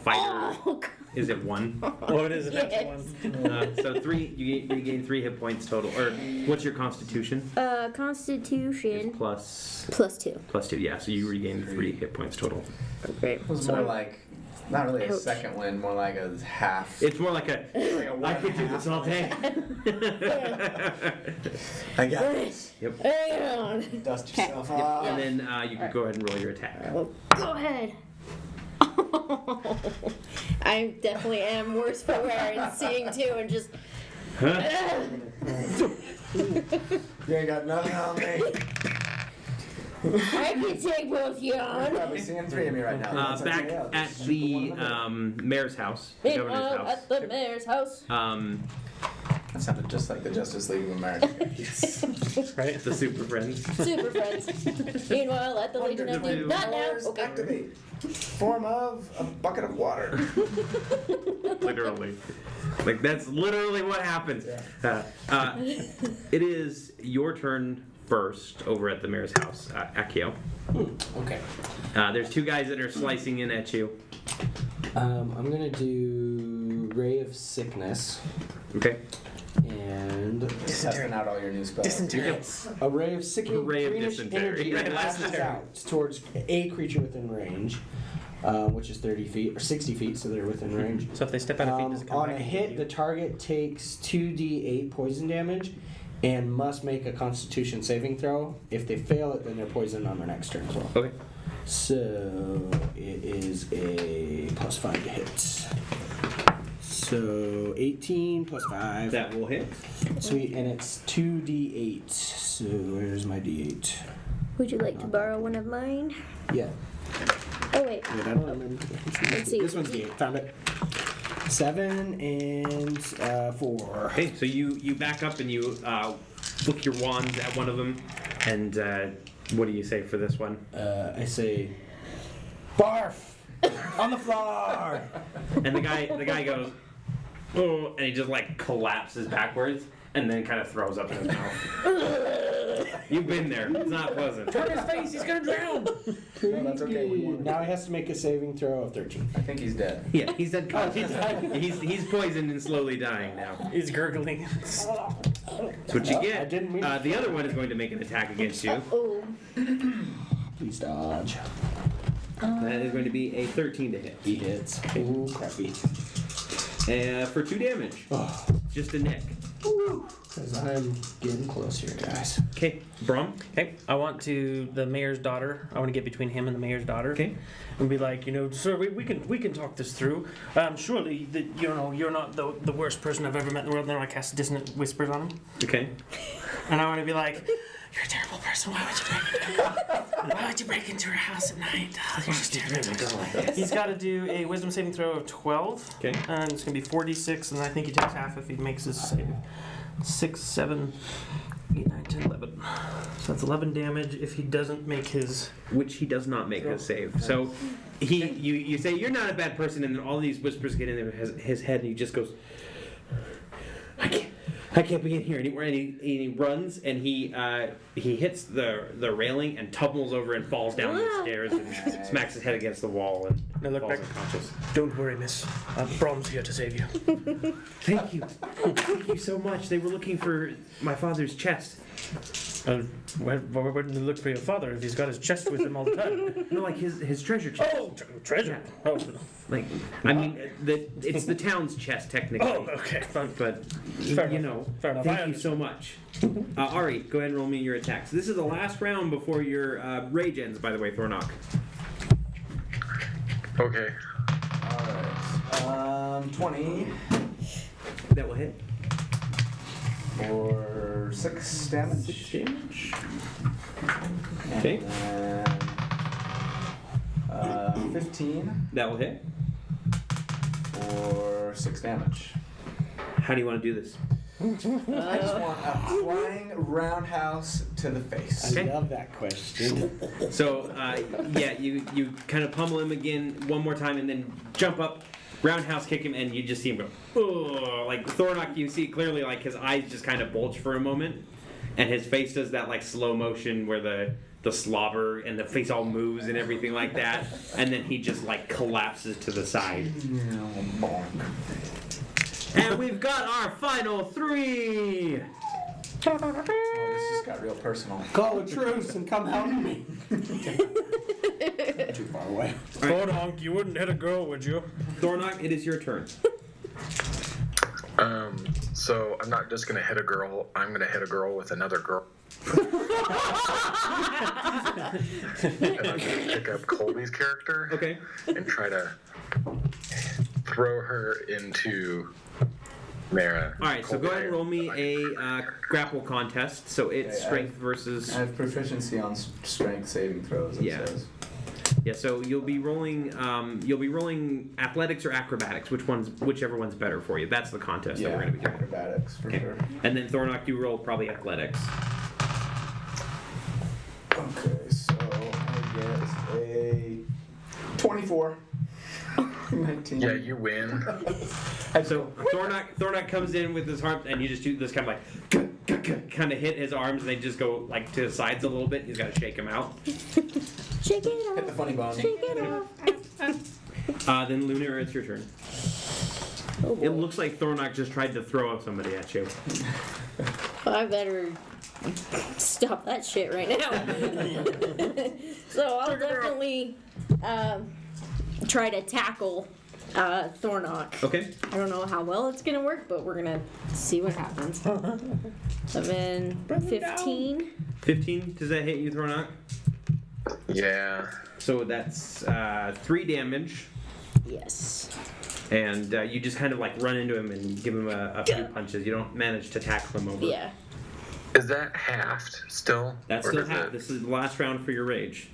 fighter. Oh, Is it 1? Oh, it is an Yes. extra one. So 3. You gain 3 hit points total. Or what's your constitution? Constitution Plus plus 2. plus 2. Yeah. So you regain 3 hit points total. Great. It was So more like Not really a Ouch. second wind, more like a half. It's more like a, like a I could do this all day. I got this. Yep. Hang on. Dust yourself off. And then you can go ahead and roll your attack. Well, go ahead. I definitely am worse for wear and seeing too, and just. Huh? You ain't got nothing on me. I can take both you You're on. probably seeing 3 of me right now. That's Back okay, I'll at just shoot the one of them. mayor's house, the governor's Meanwhile, house. at the mayor's house. That sounded just like the Justice League of America. Right? The super friends. Super friends. Meanwhile, at the Legion of Doom. Not now. Okay. Activate. Form of a bucket of water. Literally. Like, that's literally what happens. It is your turn first over at the mayor's house, Akio. Okay. There's 2 guys that are slicing in at you. I'm gonna do Ray of Sickness Okay. and Testing out all your new spells. a Ray of Sickening Ray of greenish Dysentery. energy that lashes out towards a creature within range, which is 30 feet or 60 feet, so they're within range. So if they step out of feet, does it come On back a and hit, hit the you? target takes 2d8 poison damage and must make a Constitution saving throw. If they fail it, then they're poisoned on their next turn as well. Okay. So it is a +5 to hit. So 18 + 5. That will hit. Sweet, and it's 2d8. So where's my d8? Would you like to borrow one of mine? Yeah. Oh, wait. Wait, I don't remember. Let's see. This one's d8. Found it. 7 and 4. Okay, so you back up and you look your wands at one of them, and what do you say for this one? I say, barf on the floor. And the guy goes, oh, and he just like collapses backwards, and then kind of throws up in his mouth. You've been there. It's not pleasant. Turn his face, he's gonna drown! No, that's okay. We won. Now he has to make a saving throw of 13. I think he's dead. Yeah, he's dead. He's poisoned and slowly dying now. He's gurgling. That's what you I get. didn't mean to. The other one is going to make an attack against you. Oh. Please dodge. That is going to be a 13 to hit. He hits. Ooh, crappy. For 2 damage. Oh, Just a nick. because I'm getting close here, guys. Okay, Brom. Okay, I want the mayor's daughter. I want to get between him and the mayor's daughter. Okay. And be like, sir, we can talk this through. Surely that you're not the worst person I've ever met in the world. And then I cast dissonant whispers on him, Okay. and I want to be like, you're a terrible person. Why would you break into her house at night? Oh, you're just terrible. He's got to do a wisdom saving throw of 12. Okay. And it's gonna be 4d6, and I think he takes half if he makes his save. 6, 7, 8, 9, 10, 11. So that's 11 damage if he doesn't make his. Which he does not make a save. So you say you're not a bad person, and then all these whispers get into his head, and he just goes, I can't be in here anymore. And he runs, and he hits the railing and tumbles over and falls down the stairs and smacks his head against the wall and Now look falls back. unconscious. Don't worry, miss. Brom's here to save you. Thank you. Thank you so much. They were looking for my father's chest. Why wouldn't they look for your father if he's got his chest with him all the time? No, like his treasure chest. Oh, treasure. Oh, Like, I mean, it's the town's chest, technically. oh, okay. Fine. But, Fair you enough. know, Fair enough. I thank you so much. Ari, go ahead and roll me your attacks. This is the last round before your rage ends, by the way, Thornock. Okay. Alright. 20 That will hit. for 6 damage. 6 damage. And Okay. then 15 That will hit. for 6 damage. How do you want to do this? I just want a flying roundhouse to the face. I love that question. So, yeah, you kind of pummel him again one more time and then jump up, roundhouse kick him, and you just see him go, oh, like Thornock, you see clearly like his eyes just kind of bulge for a moment, and his face does that like slow motion where the slobber and the face all moves and everything like that, and then he just like collapses to the side. And we've got our final 3! Oh, this just got real personal. Call a truce and come help me. Too far. far away. Thornhonk, you wouldn't hit a girl, would you? Thornock, it is your turn. So I'm not just gonna hit a girl. I'm gonna hit a girl with another girl. And I'm gonna pick up Colby's character. Okay. And try to throw her into Mara. All right, so go ahead and roll me a grapple contest. So it's Okay, strength versus. I have proficiency on strength saving throws. It Yeah. says. Yeah, so you'll be rolling athletics or acrobatics, whichever one's better for you. That's the contest that we're going to be doing. Acrobatics for Okay. sure. And then Thornock, you roll probably athletics. Okay, so I get a 24. 19. Yeah, you win. So Thornock comes in with his arms, and you just do this kind of like kind of hit his arms, and they just go like to the sides a little bit. He's got to shake him out. Shake it Hit the off. funny bone. Shake it off. Then Lunar, it's your turn. Oh, It boy. looks like Thornock just tried to throw somebody at you. I better stop that shit right now. So I'll definitely try to tackle Thornock. Okay. I don't know how well it's gonna work, but we're gonna see what happens. 15. 15. Does that hit you, Thornock? Yeah. So that's 3 damage. Yes. And you just kind of like run into him and give him a few punches. You don't manage to tackle him over. Yeah. Is that halved still? That's Or still does half. it- This is the last round for your rage.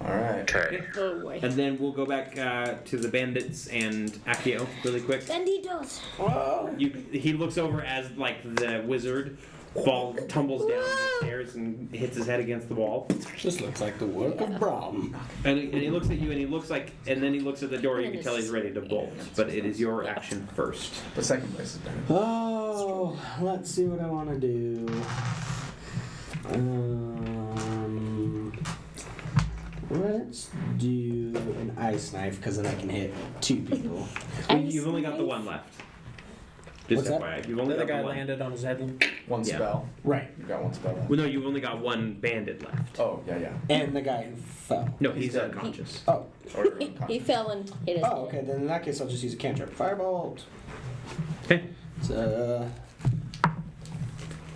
Alright. Okay. Oh boy. And then we'll go back to the bandits and Accio really quick. Banditos. He looks over as like the wizard tumbles down the stairs and hits his head against the wall. Just looks like the work of Brahm. And he looks at you and he looks at the door. You can tell he's ready to bolt. But it is your action first. The second place is better. Oh, let's see what I want to do. Let's do an ice knife because then I can hit 2 people. You've only got the one left. Just What's that? FYI. You've only The other got guy the one. landed on his head. One Yeah. spell. Right. You got one spell left. Well, no, you've only got one bandit left. Oh, yeah. And the guy who fell. No, he's dead. unconscious. Oh. Or He fell and hit his head. Oh, okay. Then in that case, I'll just use a cantrip. Firebolt. Okay, It's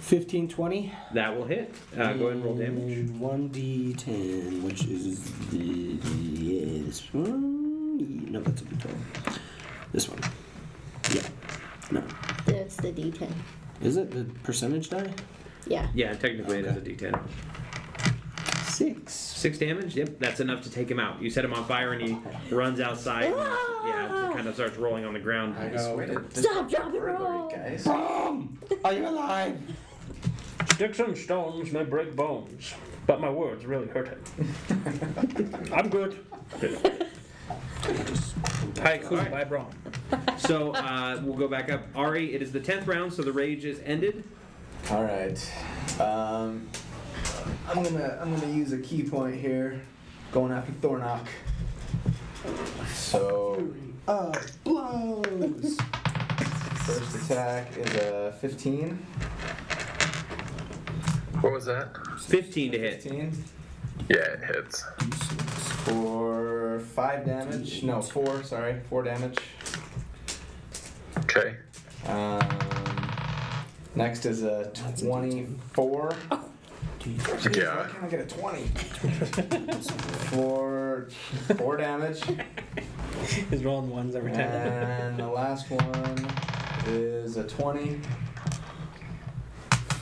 15, 20. that will hit. Go ahead and roll damage. And 1d10, which is this one. No, that's a d12. This one. Yeah. No. That's the D10. Is it the percentage die? Yeah. Yeah, technically it is a D10. 6. 6 damage. Yep, that's enough to take him out. You set him on fire and he runs outside. And, yeah, kind of starts rolling on the ground. I just waited. Stop, drop, and roll. Guys. Are you alive? Sticks and stones may break bones, but my words really hurt him. I'm good. Haiku by Braun. So we'll go back up. Ari, it is the 10th round, so the rage is ended. All right. I'm gonna use a key point here, going after Thornock. So Blows. first attack is a 15. What was that? 15 to hit. 15 Yeah, it hits. for 5 damage. No, 4. Sorry, 4 damage. Okay. Next is a 24. Jeez, Yeah. why can't I get a 20? for 4 damage. He's rolling ones every time. And the last one is a 20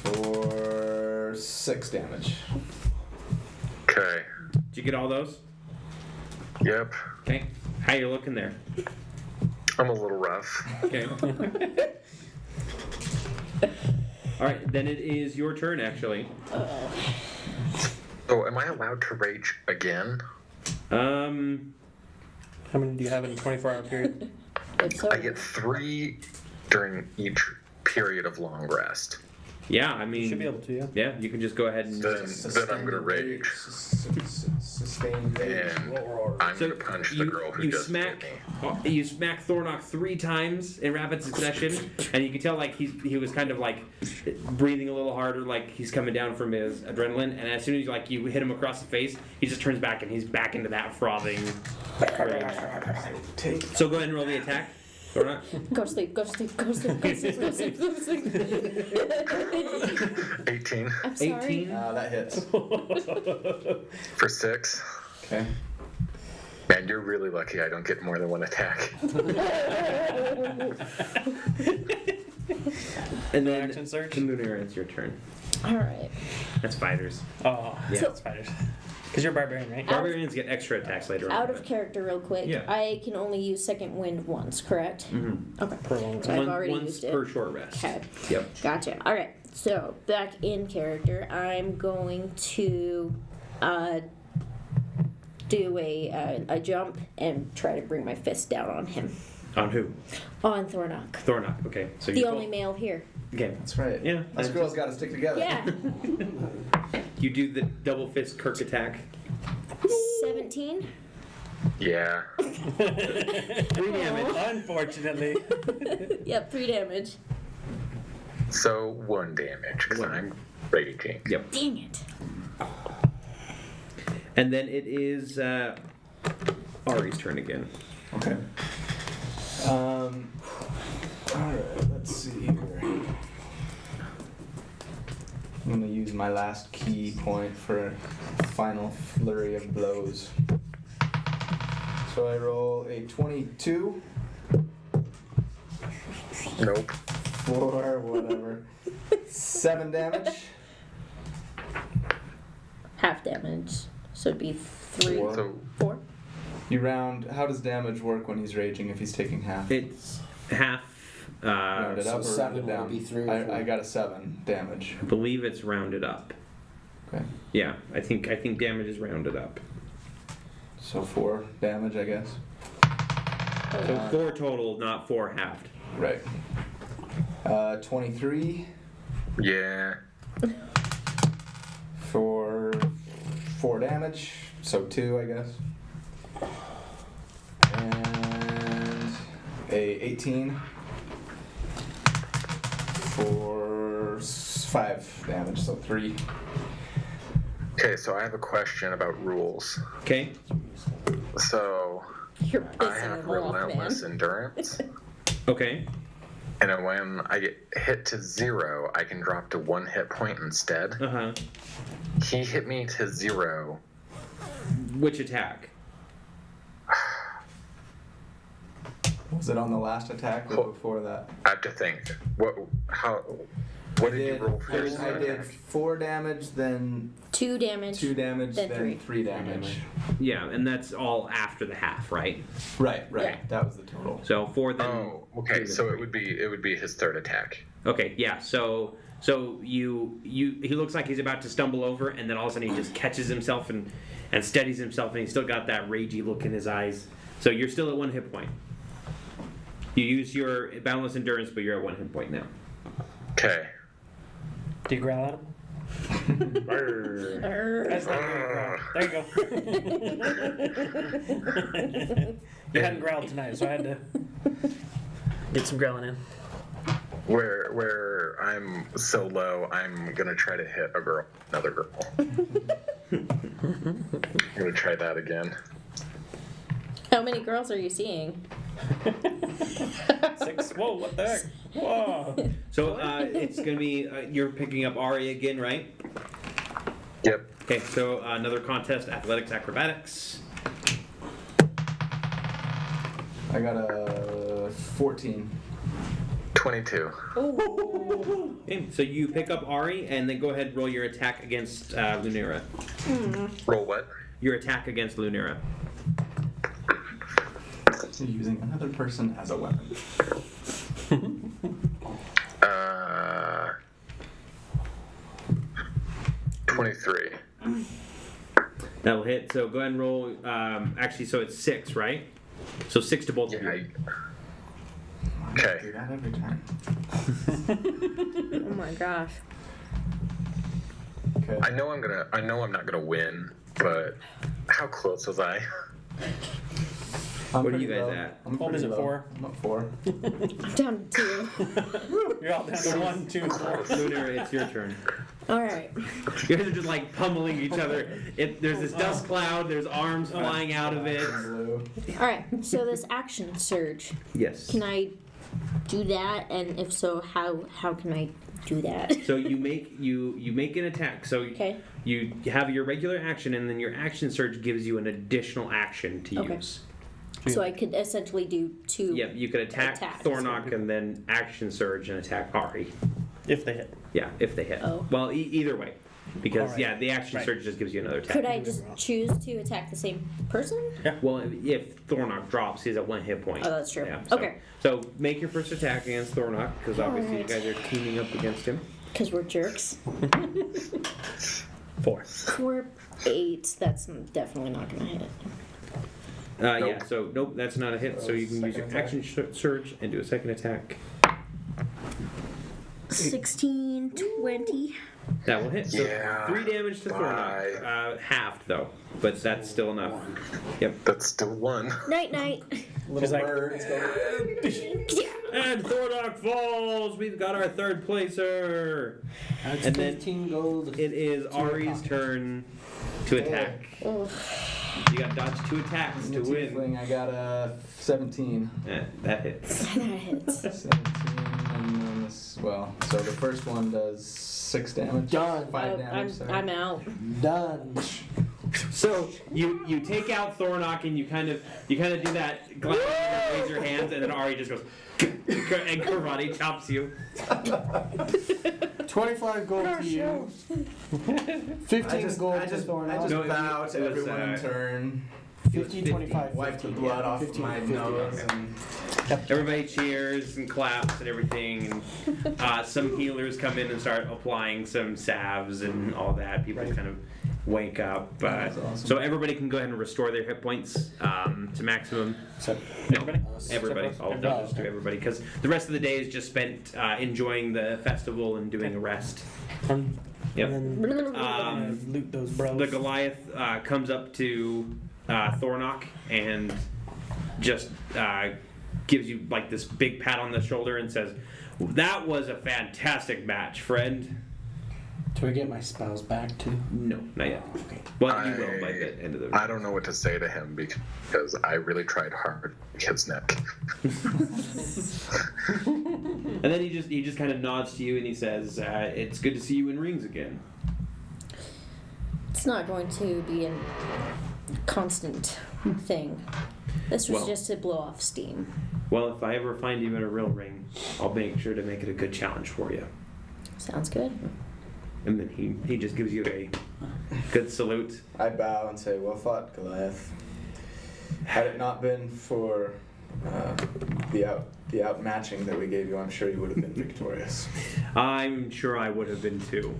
for 6 damage. Okay. Did you get all those? Yep. Okay. How you looking there? I'm a little rough. Okay. All right, then it is your turn, actually. So, am I allowed to rage again? How many do you have in a 24-hour period? It's so I get 3 during each period of long rest. Yeah, I mean, You should be able to, yeah. yeah, you can just go ahead and. Then I'm gonna rage. Sustained rage. And I'm gonna punch the girl who just hit me. You smack Thornock 3 times in rapid succession, and you can tell like he was kind of like breathing a little harder, like he's coming down from his adrenaline. And as soon as like you hit him across the face, he just turns back and he's back into that frothing rage. So go ahead and roll the attack, Thornock. Go to sleep, go to sleep, go to sleep, go to sleep, go to sleep, go to sleep. 18 I'm sorry. 18. That hits. for 6. Okay. And you're really lucky I don't get more than one attack. And then Action search. Lunera, it's your turn. Alright. That's fighters. Oh, Yeah. that's fighters. Because you're a barbarian, right? Barbarians get extra attacks later on. Out of character, real quick. Yeah. I can only use second wind once, correct? Mm-hmm. Okay. Per long So I've already once used it. per short rest. Okay. Yep. Gotcha. Alright. So, back in character, I'm going to do a jump and try to bring my fist down on him. On who? On Thornock. Thornock. Okay. So The you only male here. Okay. That's right. Yeah. Us girls got to stick together. Yeah. You do the double fist Kirk attack. 17. Yeah. 3 damage. Unfortunately. Yep, 3 damage. So 1 damage because I'm raging. Yep. Dang it. And then it is Ari's turn again. Okay. All right. Let's see here. I'm gonna use my last key point for a final flurry of blows. So I roll a 22 Nope. for whatever 7 damage. Half damage. So it'd be 3. Four. So 4. You round. How does damage work when he's raging if he's taking half? It's half. Rounded so up or 7 rounded would down? be 3 or 4. I got a 7 damage. I believe it's rounded up. Okay. Yeah, I think damage is rounded up. So 4 damage, I guess. So 4 total, not 4 halved. Right. 23 yeah. for 4 damage. So 2, I guess. And a 18 for 5 damage. So 3. Okay, so I have a question about rules. Okay. So You're I pissing have him off, man. relentless endurance, Okay. and then when I get hit to 0, I can drop to 1 hit point instead. Uh huh. He hit me to 0. Which attack? Was it on the last attack or before that? I have to think. What did you roll for your I did attack? 4 damage, then 2 damage. 2 damage, Then then 3 3. damage. Yeah, and that's all after the half, right? Right. Yeah. That was the total. So 4 then. Oh, okay. So it would be his 3rd attack. Okay, yeah. So you he looks like he's about to stumble over, and then all of a sudden he just catches himself and steadies himself, and he's still got that ragey look in his eyes. So you're still at 1 hit point. You use your boundless endurance, but you're at 1 hit point now. Okay. Do you growl at him? That's not a good growl. There you go. You hadn't growled tonight, so I had to get some growling in. Where I'm so low, I'm gonna try to hit another girl. I'm gonna try that again. How many girls are you seeing? 6. Whoa, what the heck? Whoa. So it's gonna be you're picking up Ari again, right? Yep. Okay. So another contest: athletics, acrobatics. I got a 14. 22. Okay. So you pick up Ari, and then go ahead and roll your attack against Lunera. Roll what? Your attack against Lunera. Using another person as a weapon. 23. That'll hit. So go ahead and roll. Actually, so it's 6, right? So 6 to both of Yeah. you. Do Okay. that every time. Oh my gosh. Okay. I know I'm not gonna win, but how close was I? I'm What are pretty you guys low. at? I'm What pretty is it, low. 4? I'm at 4. I'm down to 2. You're all down to 1, 2, 4. Lunar, it's your turn. All right. You guys are just like pummeling each other. There's this dust cloud. There's arms flying out of it. Blue. All right. So this action surge, Yes. can I do that? And if so, how can I do that? So you make an attack. So Okay. you have your regular action, and then your action surge gives you an additional action to Okay. use. So I could essentially do 2. Yep, you could attack Attacks. Thornock and then action surge and attack Ari. If they hit. Yeah, if they hit. Oh. Well, either way, because Alright. yeah, the action Right. surge just gives you another attack. Could I just choose to attack the same person? Well, if Thornock drops, he's at 1 hit point. Oh, that's true. Yeah, so, Okay. So make your first attack against Thornock, because obviously Alright. you guys are teaming up against him. Because we're jerks. 4. 4, 8. That's definitely not gonna hit. Yeah, Nope. so nope, that's not a hit. So you can use your Second action surge and do a second attack. 16, 20. That will hit. So Yeah. 3 damage to Thornock. Halved though, but that's still enough. Yep. That's still 1. Night, night. Little like- birds go. And Thornock falls. We've got our 3rd placer. That's And then 15 gold. It is Ari's turn to attack. Oh, You got dodge 2 attacks to win. Tiefling, I got a 17. That hits. that hits. 17, and then this, well, so the first one does 6 damage. Done. 5 damage, sorry. I'm out. Done. So you take out Thornock and you kind of do that glance, you raise your hands, and then Ari just goes and karate chops you. 25 gold to you. 15 gold I to just Thornock. No, bow it to was, everyone in turn, 50, 25, wipe the 15. blood off 15, my 50, nose, yeah. and Everybody cheers and claps and everything, and some healers come in and start applying some salves and all that. People kind of wake up. That's awesome. So everybody can go ahead and restore their hit points to maximum. So, No, Everybody? everybody. Except for us? All Okay. done to everybody, because the rest of the day is just spent enjoying the festival and doing a rest. Yep. And then loot those bros. The Goliath comes up to Thornock and just gives you like this big pat on the shoulder and says, "That was a fantastic match, friend." do I get my spells back too? No, not yet. Well, you will by the end of the. I don't know what to say to him because I really tried hard to hit his neck. And then he just kind of nods to you and he says, "It's good to see you in rings again." It's not going to be a constant thing. This was Well- just to blow off steam. Well, if I ever find you in a real ring, I'll make sure to make it a good challenge for you. Sounds good. And then he just gives you a good salute. I bow and say, "Well fought, Goliath. Had it not been for the outmatching that we gave you, I'm sure you would have been victorious." I'm sure I would have been too.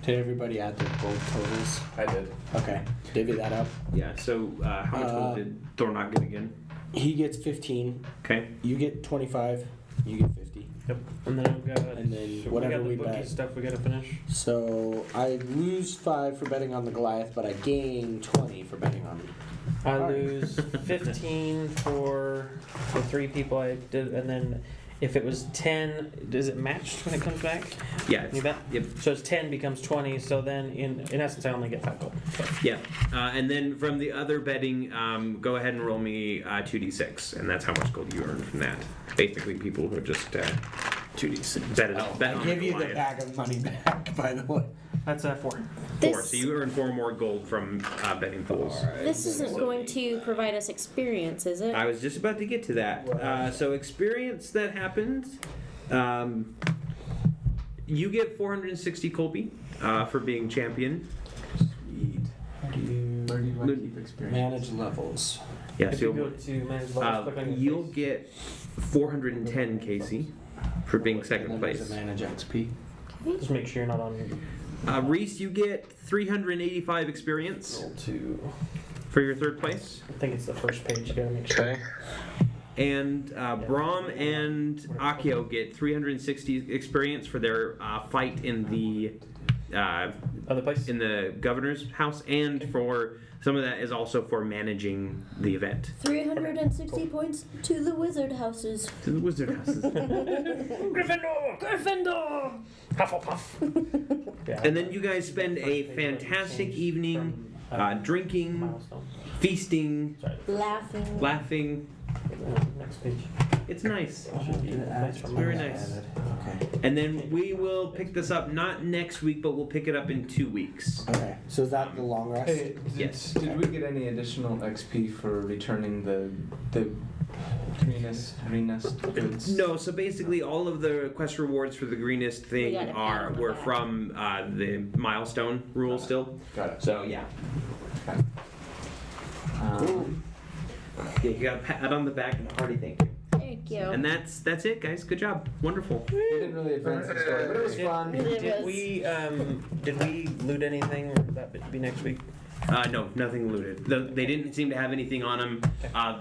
Did everybody add their gold totals? I did. Okay, divvy that up. Yeah, so how much gold did Thornock get again? He gets 15. Okay. You get 25. You get 50. Yep. And then I've got. And then so whatever we we got the bookie bet. stuff we gotta finish. So I lose 5 for betting on the Goliath, but I gain 20 for betting on. I Alright. lose 15 for the 3 people I did, and then if it was 10, is it matched when it comes back? Yeah. You bet. Yep. So it's 10 becomes 20. So then in essence, I only get 5 gold. Yeah. And then from the other betting, go ahead and roll me 2d6, and that's how much gold you earn from that. Basically, people who just 2d6 bet it up. Bet I on give you the Goliath. bag of money back, by the way. That's 4. 4. This- So you earn 4 more gold from betting pools. This isn't going to provide us experience, is it? I was just about to get to that. So experience that happens. You get 460 Colby for being champion. Sweet. Where do I keep experience? Manage levels. Yeah, If so you go to manage levels, click on your you'll face. get 410 Casey for being second And then there's place. a manage XP. Just make sure you're not on Reese, you get 385 experience roll 2. for your third place. I think it's the first page. You gotta make sure. Okay. And Brahm and Akio get 360 experience for their fight in the Other place? in the governor's house, and for some of that is also for managing the event. 360 points to the wizard houses. To the wizard houses. Gryffindor! Gryffindor! Hufflepuff! Yeah. And then you guys spend a fantastic evening drinking, Milestone. feasting, Laughing. laughing. Next page. It's nice. Should be the place from Very my- nice. Okay. And then we will pick this up not next week, but we'll pick it up in 2 weeks. Okay. So is that the long rest? Hey, Yes. Did we get any additional XP for returning the greenest goods? No, so basically all of the quest rewards for the greenest thing got a pat on the were back. from the milestone rule still. Got it. So yeah. Yeah, you got a pat on the back and a hearty thank you. Thank you. And that's it, guys. Good job. Wonderful. We didn't really advance the story, but it was fun. Did we loot anything, or would that be next week? No, nothing looted. They didn't seem to have anything on him.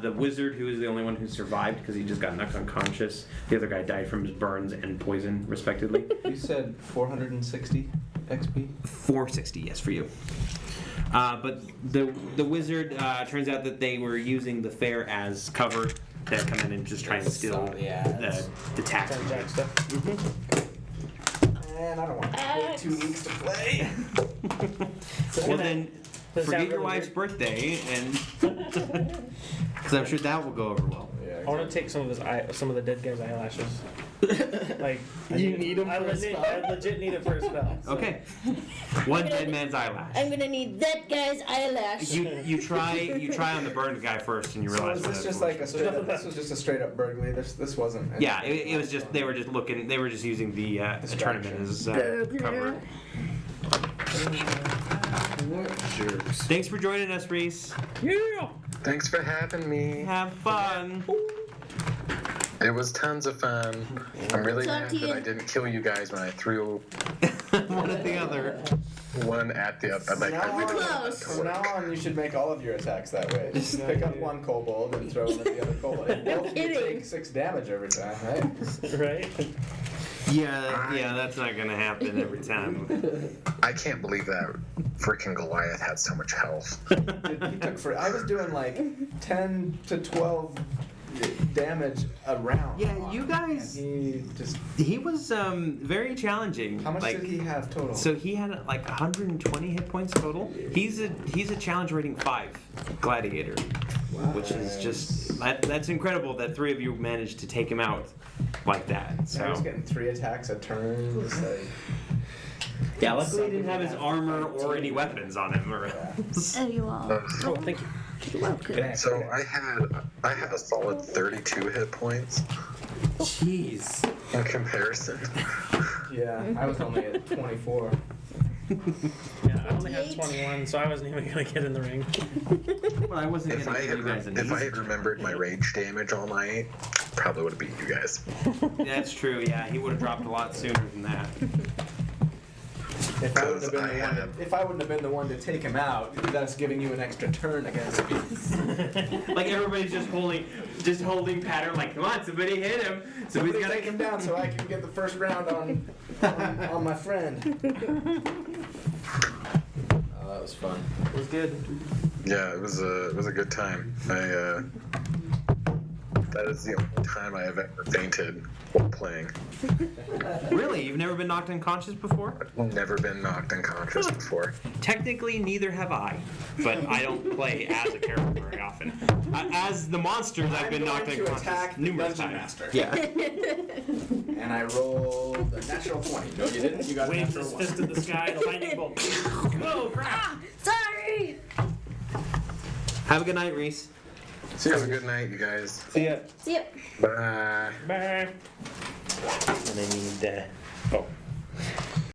The wizard, who is the only one who survived because he just got knocked unconscious. The other guy died from his burns and poison, respectively. You said 460 XP? 460, yes, for you. But the wizard, turns out that they were using the fair as cover to come in and just try and steal the tax. Jack stuff. Man, I don't want to wait 2 weeks to play. Well then, Does that forget your really wife's work? birthday, and because I'm sure that will go over well. I want to take some of the dead guy's eyelashes. Like You need 'em I for a legit, spell? I legit need it for a spell. so- Okay, one dead man's eyelash. I'm gonna need that guy's eyelash. You try on the burned guy first, and you So realize. was this that's just foolish. like a straight up, this was just a straight up burglary? This wasn't. Yeah, it was just they were just looking. They were just using the tournament as cover. Jerks. Thanks for joining us, Reese. Yeah. Thanks for having me. Have fun. It was tons of fun. I'm really Talk mad to that you. I didn't kill you guys when I threw One at the other. one at the other. Like, I really Close. From now on, you should make all of your attacks that way. Just pick up one kobold and throw them at the other kobold. And both of you kidding. take 6 damage every time, right? Right. Yeah, that's not gonna happen every time. I can't believe that freaking Goliath had so much health. Dude, he took I was doing like 10 to 12 damage a round. Yeah, on you him, guys- and he just. He was very challenging. How much like, did he have total? So he had like 120 hit points total. He's a challenge rating 5 gladiator, which is just that's incredible that 3 of you managed to take him out like that. I was So getting 3 attacks a turn. Just like, yeah, luckily he didn't have his armor or any weapons on him. Or Oh, you all. Oh, thank you. You're welcome. So I had a solid 32 hit points jeez. in comparison. yeah, I was only at 24. Yeah, I only had 21, so I wasn't even gonna get in the ring. Well, I wasn't If gonna I give had you guys an if I easy had remembered my rage damage all night, probably would have beat you guys. That's true. Yeah, he would have dropped a lot sooner than that. If I wouldn't have been I the one, had- if I wouldn't have been the one to take him out, that's giving you an extra turn against me. Like everybody's just holding pattern. Like, come on, somebody hit him. Somebody Somebody's take him down so I can get the first round on my friend. Oh, that was fun. It was good. Yeah, it was a good time. That is the only time I have ever fainted while playing. Really? You've never been knocked unconscious before? I've never been knocked unconscious before. Technically, neither have I, but I don't play as a character very often. As the monsters, I've been knocked going to unconscious attack the numerous dungeon times. master. Yeah. And I rolled a natural 20. No, you didn't. You got a Waves natural his 1. fist at the sky, the lightning bolt. Whoa, crap! Sorry! Have a good night, Reese. Have a good night, you guys. See ya. Yep. Bye. Bye. And I need. Oh.